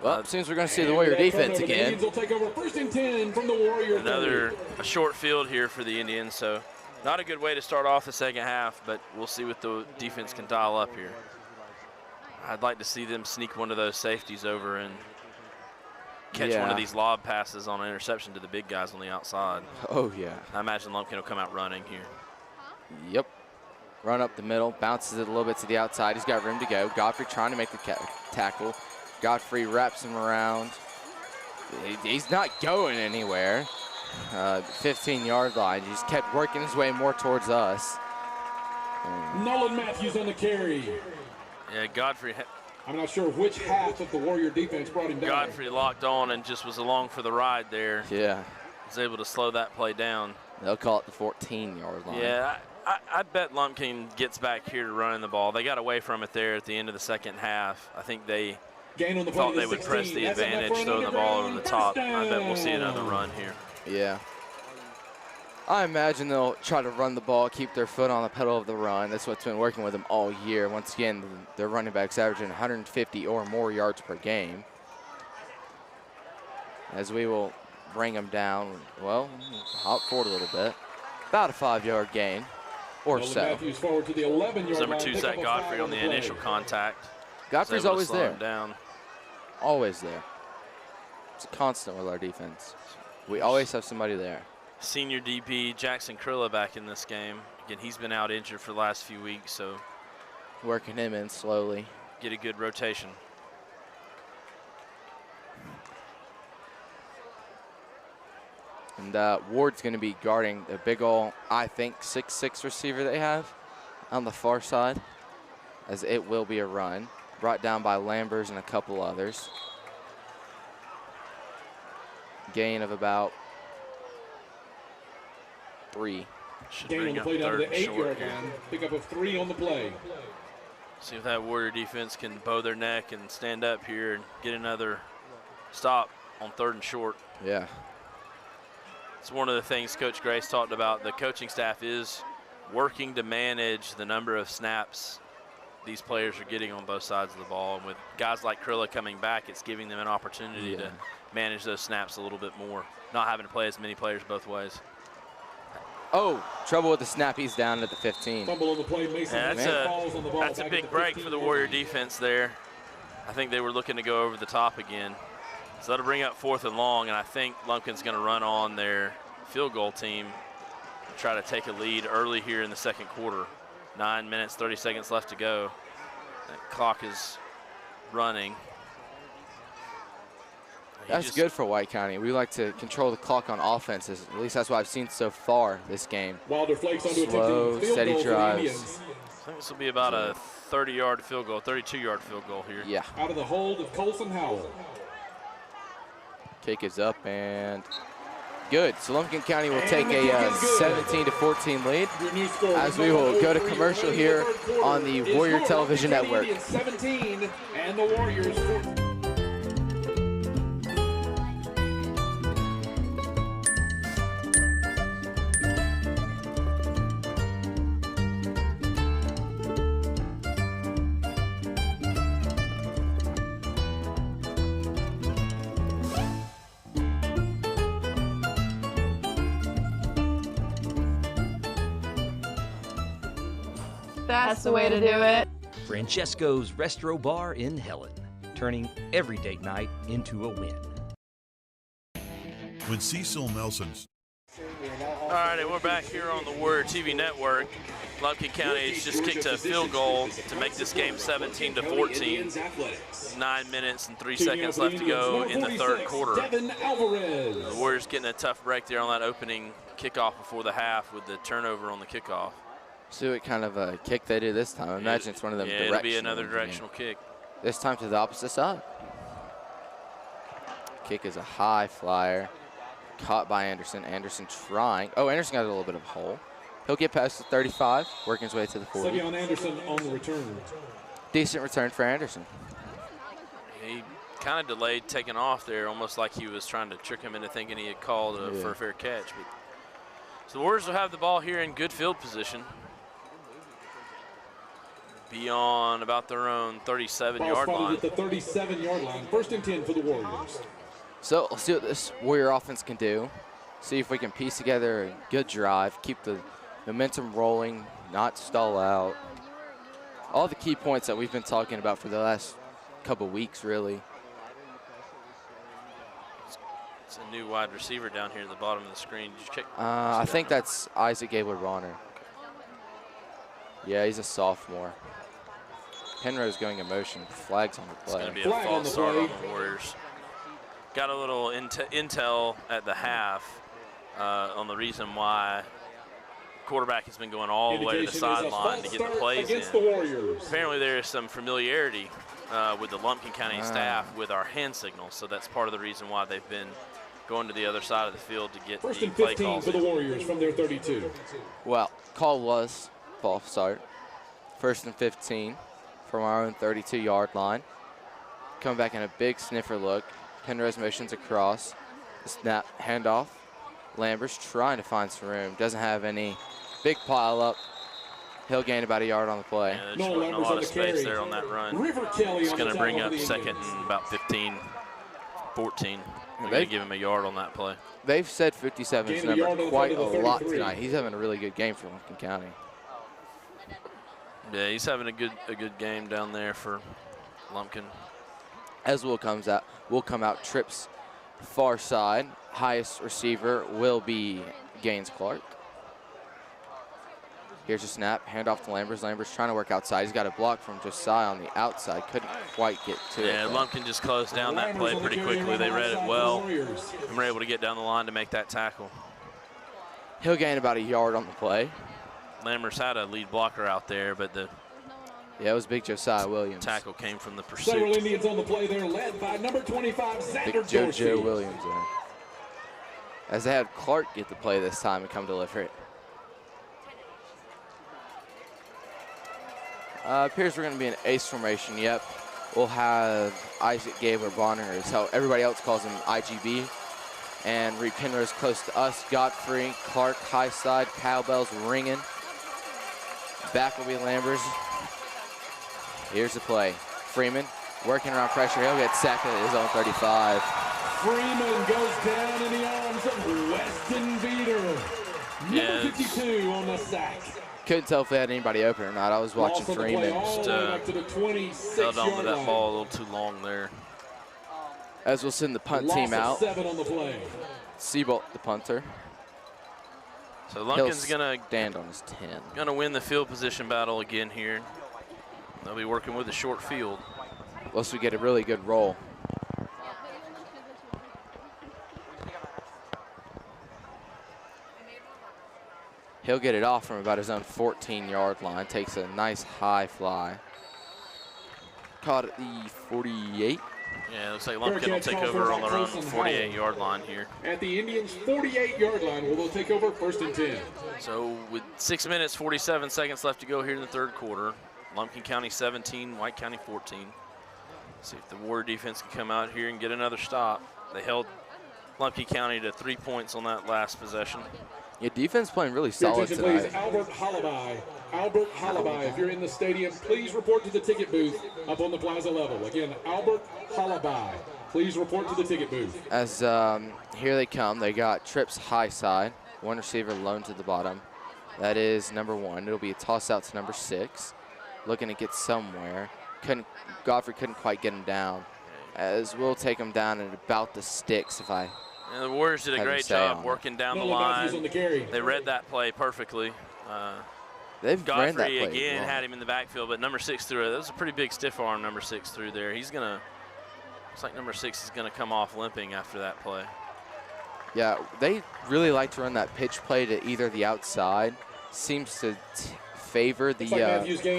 well, it seems we're going to see the Warrior defense again. Another short field here for the Indians, so not a good way to start off the second half, but we'll see what the defense can dial up here. I'd like to see them sneak one of those safeties over and catch one of these lob passes on an interception to the big guys on the outside. Oh, yeah. I imagine Lumpkin will come out running here. Yep. Run up the middle, bounces it a little bit to the outside. He's got room to go. Godfrey trying to make the tackle. Godfrey wraps him around. He's not going anywhere. 15-yard line. He's kept working his way more towards us. Nolan Matthews on the carry. Yeah, Godfrey. I'm not sure which half of the Warrior defense brought him down. Godfrey locked on and just was along for the ride there. Yeah. Was able to slow that play down. They'll call it the 14-yard line. Yeah, I bet Lumpkin gets back here to running the ball. They got away from it there at the end of the second half. I think they thought they would press the advantage, throwing the ball over the top. I bet we'll see another run here. Yeah. I imagine they'll try to run the ball, keep their foot on the pedal of the run. That's what's been working with them all year. Once again, their running backs averaging 150 or more yards per game. As we will bring them down, well, hop forward a little bit. About a 5-yard gain or so. Matthews forward to the 11-yard Number 2, Zack Godfrey on the initial contact. Godfrey's always there. Down. Always there. It's a constant with our defense. We always have somebody there. Senior DB Jackson Krilla back in this game. Again, he's been out injured for the last few weeks, so working him in slowly. Get a good rotation. And Ward's going to be guarding the big ol', I think, 6'6" receiver they have on the far side, as it will be a run. Brought down by Lambers and a couple others. Gain of about 3. Should Gain on the play down to the 8-yard line. Pickup of 3 on the play. See if that Warrior defense can bow their neck and stand up here and get another stop on 3rd and short. Yeah. It's one of the things Coach Grace talked about. The coaching staff is working to manage the number of snaps these players are getting on both sides of the ball. And with guys like Krilla coming back, it's giving them an opportunity to manage those snaps a little bit more, not having to play as many players both ways. Oh, trouble with the snap. He's down at the 15. Fumble on the play, Mason. Yeah, that's a big break for the Warrior defense there. I think they were looking to go over the top again. So that'll bring up 4th and long, and I think Lumpkin's going to run on their field goal team and try to take a lead early here in the second quarter. 9 minutes, 30 seconds left to go. That clock is running. That's good for White County. We like to control the clock on offenses. At least that's what I've seen so far this game. Wilder flakes onto slow, steady drives. I think this will be about a 30-yard field goal, 32-yard field goal here. Yeah. Out of the hold of Colson Howell. Kick is up and good. So Lumpkin County will take a 17-14 lead as we will go to commercial here on the Warrior Television Network. 17 and the Warriors 14. That's the way to do it. Francesco's Restro Bar in Helen, turning every date night into a win. When Cecil Nelson's All right, and we're back here on the Warrior TV network. Lumpkin County has just kicked a field goal to make this game 17-14. 9 minutes and 3 seconds left to go in the third quarter. The Warriors getting a tough break there on that opening kickoff before the half with the turnover on the kickoff. See what kind of a kick they do this time. I imagine it's one of them directional. It'll be another directional kick. This time to the opposite side. Kick is a high flyer. Caught by Anderson. Anderson trying. Oh, Anderson got a little bit of a hole. He'll get past the 35, working his way to the 40. Savion Anderson on the return. Decent return for Anderson. He kind of delayed taking off there, almost like he was trying to trick him into thinking he had called for a fair catch. But so the Warriors will have the ball here in good field position. Beyond about their own 37-yard line. At the 37-yard line. 1st and 10 for the Warriors. So let's see what this Warrior offense can do. See if we can piece together a good drive, keep the momentum rolling, not stall out. All the key points that we've been talking about for the last couple weeks, really. It's a new wide receiver down here at the bottom of the screen. Did you check? I think that's Isaac Gaylord-Bonner. Yeah, he's a sophomore. Penrose going in motion. Flags on the play. It's going to be a false start on the Warriors. Got a little intel at the half on the reason why quarterback has been going all the way to the sideline to get the plays in. Apparently there is some familiarity with the Lumpkin County staff with our hand signals, so that's part of the reason why they've been going to the other side of the field to get the play calls. 1st and 15 for the Warriors from their 32. Well, call was false start. 1st and 15 from our own 32-yard line. Coming back in a big sniffer look. Penrose motions across. Snap, handoff. Lambert's trying to find some room. Doesn't have any. Big pile up. He'll gain about a yard on the play. Yeah, there's a lot of space there on that run. It's going to bring up 2nd and about 15, 14. We're going to give him a yard on that play. They've said 57's number quite a lot tonight. He's having a really good game for Lumpkin County. Yeah, he's having a good game down there for Lumpkin. As Will come out, trips far side. Highest receiver will be Gaines Clark. Here's a snap, handoff to Lambers. Lambers trying to work outside. He's got a block from Josiah on the outside. Couldn't quite get to it. Yeah, Lumpkin just closed down that play pretty quickly. They read it well and were able to get down the line to make that tackle. He'll gain about a yard on the play. Lammers had a lead blocker out there, but the it was big Josiah Williams. Tackle came from the pursuit. Several Indians on the play there, led by number 25, Zack. Big JoJo Williams there. As they had Clark get the play this time and come deliver it. Appears we're going to be in ace formation. Yep. We'll have Isaac Gaylord-Bonner, is how everybody else calls him, IGB. And Reed Penrose close to us. Godfrey, Clark, high side, cowbells ringing. Back will be Lambers. Here's the play. Freeman working around pressure. He'll get sacked at his own 35. Freeman goes down in the arms of Weston Veeder. Number 52 on the sack. Couldn't tell if they had anybody open or not. I was watching Freeman. Just held on to that ball a little too long there. As we'll send the punt team out. 7 on the play. Seabolt, the punter. So Lumpkin's gonna stand on his 10. Gonna win the field position battle again here. They'll be working with a short field. Unless we get a really good roll. He'll get it off from about his own 14-yard line. Takes a nice high fly. Caught at the 48. Yeah, it looks like Lumpkin will take over on their own 48-yard line here. At the Indians' 48-yard line, will they'll take over 1st and 10. So with 6 minutes, 47 seconds left to go here in the third quarter, Lumpkin County 17, White County 14. See if the Warrior defense can come out here and get another stop. They held Lumpkin County to 3 points on that last possession. Yeah, defense playing really solid tonight. Please, Albert Halabai. Albert Halabai, if you're in the stadium, please report to the ticket booth up on the plaza level. Again, Albert Halabai, please report to the ticket booth. As here they come, they got trips high side. One receiver low to the bottom. That is number 1. It'll be a toss out to number 6. Looking to get somewhere. Godfrey couldn't quite get him down. As we'll take him down at about the sticks if I And the Warriors did a great job working down the line. They read that play perfectly. They've ran that Godfrey play again well. had him in the backfield, but number 6 threw it. That was a pretty big stiff arm number 6 threw there. He's going to, looks like number 6 is going to come off limping after that play. Yeah, they really like to run that pitch play to either the outside. Seems to favor the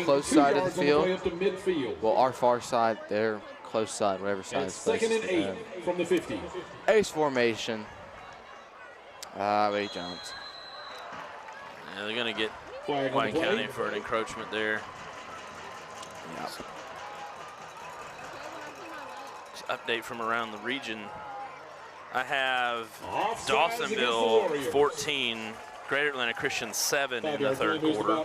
close side of the field. Well, our far side, their close side, whatever side is closest. Second and 8 from the 50. Ace formation. Wait, Jones. Yeah, they're going to get White County for an encroachment there. Yeah. Update from around the region. I have Dawsonville 14, Greater Atlanta Christian 7 in the third quarter.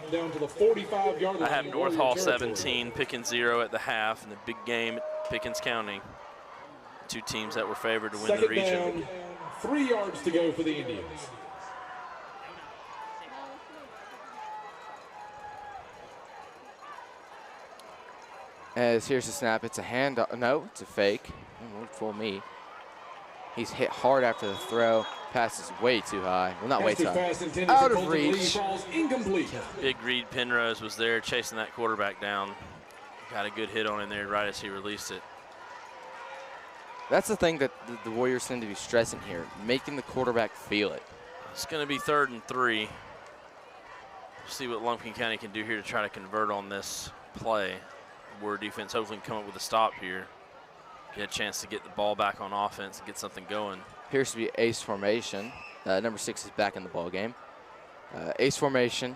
I have North Hall 17, Pickens 0 at the half in the big game at Pickens County. Two teams that were favored to win the region. Down, 3 yards to go for the Indians. As here's the snap. It's a hand. No, it's a fake. Won't fool me. He's hit hard after the throw. Pass is way too high. Well, not way too high. Out of reach. Big Reed Penrose was there chasing that quarterback down. Got a good hit on him there right as he released it. That's the thing that the Warriors seem to be stressing here, making the quarterback feel it. It's going to be 3rd and 3. See what Lumpkin County can do here to try to convert on this play. Warrior defense hopefully can come up with a stop here. Get a chance to get the ball back on offense and get something going. Appears to be ace formation. Number 6 is back in the ball game. Ace formation.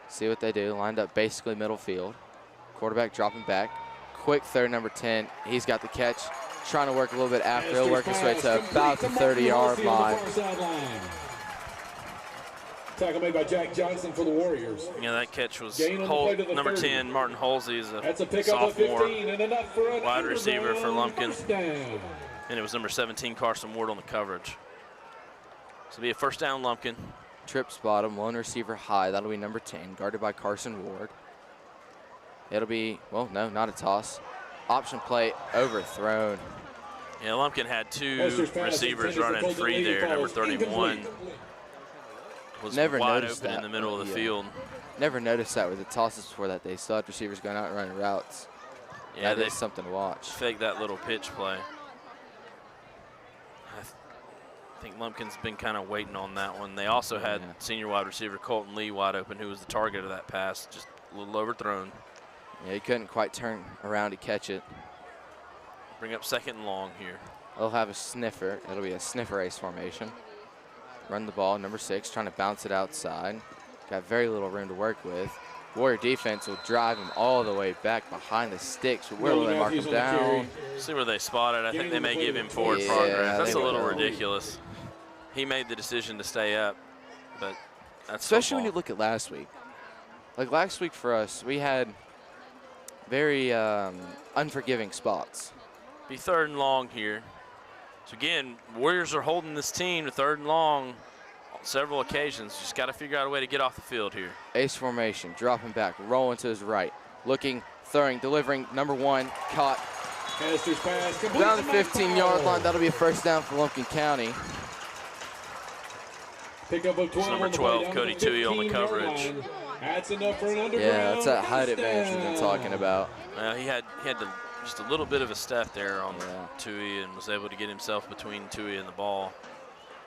See what they do. Lined up basically middle field. Quarterback dropping back. Quick throw, number 10. He's got the catch. Trying to work a little bit after. He'll work his way to about the 30-yard line. Tackle made by Jack Johnson for the Warriors. Yeah, that catch was number 30. 10, Martin Halsey, is That's a a pickup of sophomore 15 and enough for an wide receiver for Lumpkin. touchdown. And it was number 17, Carson Ward on the coverage. So it'll be a first down, Lumpkin. Trips bottom, lone receiver high. That'll be number 10, guarded by Carson Ward. It'll be, well, no, not a toss. Option play overthrown. Yeah, Lumpkin had 2 receivers running free there. Number 31 was wide open in the middle of the field. Never noticed that with the tosses before that. They still had receivers going out and running routes. Yeah, that is something to watch. Faked that little pitch play. I think Lumpkin's been kind of waiting on that one. They also had senior wide receiver Colton Lee wide open, who was the target of that pass, just a little overthrown. Yeah, he couldn't quite turn around to catch it. Bring up 2nd and long here. They'll have a sniffer. It'll be a sniffer ace formation. Run the ball, number 6, trying to bounce it outside. Got very little room to work with. Warrior defense will drive him all the way back behind the sticks. Where will they mark him down? See where they spot it. I think they may give him forward progress. That's a little ridiculous. He made the decision to stay up, but that's especially when you look at last week. Like last week for us, we had very unforgiving spots. Be 3rd and long here. So again, Warriors are holding this team to 3rd and long on several occasions. Just got to figure out a way to get off the field here. Ace formation, dropping back, rolling to his right, looking, throwing, delivering, number 1, caught. Down the 15-yard line, that'll be a first down for Lumpkin County. Pickup of 12 number 12, Cody Tui on the coverage. That's enough for an underground. Yeah, that's that height advantage we've been talking about. He had just a little bit of a step there on Tui and was able to get himself between Tui and the ball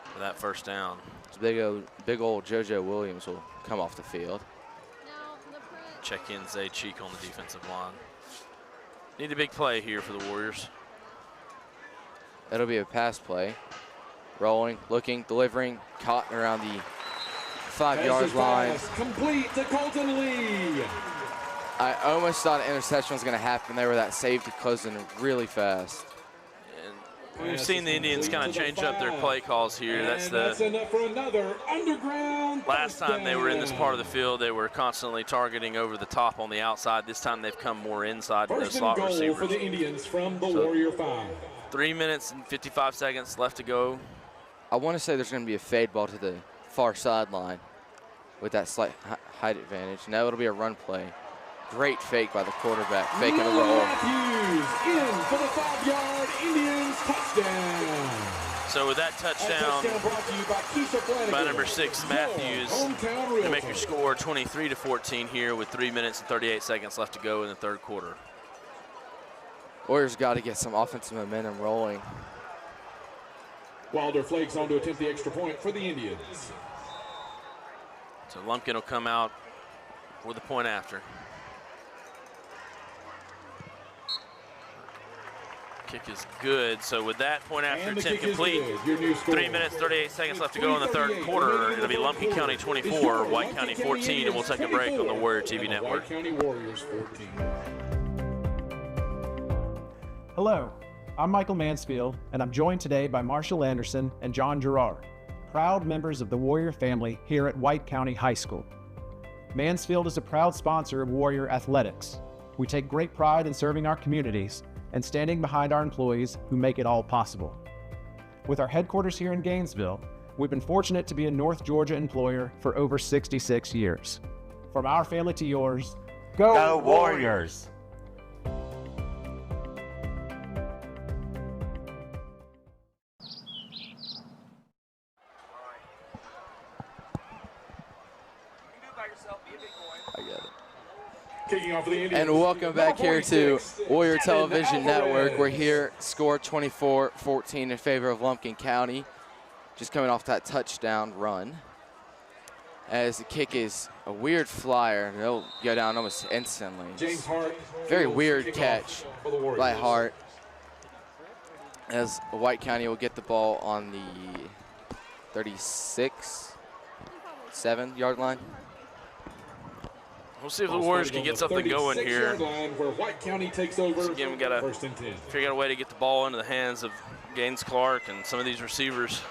for that first down. Big old JoJo Williams will come off the field. Check in Zay Cheek on the defensive line. Need a big play here for the Warriors. That'll be a pass play. Rolling, looking, delivering, caught around the 5-yard line. Complete to Colton Lee. I almost thought an interception was going to happen there with that safety closing really fast. And we've seen the Indians kind of change up their play calls here. That's enough for another underground. Last time they were in this part of the field, they were constantly targeting over the top on the outside. This time they've come more inside to those slot receivers. For the Indians from the Warrior 5. 3 minutes and 55 seconds left to go. I want to say there's going to be a fade ball to the far sideline with that slight height advantage. Now it'll be a run play. Great fake by the quarterback, faking a roll. Matthews in for the 5-yard Indians touchdown. So with that touchdown by number 6, Matthews, they make your score 23-14 here with 3 minutes and 38 seconds left to go in the third quarter. Warriors got to get some offensive momentum rolling. Wilder flakes on to attempt the extra point for the Indians. So Lumpkin will come out for the point after. Kick is good. So with that point after attempt complete, 3 minutes, 38 seconds left to go in the third quarter. It'll be Lumpkin County 24, White County 14, and we'll take a break on the Warrior TV Network. White County Warriors 14. Hello, I'm Michael Mansfield, and I'm joined today by Marshall Anderson and John Gerard, proud members of the Warrior family here at White County High School. Mansfield is a proud sponsor of Warrior Athletics. We take great pride in serving our communities and standing behind our employees who make it all possible. With our headquarters here in Gainesville, we've been fortunate to be a North Georgia employer for over 66 years. From our family to yours, go Warriors! And welcome back here to Warrior Television Network. We're here, score 24-14 in favor of Lumpkin County. Just coming off that touchdown run. As the kick is a weird flyer, it'll go down almost instantly. James Hart. Very weird catch by Hart. As White County will get the ball on the 36-7 yard line. We'll see if the Warriors can get something going here. Where White County takes over. So again, we got to figure out a way to get the ball into the hands of Gaines Clark and some of these receivers.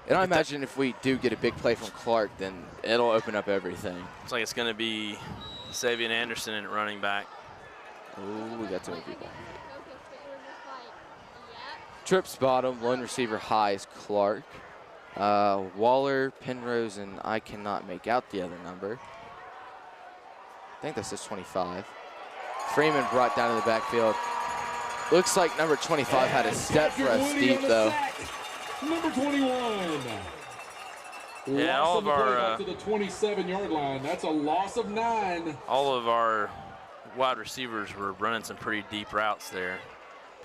And I imagine if we do get a big play from Clark, then it'll open up everything. Looks like it's going to be Savian Anderson in running back. Ooh, we got too many people. Trips bottom, lone receiver high is Clark. Waller, Penrose, and I cannot make out the other number. I think this is 25. Freeman brought down to the backfield. Looks like number 25 had a step for us deep, though. Number 21. Yeah, all of our to the 27-yard line. That's a loss of 9. All of our wide receivers were running some pretty deep routes there.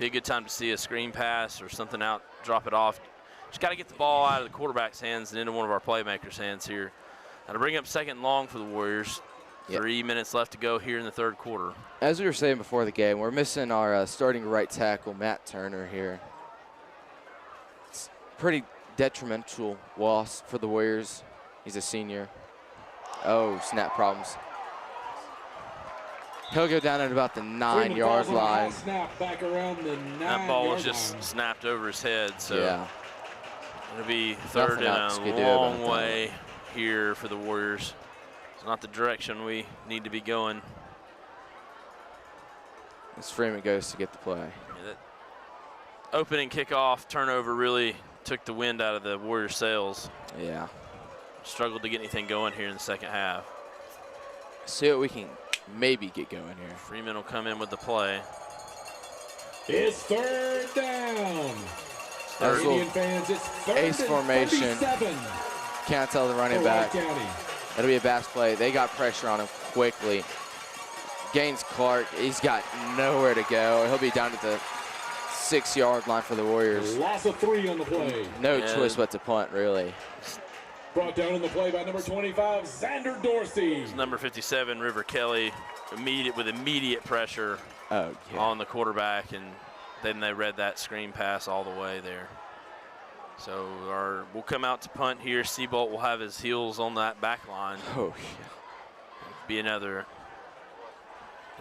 Be a good time to see a screen pass or something out, drop it off. Just got to get the ball out of the quarterback's hands and into one of our playmakers' hands here. Now to bring up second and long for the Warriors. 3 minutes left to go here in the third quarter. As we were saying before the game, we're missing our starting right tackle, Matt Turner, here. It's pretty detrimental loss for the Warriors. He's a senior. Oh, snap problems. He'll go down at about the 9-yard line. Snap back around the 9-yard that ball was just snapped over his head, so yeah. It'll be third and a long way here for the Warriors. Not the direction we need to be going. As Freeman goes to get the play. Yeah, that opening kickoff turnover really took the wind out of the Warriors' sails. Yeah. Struggled to get anything going here in the second half. See what we can maybe get going here. Freeman will come in with the play. It's third down. Indian fans, it's third ace formation. 37. Can't tell the running back. It'll be a pass play. They got pressure on him quickly. Gaines Clark, he's got nowhere to go. He'll be down at the 6-yard line for the Warriors. Loss of 3 on the play. No choice but to punt, really. Brought down on the play by number 25, Xander Dorsey. It's number 57, River Kelly, with immediate pressure on the quarterback, and then they read that screen pass all the way there. So we'll come out to punt here. Seabolt will have his heels on that back line. Oh, yeah. Be another,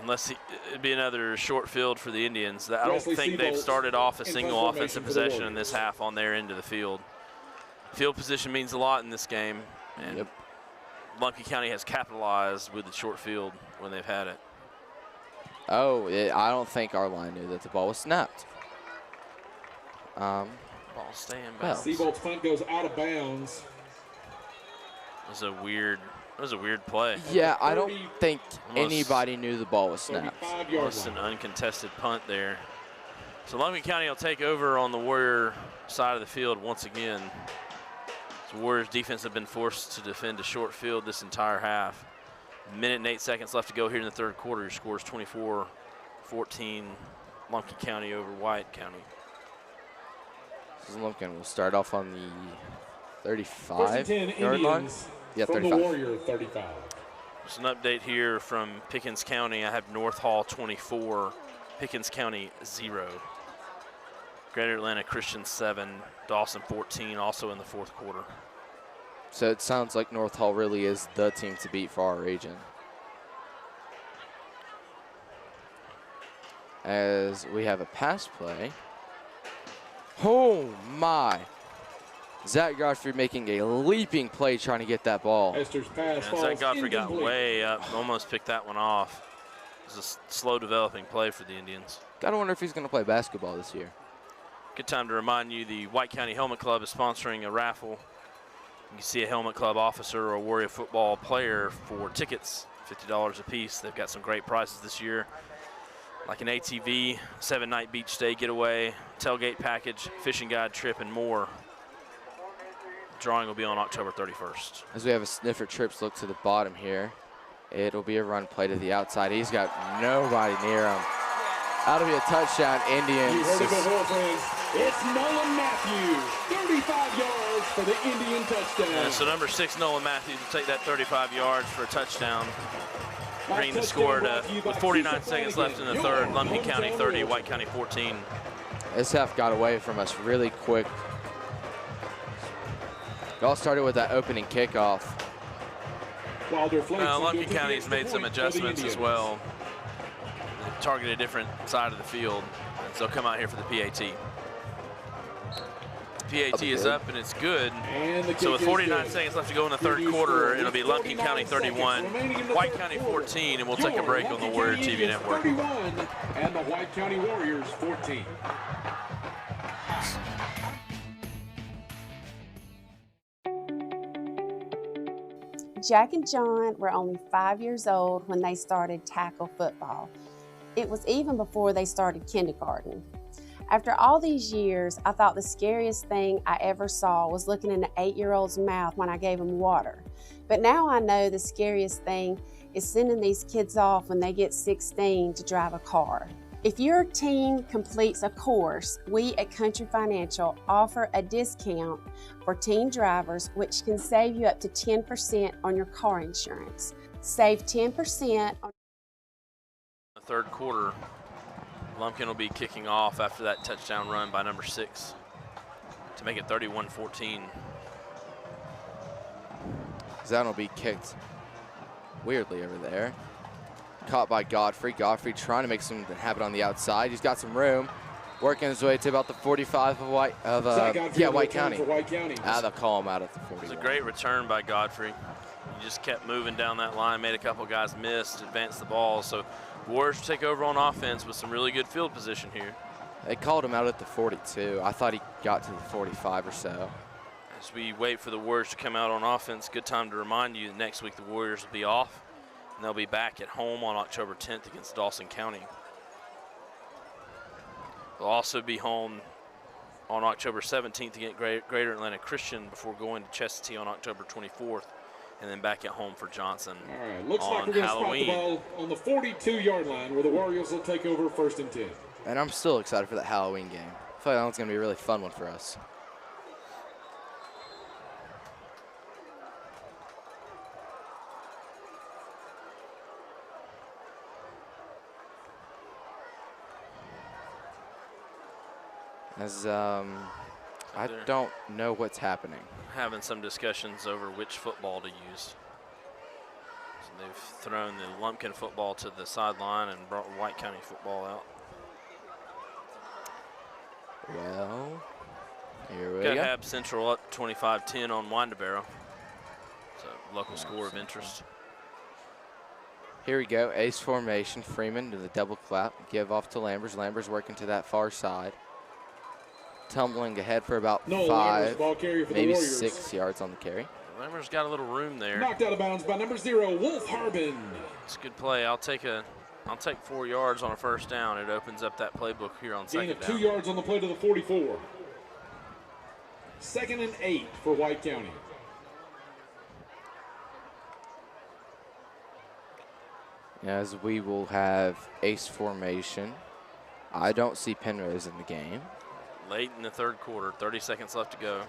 it'd be another short field for the Indians. I don't think they've started off a single offensive possession in this half on their end of the field. Field position means a lot in this game, and Lumpkin County has capitalized with the short field when they've had it. Oh, I don't think our line knew that the ball was snapped. Ball staying back. Seabolt's punt goes out of bounds. It was a weird play. Yeah, I don't think anybody knew the ball was snapped. Almost an uncontested punt there. So Lumpkin County will take over on the Warrior side of the field once again. The Warriors defense have been forced to defend a short field this entire half. Minute and 8 seconds left to go here in the third quarter. Your score is 24-14, Lumpkin County over White County. Lumpkin will start off on the 35-yard line. Yeah, from 35. the Warrior 35. Just an update here from Pickens County. I have North Hall 24, Pickens County 0. Greater Atlanta Christian 7, Dawson 14, also in the fourth quarter. So it sounds like North Hall really is the team to beat for our region. As we have a pass play. Oh my. Zach Godfrey making a leaping play trying to get that ball. Esther's pass falls Zach Godfrey got incomplete. way up, almost picked that one off. It was a slow developing play for the Indians. Gotta wonder if he's gonna play basketball this year. Good time to remind you the White County Helmet Club is sponsoring a raffle. You can see a Helmet Club officer or a Warrior football player for tickets, $50 a piece. They've got some great prices this year, like an ATV, 7-night beach stay getaway, tailgate package, fishing guide trip, and more. Drawing will be on October 31st. As we have a sniffer trips look to the bottom here, it'll be a run play to the outside. He's got nobody near him. That'll be a touchdown, Indians. You heard it before, friends. It's Nolan Matthews, 35 yards for the Indian touchdown. Yeah, so number 6, Nolan Matthews, will take that 35 yards for a touchdown. Bringing the score to, with 49 seconds left in the third, Lumpkin County 30, White County 14. This half got away from us really quick. It all started with that opening kickoff. Lumpkin County's made some adjustments as well. They target a different side of the field, so they'll come out here for the PAT. The PAT is up and it's good. So with 49 seconds left to go in the third quarter, it'll be Lumpkin County 31, White County 14, and we'll take a break on the Warrior TV Network. 31 and the White County Warriors 14. Jack and John were only 5 years old when they started tackle football. It was even before they started kindergarten. After all these years, I thought the scariest thing I ever saw was looking in an 8-year-old's mouth when I gave him water. But now I know the scariest thing is sending these kids off when they get 16 to drive a car. If your team completes a course, we at Country Financial offer a discount for teen drivers, which can save you up to 10% on your car insurance. Save 10% on The third quarter, Lumpkin will be kicking off after that touchdown run by number 6 to make it 31-14. Zan will be kicked weirdly over there. Caught by Godfrey. Godfrey trying to make something happen on the outside. He's got some room. Working his way to about the 45 of White County. They'll call him out at the 41. It was a great return by Godfrey. He just kept moving down that line, made a couple guys miss, advanced the ball. So Warriors take over on offense with some really good field position here. They called him out at the 42. I thought he got to the 45 or so. As we wait for the Warriors to come out on offense, good time to remind you that next week the Warriors will be off, and they'll be back at home on October 10th against Dawson County. They'll also be home on October 17th against Greater Atlanta Christian before going to Chestatee on October 24th, and then back at home for Johnson. All right, looks on like we're going to spot the Halloween. ball on the 42-yard line where the Warriors will take over 1st and 10. And I'm still excited for that Halloween game. I feel like that one's going to be a really fun one for us. As I don't know what's happening. Having some discussions over which football to use. So they've thrown the Lumpkin football to the sideline and brought White County football out. Well, here we Got go. Hab Central up 25-10 on Windabarrow. It's a local score of interest. Here we go. Ace formation. Freeman to the double clap. Give off to Lambers. Lambers working to that far side. Tumbling ahead for about No, 5, ball carrier for the maybe Warriors. 6 yards on the carry. Lambers got a little room there. Knocked out of bounds by number 0, Wolf Harbin. It's a good play. I'll take a I'll take 4 yards on a first down. It opens up that playbook here on Gain second of down. 2 yards on the play to the 44. 2nd and 8 for White County. As we will have ace formation. I don't see Penrose in the game. Late in the third quarter, 30 seconds left to go.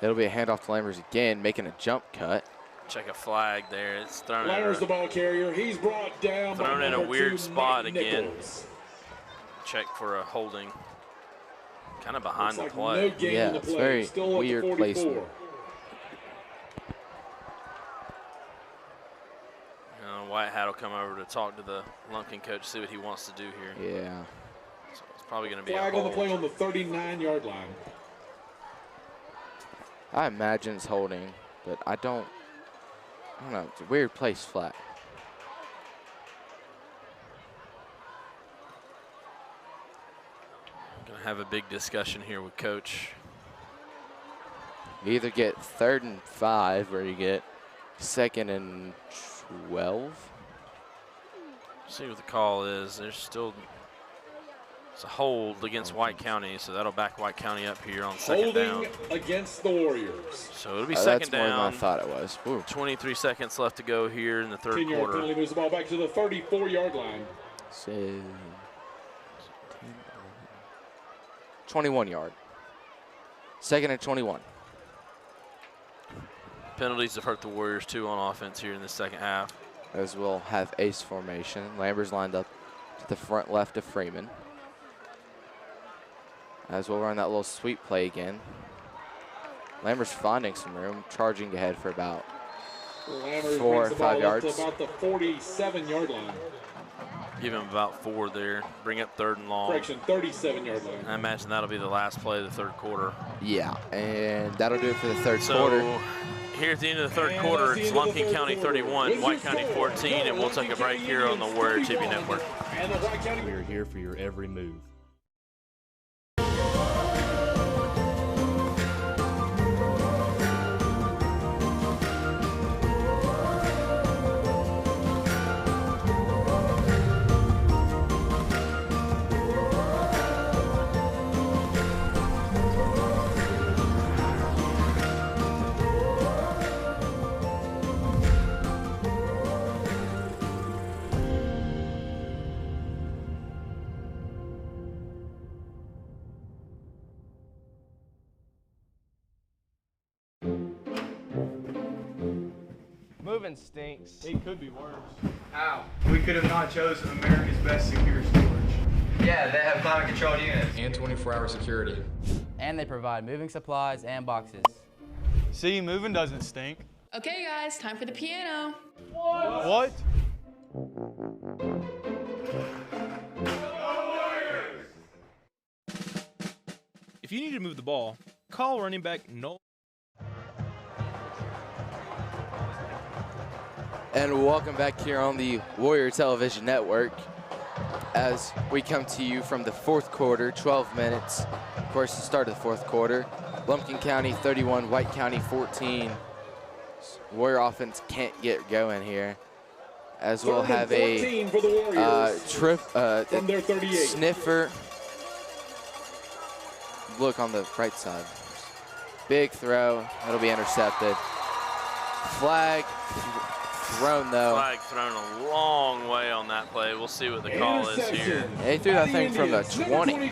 It'll be a handoff to Lammers again, making a jump cut. Check a flag there. It's thrown Lammers the ball carrier. He's brought down. Thrown in a weird spot again. Nichols. Check for a holding. Kind of behind Looks the like play. no gain Yeah, on the it's play. very Still weird at the 44. placement. White Hat will come over to talk to the Lumpkin coach, see what he wants to do here. Yeah. So it's probably going to be Flag a on the hold. play on the 39-yard line. I imagine it's holding, but I don't know. It's a weird place flat. Going to have a big discussion here with coach. You either get 3rd and 5 or you get 2nd and 12. See what the call is. There's still it's a hold against White County, so that'll back White County up here on second down. Holding against the Warriors. So it'll be That's second more down. than I thought it was. Ooh. 23 seconds left to go here in the third 10-yard quarter. penalty moves the ball back to the 34-yard line. 21 yard. 2nd and 21. Penalties have hurt the Warriors too on offense here in the second half. As we'll have ace formation. Lamber's lined up to the front left of Freeman. As we'll run that little sweep play again. Lamber's finding some room, charging ahead for about Lammers 4 or brings the 5 ball yards. up to about the 47-yard line. Give him about 4 there. Bring up 3rd and long. Correction, 37-yard line. I imagine that'll be the last play of the third quarter. Yeah, and that'll do it for the third So quarter. here at the end of the third quarter, it's Lumpkin County 31, White County 14, and we'll take a break here on the Warrior TV Network. We are here for your every move. Moving stinks. It could be worse. How? We could have not chosen America's best secure storage. Yeah, they have climate controlled units. And 24-hour security. And they provide moving supplies and boxes. See, moving doesn't stink. Okay, guys, time for the piano. What? If you need to move the ball, call running back Noel. And welcome back here on the Warrior Television Network as we come to you from the fourth quarter, 12 minutes. Of course, the start of the fourth quarter. Lumpkin County 31, White County 14. Warrior offense can't get going here. As we'll have a from their 38. sniffer look on the right side. Big throw, it'll be intercepted. Flag thrown though. Flag thrown a long way on that play. We'll see what the call is here. He threw that thing from the 20.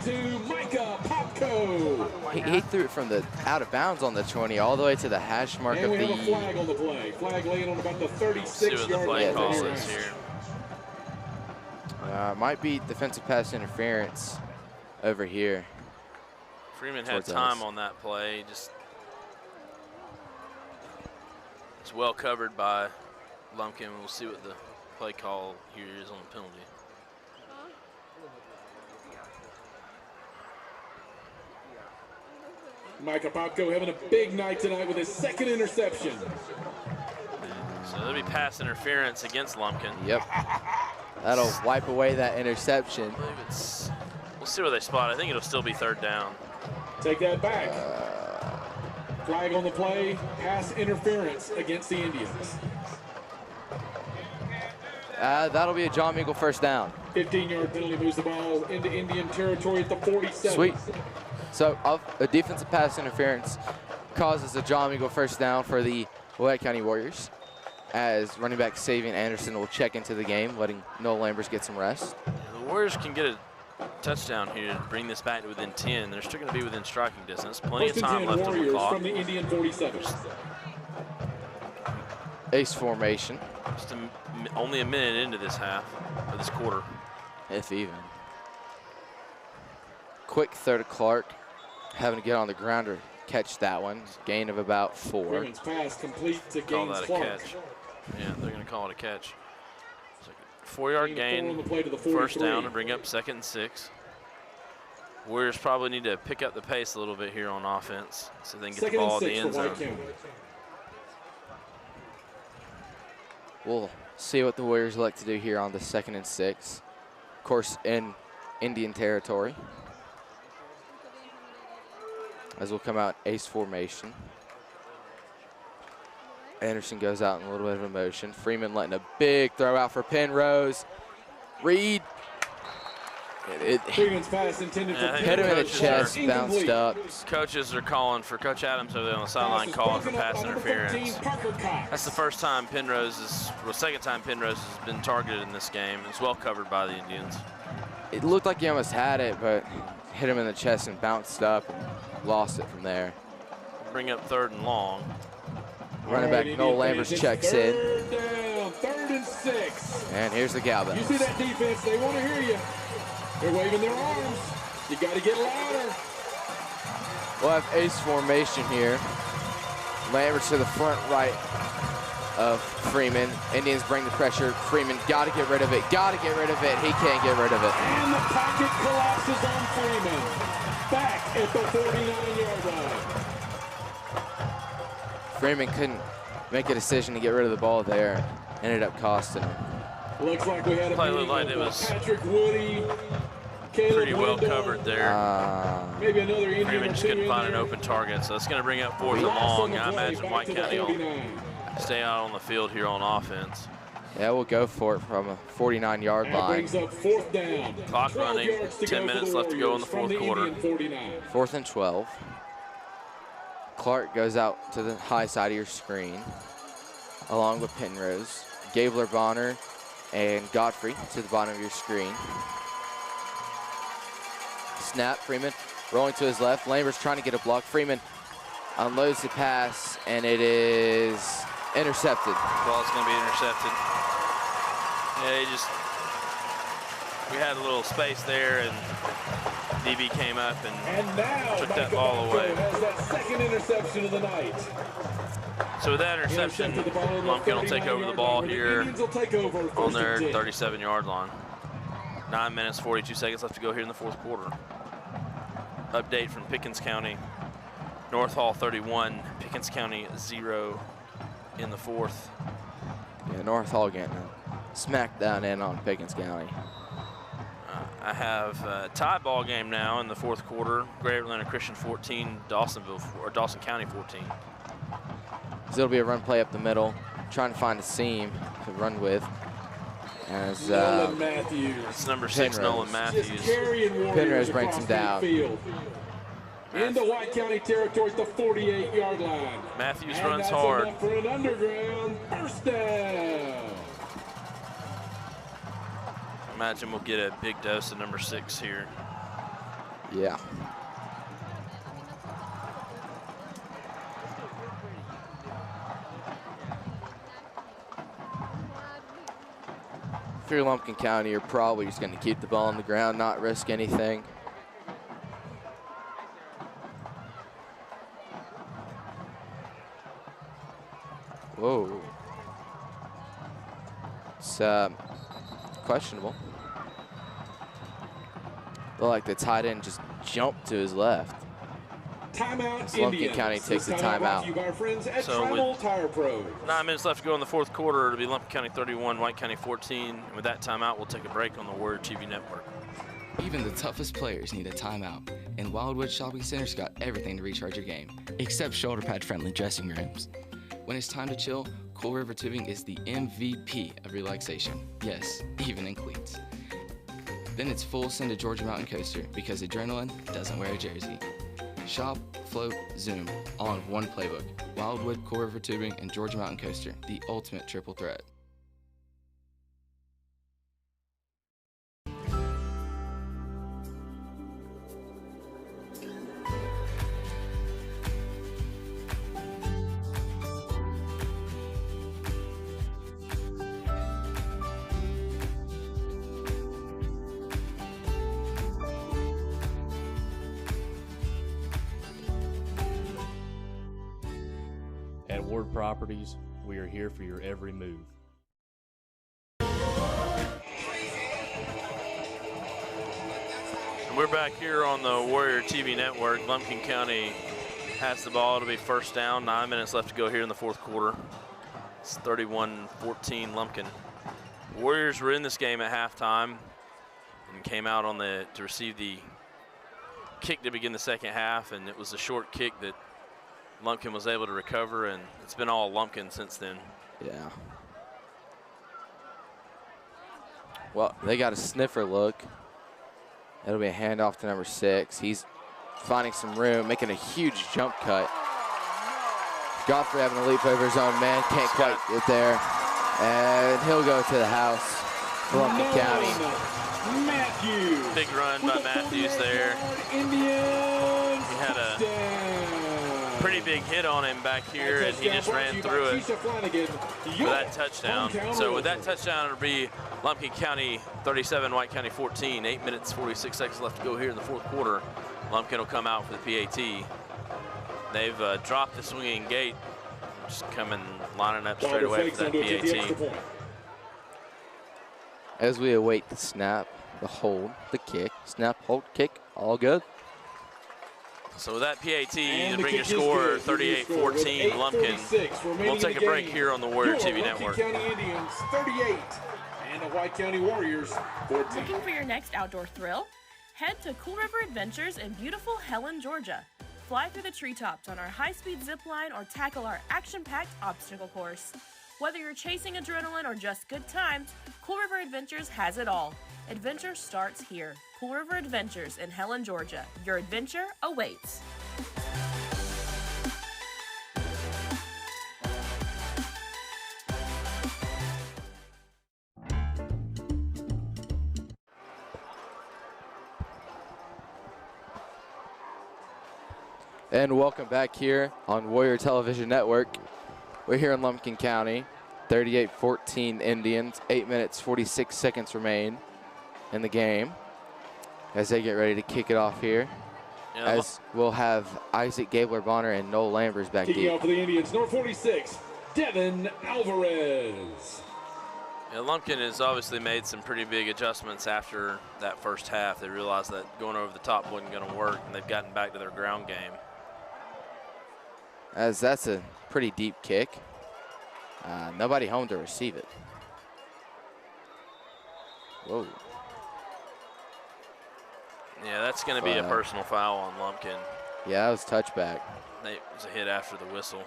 He threw it from the out of bounds on the 20 all the way to the hash mark And of we the. have a flag on the play. Flag laying on about the 36-yard See what the play line. call is here. Might be defensive pass interference over here. Freeman had towards time us. on that play. Just it's well covered by Lumpkin. We'll see what the play call here is on the penalty. Micah Popko having a big night tonight with his second interception. So there'll be pass interference against Lumpkin. Yep. That'll wipe away that interception. We'll see where they spot. I think it'll still be third down. Take that back. Flag on the play, pass interference against the Indians. That'll be a John Meagle first down. 15-yard penalty moves the ball into Indian territory at the 47. Sweet. So a defensive pass interference causes a John Meagle first down for the White County Warriors, as running back Savian Anderson will check into the game, letting Noel Lambers get some rest. The Warriors can get a touchdown here to bring this back to within 10. They're still going to be within striking distance. Plenty of time left on the clock. From the Indian 47. Ace formation. Just only a minute into this half, or this quarter. If even. Quick throw to Clark, having to get on the ground or catch that one. Gain of about 4. Freeman's pass complete to Call Gaines that a Clark. catch. Yeah, they're going to call it a catch. It's like a 4-yard gain, on the play to the first 43. down, and bring up 2nd and 6. Warriors probably need to pick up the pace a little bit here on offense so they can get the ball in the end zone. We'll see what the Warriors like to do here on the 2nd and 6. Of course, in Indian territory. As we'll come out ace formation. Anderson goes out in a little bit of emotion. Freeman letting a big throw out for Penrose. Reed. Freeman's pass intended for hit him in the chest, bounced up. Coaches are calling for Coach Adams over there on the sideline, calling for pass interference. That's the first time second time Penrose has been targeted in this game. It's well covered by the Indians. It looked like he almost had it, but hit him in the chest and bounced up and lost it from there. Bring up 3rd and long. Running back Noel Lambers checks in. Down, 3rd and 6. And here's the cowbells. You see that defense? They want to hear you. They're waving their arms. You got to get louder. We'll have ace formation here. Lambers to the front right of Freeman. Indians bring the pressure. Freeman got to get rid of it. Got to get rid of it. He can't get rid of it. And the pocket collapses on Freeman. Back at the 49-yard line. Freeman couldn't make a decision to get rid of the ball there. Ended up costing him. Looks like we had a Play looked like it was Patrick Woody, pretty well covered there. Maybe another Indian Freeman just couldn't find an open target, so it's going to bring up 4th and long. I imagine White County will stay out on the field here on offense. Yeah, we'll go for it from a 49-yard line. Brings up 4th down. Clock running, 10 minutes left to go in the 4th quarter. 4th and 12. Clark goes out to the high side of your screen, along with Penrose. Gabler Bonner and Godfrey to the bottom of your screen. Snap, Freeman rolling to his left. Lambers trying to get a block. Freeman unloads the pass, and it is intercepted. Ball's going to be intercepted. Yeah, we had a little space there, and DB came up and now took that ball away. Has that 2nd interception of the night. So with that interception, Lumpkin will take over the ball here on their 37-yard line. 9 minutes, 42 seconds left to go here in the 4th quarter. Update from Pickens County. North Hall 31, Pickens County 0 in the 4th. Yeah, North Hall getting a smack down in on Pickens County. I have a tie ball game now in the 4th quarter. Greater Atlanta Christian 14, Dawson County 14. So it'll be a run play up the middle, trying to find a seam to run with. As Nolan Matthews. It's number 6, Nolan Matthews. Penrose brings him down. Into White County territory at the 48-yard line. Matthews and runs that's hard. Enough for an underground first down. Imagine we'll get a big dose of number 6 here. Yeah. If you're Lumpkin County, you're probably just going to keep the ball on the ground, not risk anything. Whoa. It's questionable. Looked like the tight end just jumped to his left. Timeout, Lumpkin County takes the timeout. So with 9 minutes left to go in the 4th quarter, it'll be Lumpkin County 31, White County 14. And with that timeout, we'll take a break on the Warrior TV Network. Even the toughest players need a timeout, and Wildwood Shopping Center's got everything to recharge your game, except shoulder pad-friendly dressing rooms. When it's time to chill, Cool River Tubing is the MVP of relaxation. Yes, even in cleats. Then it's full send to Georgia Mountain Coaster because adrenaline doesn't wear a jersey. Shop, float, zoom, all in one playbook. Wildwood, Cool River Tubing, and Georgia Mountain Coaster, the ultimate triple threat. At Ward Properties, we are here for your every move. And we're back here on the Warrior TV network. Lumpkin County has the ball. It'll be first down. 9 minutes left to go here in the fourth quarter. It's 31-14 Lumpkin. Warriors were in this game at halftime and came out on to receive the kick to begin the second half, and it was a short kick that Lumpkin was able to recover, and it's been all Lumpkin since then. Yeah. Well, they got a sniffer look. It'll be a handoff to number 6. He's finding some room, making a huge jump cut. Godfrey having a leap over his own man, can't quite get there. And he'll go to the house for Lumpkin County. Matthews. Big run by Matthews there. Indians. He had a pretty big hit on him back here, and he just ran through it for that touchdown. So with that touchdown, it'll be Lumpkin County 37, White County 14. 8 minutes, 46 seconds left to go here in the fourth quarter. Lumpkin will come out for the PAT. They've dropped the swinging gate, just coming lining up straight away for that PAT. As we await the snap, the hold, the kick, snap, hold, kick, all good. So with that PAT, to bring your score 38-14 Lumpkin. We'll take a break here on the Warrior TV Network. County Indians 38 and the White County Warriors 14. Looking for your next outdoor thrill? Head to Cool River Adventures in beautiful Helen, Georgia. Fly through the treetops on our high-speed zip line or tackle our action-packed obstacle course. Whether you're chasing adrenaline or just good times, Cool River Adventures has it all. Adventure starts here. Cool River Adventures in Helen, Georgia. Your adventure awaits. And welcome back here on Warrior Television Network. We're here in Lumpkin County, 38-14 Indians. 8 minutes, 46 seconds remain in the game as they get ready to kick it off here. Yeah, as we'll have Isaac Gabler-Bonner and Noel Lambers back Kicking deep. off for the Indians, number 46, Devin Alvarez. Yeah, Lumpkin has obviously made some pretty big adjustments after that first half. They realized that going over the top wasn't going to work, and they've gotten back to their ground game. As that's a pretty deep kick. Nobody home to receive it. Whoa. Yeah, that's going to be a personal foul on Lumpkin. Yeah, that was touchback. It was a hit after the whistle.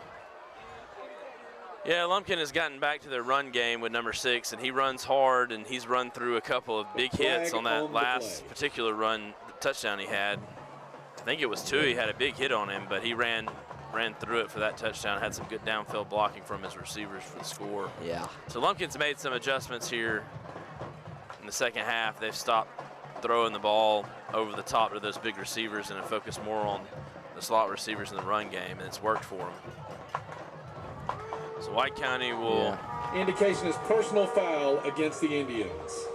Yeah, Lumpkin has gotten back to their run game with number 6, and he runs hard, and he's run through a couple of big hits on that last particular run touchdown he had. I think it was 2. He had a big hit on him, but he ran through it for that touchdown, had some good downfield blocking from his receivers for the score. Yeah. So Lumpkin's made some adjustments here in the second half. They've stopped throwing the ball over the top to those big receivers and have focused more on the slot receivers in the run game, and it's worked for them. So White County will... Indication is personal foul against the Indians.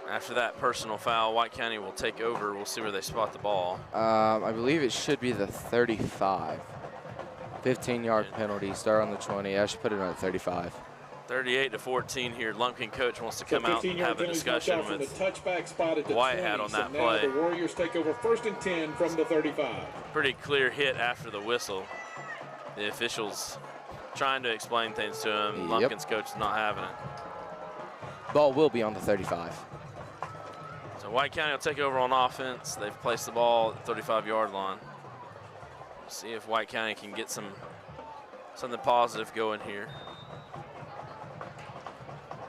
After that personal foul, White County will take over. We'll see where they spot the ball. I believe it should be the 35. 15-yard penalty, start on the 20. I should put it on 35. 38-14 here. Lumpkin coach wants to come out and have a discussion with the touchback spot at the Whitehat 20, on that so play. Now the Warriors take over 1st and 10 from the 35. Pretty clear hit after the whistle. The officials trying to explain things to him. Lumpkin's coach is not having it. Ball will be on the 35. So White County will take over on offense. They've placed the ball at the 35-yard line. See if White County can get something positive going here.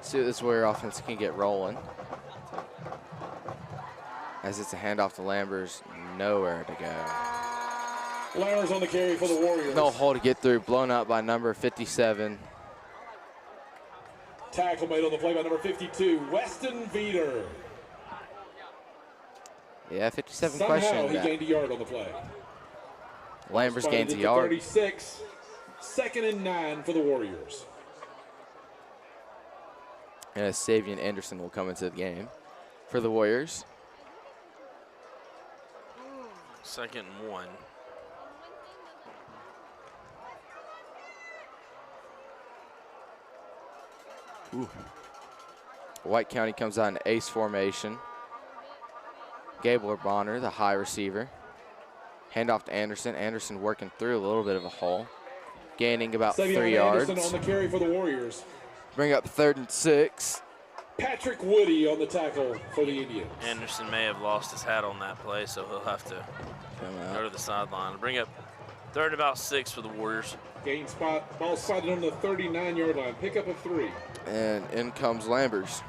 See what this Warrior offense can get rolling. As it's a handoff to Lambers, nowhere to go. Lambers on the carry for the Warriors. No hole to get through, blown out by number 57. Tackle made on the play by number 52, Weston Veeder. Yeah, 57 Somehow question. he gained a yard on the play. Lambers gains a yard. 36, 2nd and 9 for the Warriors. And Savion Anderson will come into the game for the Warriors. 2nd and 1. Ooh. White County comes out in ace formation. Gabler Bonner, the high receiver. Handoff to Anderson. Anderson working through a little bit of a hole. Gaining about 3 yards. Anderson on the carry for the Warriors. Bring up 3rd and 6. Patrick Woody on the tackle for the Indians. Anderson may have lost his hat on that play, so he'll have to go to the sideline. Bring up 3rd and about 6 for the Warriors. Gain spot, ball spotted on the 39-yard line. Pickup of 3. And in comes Lambers.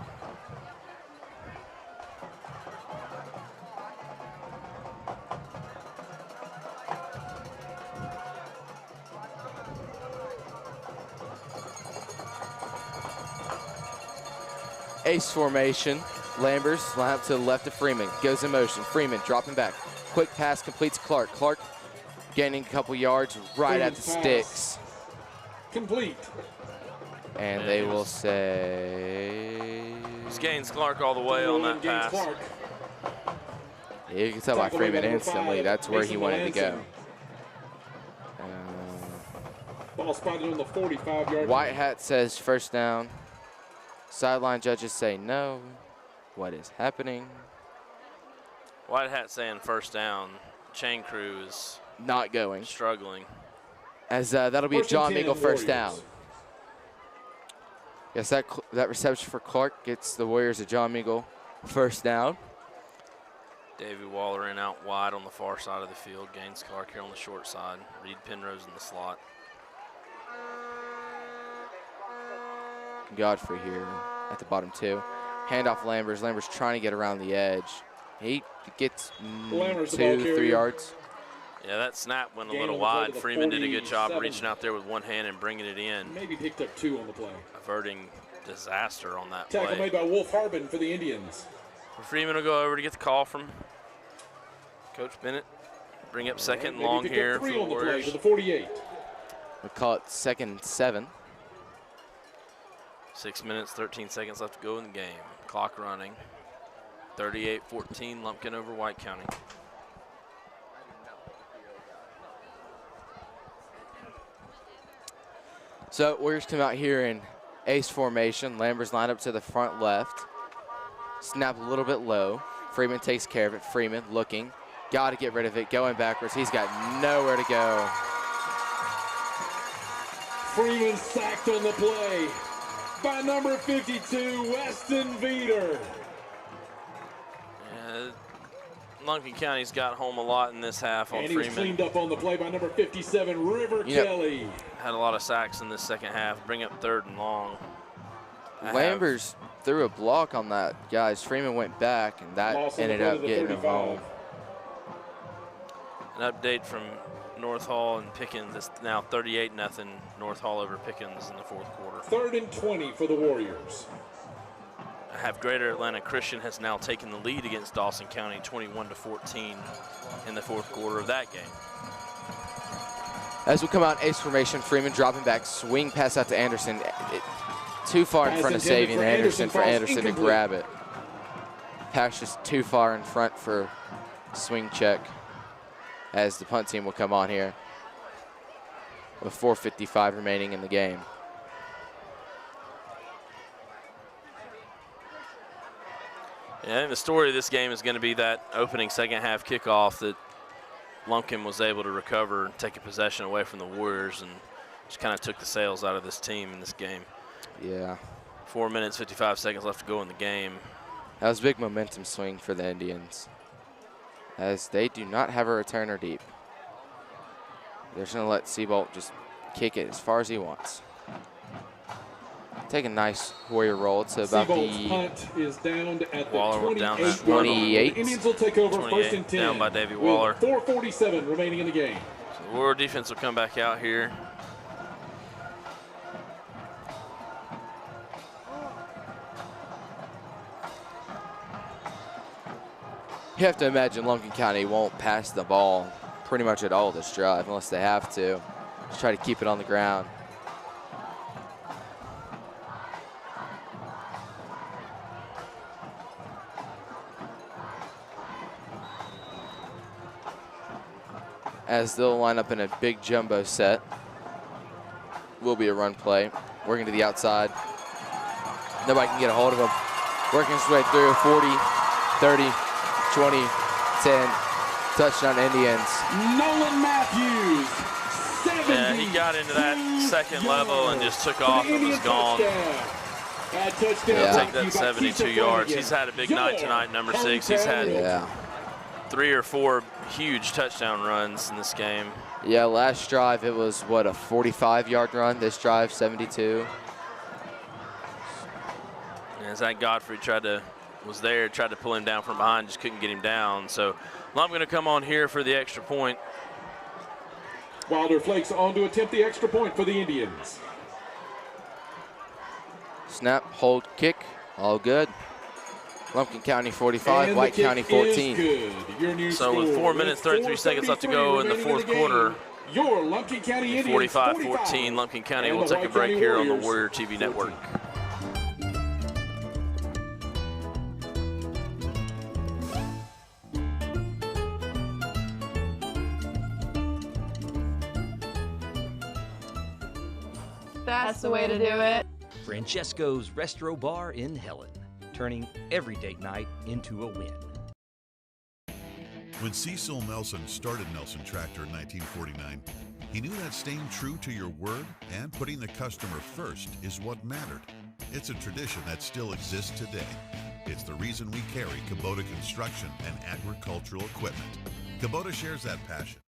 Ace formation. Lambers line up to the left of Freeman. Goes in motion. Freeman dropping back. Quick pass completes Clark. Clark gaining a couple yards right at the sticks. Complete. And they will say... This gains Clark all the way on that pass. Yeah, you can tell by Freeman instantly that's where he wanted to go. Ball spotted on the 45-yard line. White hat says first down. Sideline judges say no. What is happening? White hat saying first down. Chain crew is not going. Struggling. As that'll be a John Meagle first down. Yes, that reception for Clark gets the Warriors a John Meagle first down. Davey Waller in out wide on the far side of the field. Gains Clark here on the short side. Reed Penrose in the slot. Godfrey here at the bottom 2. Handoff Lambers. Lambers trying to get around the edge. He gets 2-3 yards. Yeah, that snap went a little wide. Freeman did a good job reaching out there with one hand and bringing it in. Maybe picked up 2 on the play. Averting disaster on that play. Tackle made by Wolf Harbin for the Indians. Freeman will go over to get the call from Coach Bennett. Bring up 2nd and long here for the Warriors. To the 48. We'll call it 2nd and 7. 6 minutes, 13 seconds left to go in the game. Clock running. 38-14, Lumpkin over White County. So Warriors come out here in ace formation. Lambers line up to the front left. Snap a little bit low. Freeman takes care of it. Freeman looking. Got to get rid of it. Going backwards. He's got nowhere to go. Freeman sacked on the play by number 52, Weston Veeder. Lumpkin County's got home a lot in this half on And he Freeman. was cleaned up on the play by number 57, River Kelly. Had a lot of sacks in this second half. Bring up 3rd and long. Lambers threw a block on that, guys. Freeman went back, and that ended up getting him home. An update from North Hall and Pickens. It's now 38-0 North Hall over Pickens in the 4th quarter. 3rd and 20 for the Warriors. Greater Atlanta Christian has now taken the lead against Dawson County 21-14 in the 4th quarter of that game. As we come out in ace formation, Freeman dropping back, swing pass out to Anderson. Too far in front of Savion Anderson for Anderson to grab it. Pass just too far in front for swing check, as the punt team will come on here with 4:55 remaining in the game. Yeah, I think the story of this game is going to be that opening second half kickoff that Lumpkin was able to recover and take a possession away from the Warriors and just kind of took the sails out of this team in this game. Yeah. 4 minutes, 55 seconds left to go in the game. That was a big momentum swing for the Indians, as they do not have a returner deep. They're just going to let Seabolt just kick it as far as he wants. Take a nice Warrior roll to about Seabold's punt is down at the Waller down that 28. The Indians will take over 28, 1st and 10. down by Davey with Waller. 4:47 remaining in the game. So the Warrior defense will come back out here. You have to imagine Lumpkin County won't pass the ball pretty much at all this drive unless they have to. Just try to keep it on the ground. As they'll line up in a big jumbo set. Will be a run play. Working to the outside. Nobody can get a hold of him. Working his way through 40, 30, 20, 10. Touchdown Indians. Nolan Matthews, 70. Yeah, he got into that second level and just took off and was gone. Touchdown. Take that 72 yards. He's had a big night tonight, number 6. He's had 3 or 4 huge touchdown runs in this game. Yeah, last drive it was, what, a 45-yard run? This drive, 72. And Zach Godfrey tried to pull him down from behind, just couldn't get him down. So I'm going to come on here for the extra point. Wilder Flakes on to attempt the extra point for the Indians. Snap, hold, kick, all good. Lumpkin County 45, White County 14. So with 4 minutes, 33 seconds left to go in the fourth quarter, your Lumpkin County Indians 45-14, Lumpkin County will take a break here on the Warrior TV Network. That's the way to do it. Francesco's Restro Bar in Helen, turning every date night into a win. When Cecil Nelson started Nelson Tractor in 1949, he knew that staying true to your word and putting the customer first is what mattered. It's a tradition that still exists today. It's the reason we carry Kubota construction and agricultural equipment. Kubota shares that passion.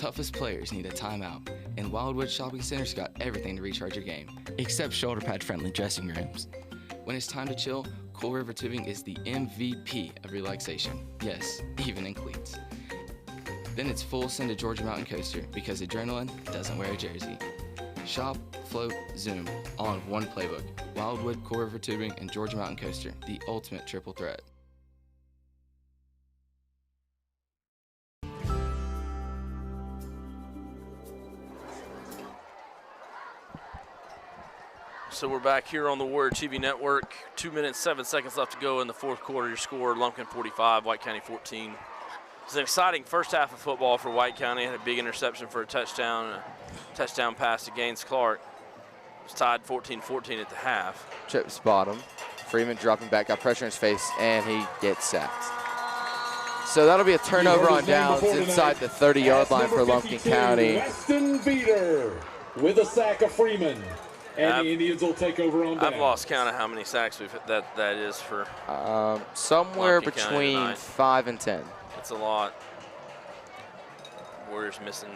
toughest players need a timeout, and Wildwood Shopping Center's got everything to recharge your game, except shoulder pad friendly dressing rooms. When it's time to chill, Cool River Tubing is the MVP of relaxation. Yes, even in cleats. Then it's full send to Georgia Mountain Coaster because adrenaline doesn't wear a jersey. Shop, float, zoom, all in one playbook. Wildwood, Cool River Tubing, and Georgia Mountain Coaster, the ultimate triple threat. So we're back here on the Warrior TV Network. 2 minutes, 7 seconds left to go in the fourth quarter. Your score, Lumpkin 45, White County 14. It's an exciting first half of football for White County. Had a big interception for a touchdown, and a touchdown pass to Gaines Clark. It was tied 14-14 at the half. Trips bottom. Freeman dropping back, got pressure in his face, and he gets sacked. So that'll be a turnover on downs inside the 30-yard line for Lumpkin County. Weston Veeder with a sack of Freeman. And the Indians will take over on downs. I've lost count of how many sacks that is for somewhere Lumpkin County between tonight. 5 and 10. That's a lot. Warriors missing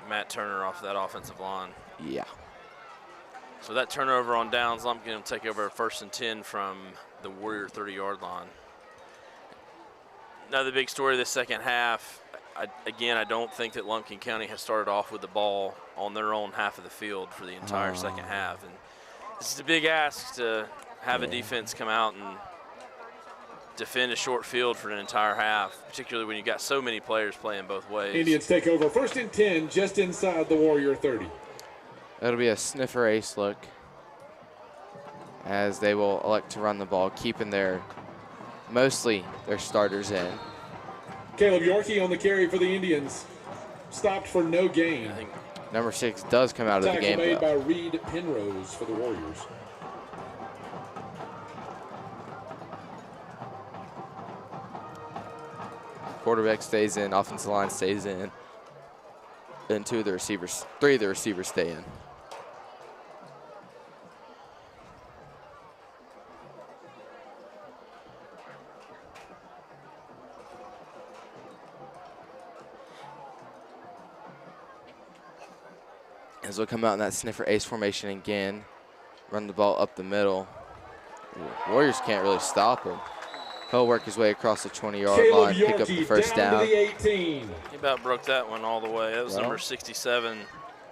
Matt Turner off that offensive line. Yeah. So that turnover on downs, Lumpkin will take over 1st and 10 from the Warrior 30-yard line. Another big story this second half. I don't think that Lumpkin County has started off with the ball on their own half of the field for the entire second half. And this is a big ask to have a defense come out and defend a short field for an entire half, particularly when you got so many players playing both ways. Indians take over 1st and 10 just inside the Warrior 30. That'll be a sniffer ace look as they will elect to run the ball, keeping mostly their starters in. Caleb Yorkie on the carry for the Indians. Stopped for no gain. Number 6 does come out of the game, Tackle made though. by Reed Penrose for the Warriors. Quarterback stays in, offensive line stays in, and 3 of the receivers stay in. As we'll come out in that sniffer ace formation again, run the ball up the middle. Warriors can't really stop him. He'll work his way across the 20-yard line, pick up the first down. He about broke that one all the way. That was number 67.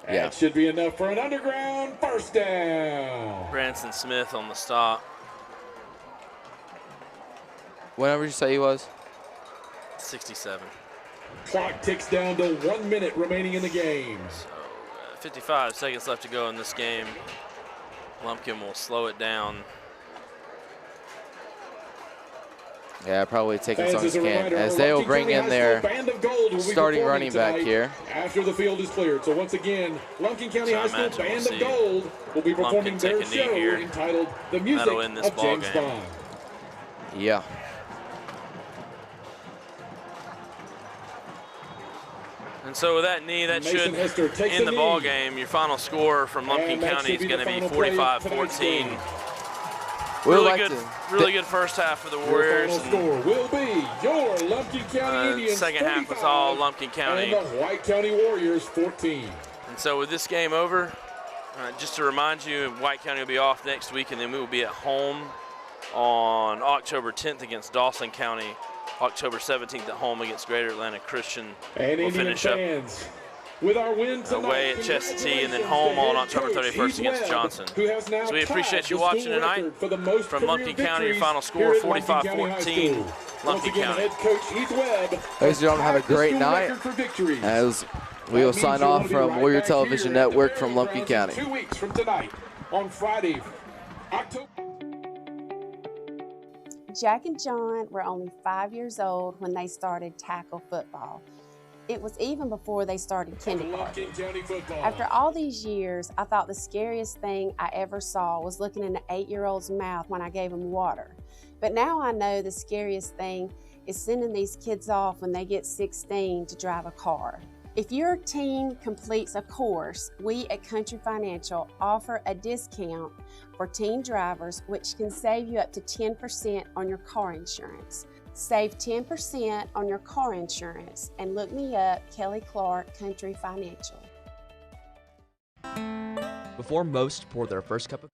Yeah. That should be enough for an underground first down. Branson Smith on the stop. What number did you say he was? 67. Clock ticks down to 1 minute remaining in the game. So 55 seconds left to go in this game. Lumpkin will slow it down. Yeah, probably taking as long as can, as they will bring in their starting running back here. After the field is cleared. So once again, Lumpkin County High School Band of Gold will be performing their show entitled The Music of James Bond. Yeah. And so with that knee, that should end the ball game. Your final score from Lumpkin County is going to be 45-14. Really good first half for the Warriors. Your final score will be your Lumpkin County Indians second half was all Lumpkin County. And the White County Warriors 14. And so with this game over, just to remind you, White County will be off next week, and then we will be at home on October 10th against Dawson County. October 17th at home against Greater Atlanta Christian. And we'll finish up with our win tonight, away at Chestatee and then home on October 31st against Johnson. So we appreciate you watching tonight. From Lumpkin County, your final score 45-14, Lumpkin County. Ladies and gentlemen, have a great night as we will sign off from Warrior Television Network from Lumpkin County. 2 weeks from tonight on Friday, October. Jack and John were only 5 years old when they started tackle football. It was even before they started kindergarten. After all these years, I thought the scariest thing I ever saw was looking in an 8-year-old's mouth when I gave him water. But now I know the scariest thing is sending these kids off when they get 16 to drive a car. If your teen completes a course, we at Country Financial offer a discount for teen drivers, which can save you up to 10% on your car insurance. Save 10% on your car insurance and look me up, Kelly Clark, Country Financial. Before most pour their first cup of